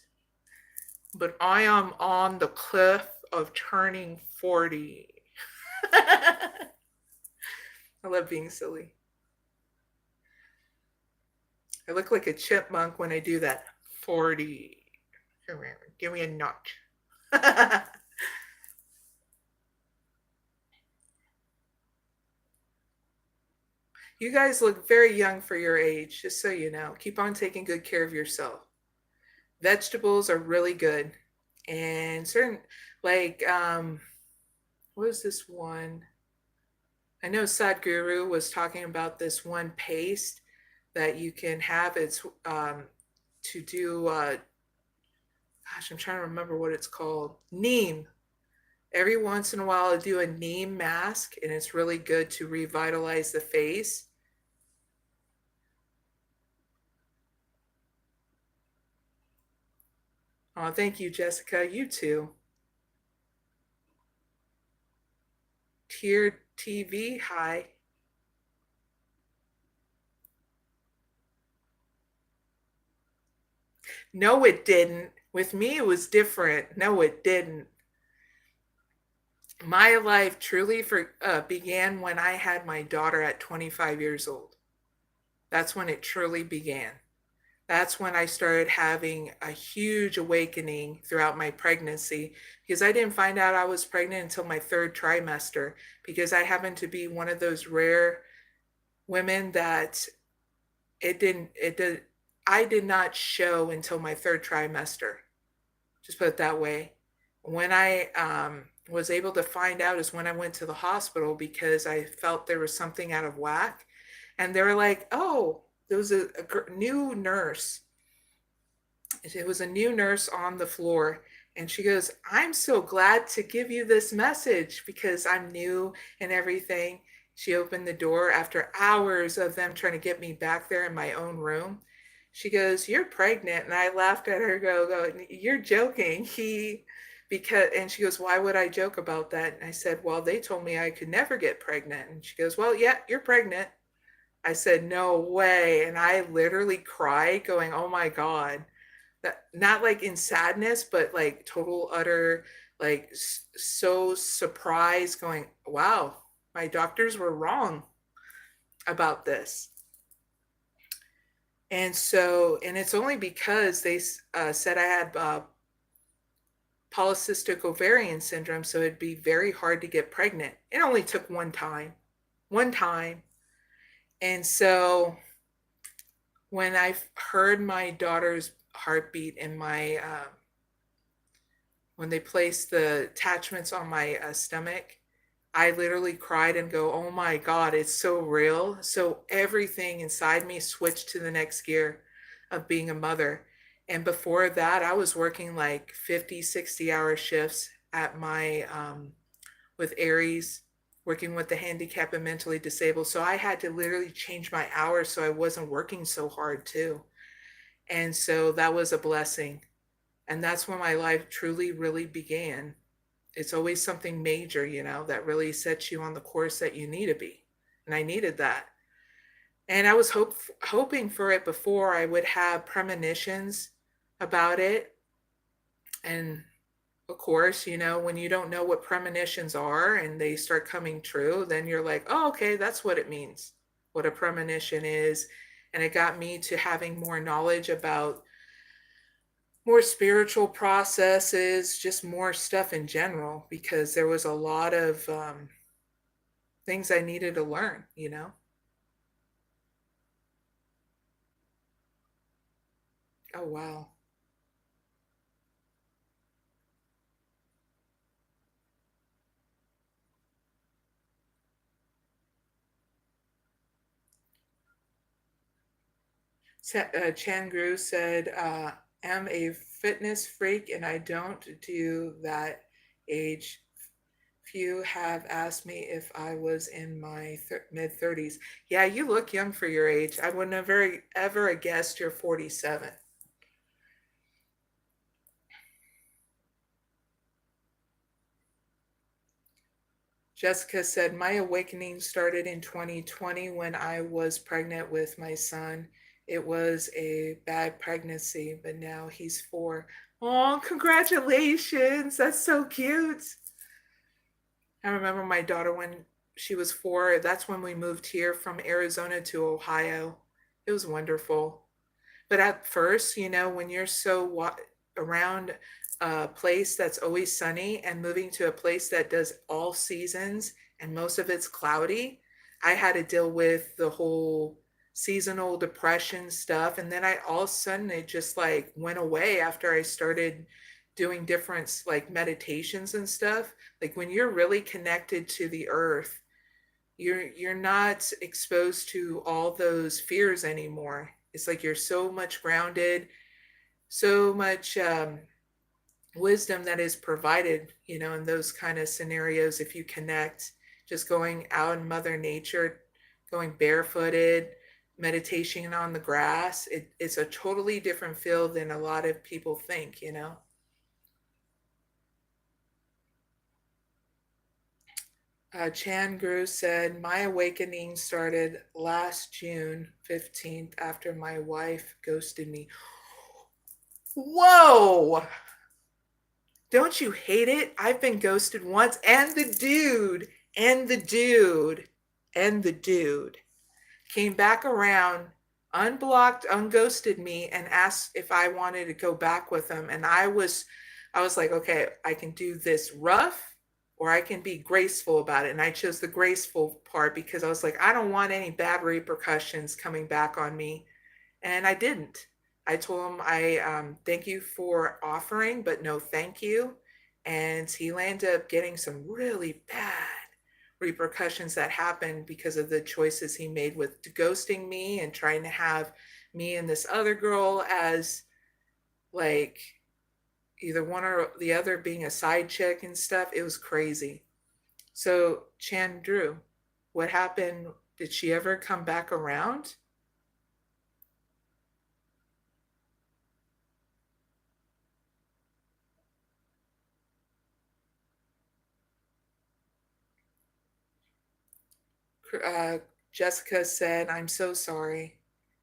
But I am on the cliff of turning 40. I love being silly. I look like a chipmunk when I do that. 40. Come here, give me a nut. You guys look very young for your age, just so you know. Keep on taking good care of yourself. Vegetables are really good. And certain, like, what was this one? I know Sadhguru was talking about this one paste that you can have. It's to do, gosh, I'm trying to remember what it's called. Neem. Every once in a while, I do a neem mask, and it's really good to revitalize the face. Oh, thank you, Jessica. You too. Tier TV, hi. No, it didn't. With me, it was different. No, it didn't. My life truly began when I had my daughter at 25 years old. That's when it truly began. That's when I started having a huge awakening throughout my pregnancy, because I didn't find out I was pregnant until my third trimester, because I happened to be one of those rare women that I did not show until my third trimester. Just put it that way. When I was able to find out is when I went to the hospital, because I felt there was something out of whack. And they were like, oh, there was a new nurse. It was a new nurse on the floor. And she goes, I'm so glad to give you this message because I'm new and everything. She opened the door after hours of them trying to get me back there in my own room. She goes, you're pregnant. And I laughed at her, go, you're joking. And she goes, why would I joke about that? And I said, well, they told me I could never get pregnant. And she goes, well, yeah, you're pregnant. I said, no way. And I literally cried going, oh my God. Not like in sadness, but like total utter, like so surprised going, wow, my doctors were wrong about this. And it's only because they said I had polycystic ovarian syndrome, so it'd be very hard to get pregnant. It only took one time. And so when I heard my daughter's heartbeat in my, when they placed the attachments on my stomach, I literally cried and go, oh my God, it's so real. So everything inside me switched to the next gear of being a mother. And before that, I was working like 50, 60-hour shifts at my, with Aries, working with the handicapped and mentally disabled. So I had to literally change my hours so I wasn't working so hard too. And so that was a blessing. And that's when my life truly, really began. It's always something major, that really sets you on the course that you need to be. And I needed that. And I was hoping for it before. I would have premonitions about it. And of course, when you don't know what premonitions are and they start coming true, then you're like, oh, okay, that's what it means, what a premonition is. And it got me to having more knowledge about more spiritual processes, just more stuff in general, because there was a lot of things I needed to learn. Oh, wow. Chan said, I'm a fitness freak and I don't do that age. Few have asked me if I was in my mid 30s. Yeah, you look young for your age. I would never ever guessed you're 47. Jessica said, my awakening started in 2020 when I was pregnant with my son. It was a bad pregnancy, but now he's 4. Oh, congratulations. That's so cute. I remember my daughter when she was 4. That's when we moved here from Arizona to Ohio. It was wonderful. But at first, when you're around a place that's always sunny and moving to a place that does all seasons and most of it's cloudy, I had to deal with the whole seasonal depression stuff. And then all of a sudden it just like went away after I started doing different like meditations and stuff. Like when you're really connected to the earth, you're not exposed to all those fears anymore. It's like you're so much grounded, so much wisdom that is provided, in those kind of scenarios. If you connect, just going out in Mother Nature, going barefooted, meditation on the grass, it's a totally different feel than a lot of people think. Chan Gru said, my awakening started last June 15th after my wife ghosted me. Whoa! Don't you hate it? I've been ghosted once, and the dude came back around, unblocked, unghosted me, and asked if I wanted to go back with him. And I was like, okay, I can do this rough or I can be graceful about it. And I chose the graceful part because I was like, I don't want any bad repercussions coming back on me. And I didn't. I told him, I thank you for offering, but no thank you. And he landed up getting some really bad repercussions that happened because of the choices he made with ghosting me and trying to have me and this other girl as like either one or the other being a side chick and stuff. It was crazy. So, Chan Drew, what happened? Did she ever come back around? uh, Jessica said, I'm so sorry.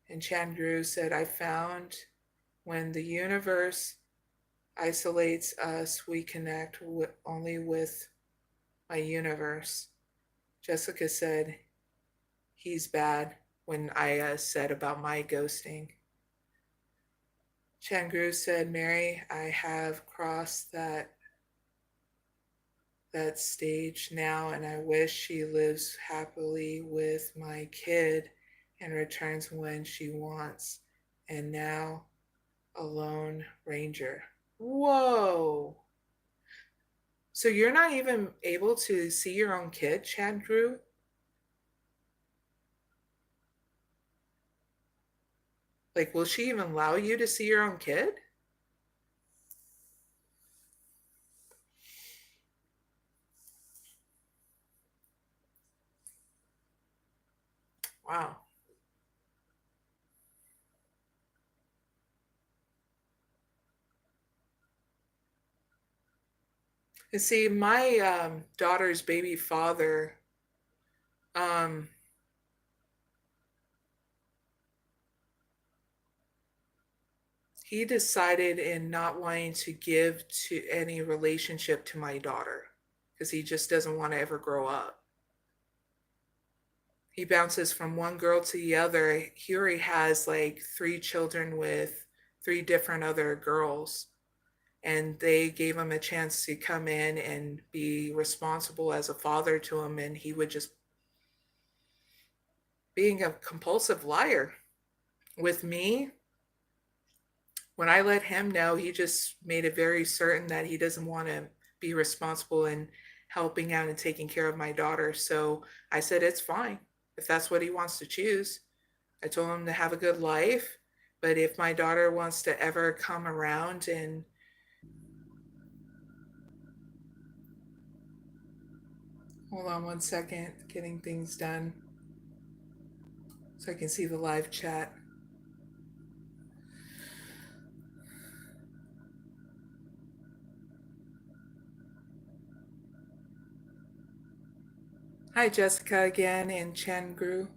And Chandru said, I found when the universe isolates us, we connect only with my universe. Jessica said, he's bad when I said about my ghosting. Chandru said, Mary, I have crossed that stage now, and I wish she lives happily with my kid and returns when she wants. And now, a lone ranger. Whoa. So you're not even able to see your own kid, Chandru? Like, will she even allow you to see your own kid? Wow. And see, my daughter's baby father, um, he decided in not wanting to give to any relationship to my daughter because he just doesn't want to ever grow up. He bounces from one girl to the other. He already has like 3 children with 3 different other girls, and they gave him a chance to come in and be responsible as a father to him, and he would just being a compulsive liar with me. When I let him know, he just made it very certain that he doesn't want to be responsible in helping out and taking care of my daughter. So I said, it's fine if that's what he wants to choose. I told him to have a good life, but if my daughter wants to ever come around and hold on one second, getting things done so I can see the live chat. Hi, Jessica again and Chandru.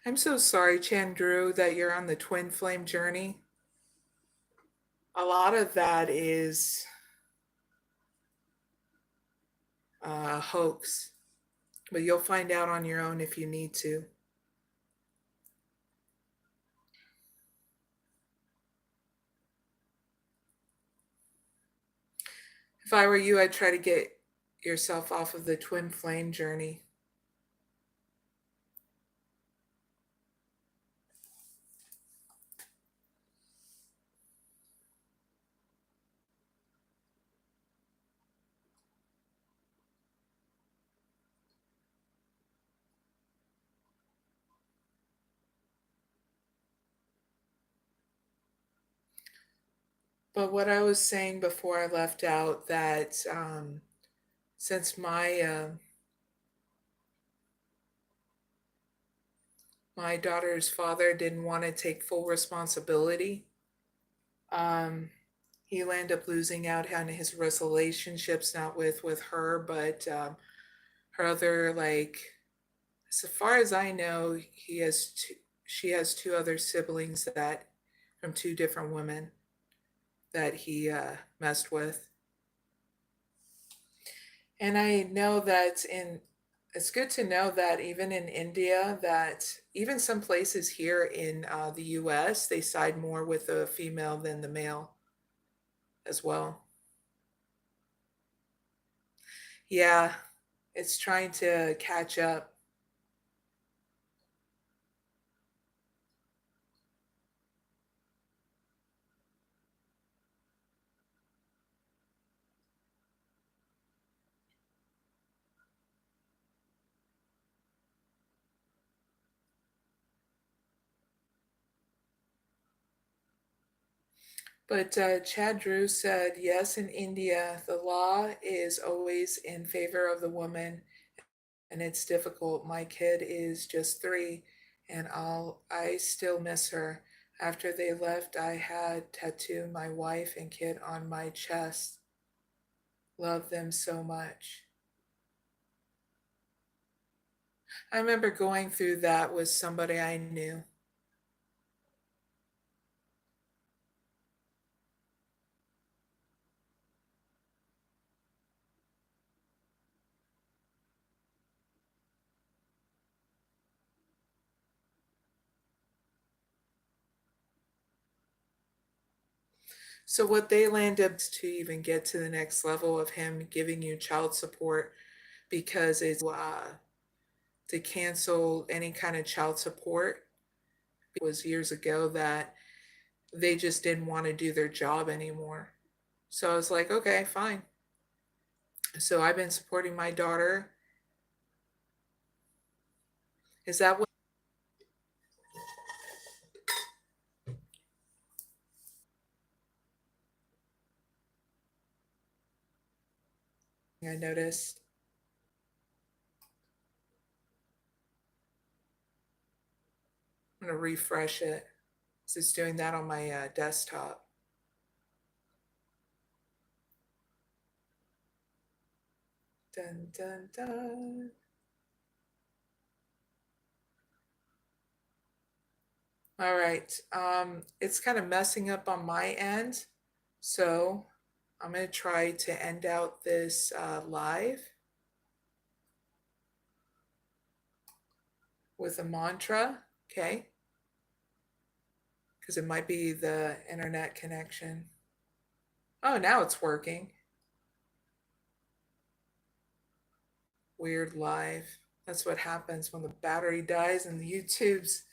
I'm so sorry, Chandru, that you're on the twin flame journey. A lot of that is a hoax, but you'll find out on your own if you need to. If I were you, I'd try to get yourself off of the twin flame journey. But what I was saying before I left out that since my daughter's father didn't want to take full responsibility, um, he'll end up losing out on his relationships, not with her, but her other, like, so far as I know, she has two other siblings that from two different women that he messed with. And I know that it's good to know that even in India, that even some places here in the US, they side more with the female than the male as well. Yeah, it's trying to catch up. But Chad Drew said, yes, in India, the law is always in favor of the woman, and it's difficult. My kid is just 3, and I still miss her. After they left, I had tattooed my wife and kid on my chest. Love them so much. I remember going through that with somebody I knew. So what they land up to even get to the next level of him giving you child support, because it's to cancel any kind of child support. It was years ago that they just didn't want to do their job anymore. So I was like, okay, fine. So I've been supporting my daughter. Is that what I noticed? I'm going to refresh it. So it's doing that on my desktop. Dun, dun, dun. All right. It's kind of messing up on my end. So I'm going to try to end out this live with a mantra. Okay. Because it might be the internet connection. Oh, now it's working. Weird live. That's what happens when the battery dies and the YouTube's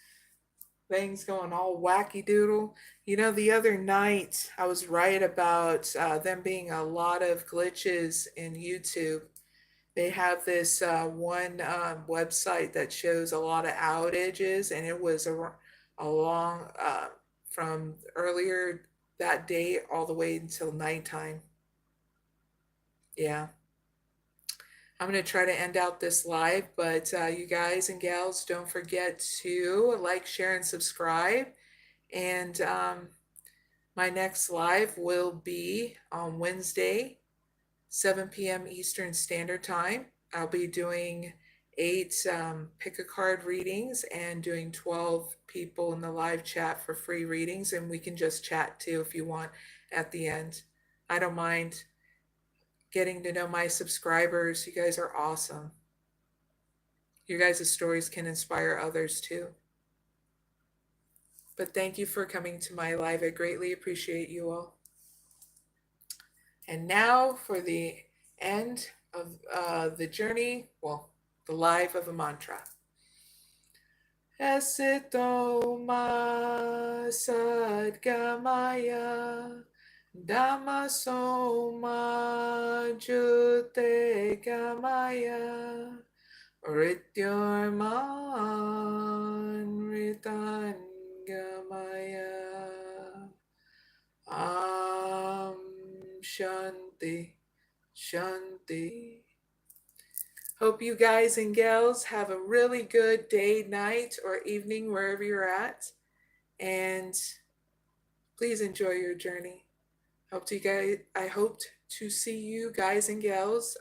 things going all wacky doodle. You know, the other night I was right about them being a lot of glitches in YouTube. They have this one website that shows a lot of outages, and it was a long from earlier that day all the way until nighttime. Yeah. I'm going to try to end out this live, but you guys and gals, don't forget to like, share, and subscribe. And my next live will be on Wednesday, 7 p.m. Eastern Standard Time. I'll be doing 8 pick a card readings and doing 12 people in the live chat for free readings. And we can just chat too if you want at the end. I don't mind getting to know my subscribers. You guys are awesome. Your guys' stories can inspire others too. But thank you for coming to my live. I greatly appreciate you all. And now for the end of the journey, well, the live of a mantra. Esito ma sadgamaya Dhammasoma jute gamaya Rityorman ritangamaya Shanti Shanti. Hope you guys and gals have a really good day, night, or evening wherever you're at. And please enjoy your journey. I hoped to see you guys and gals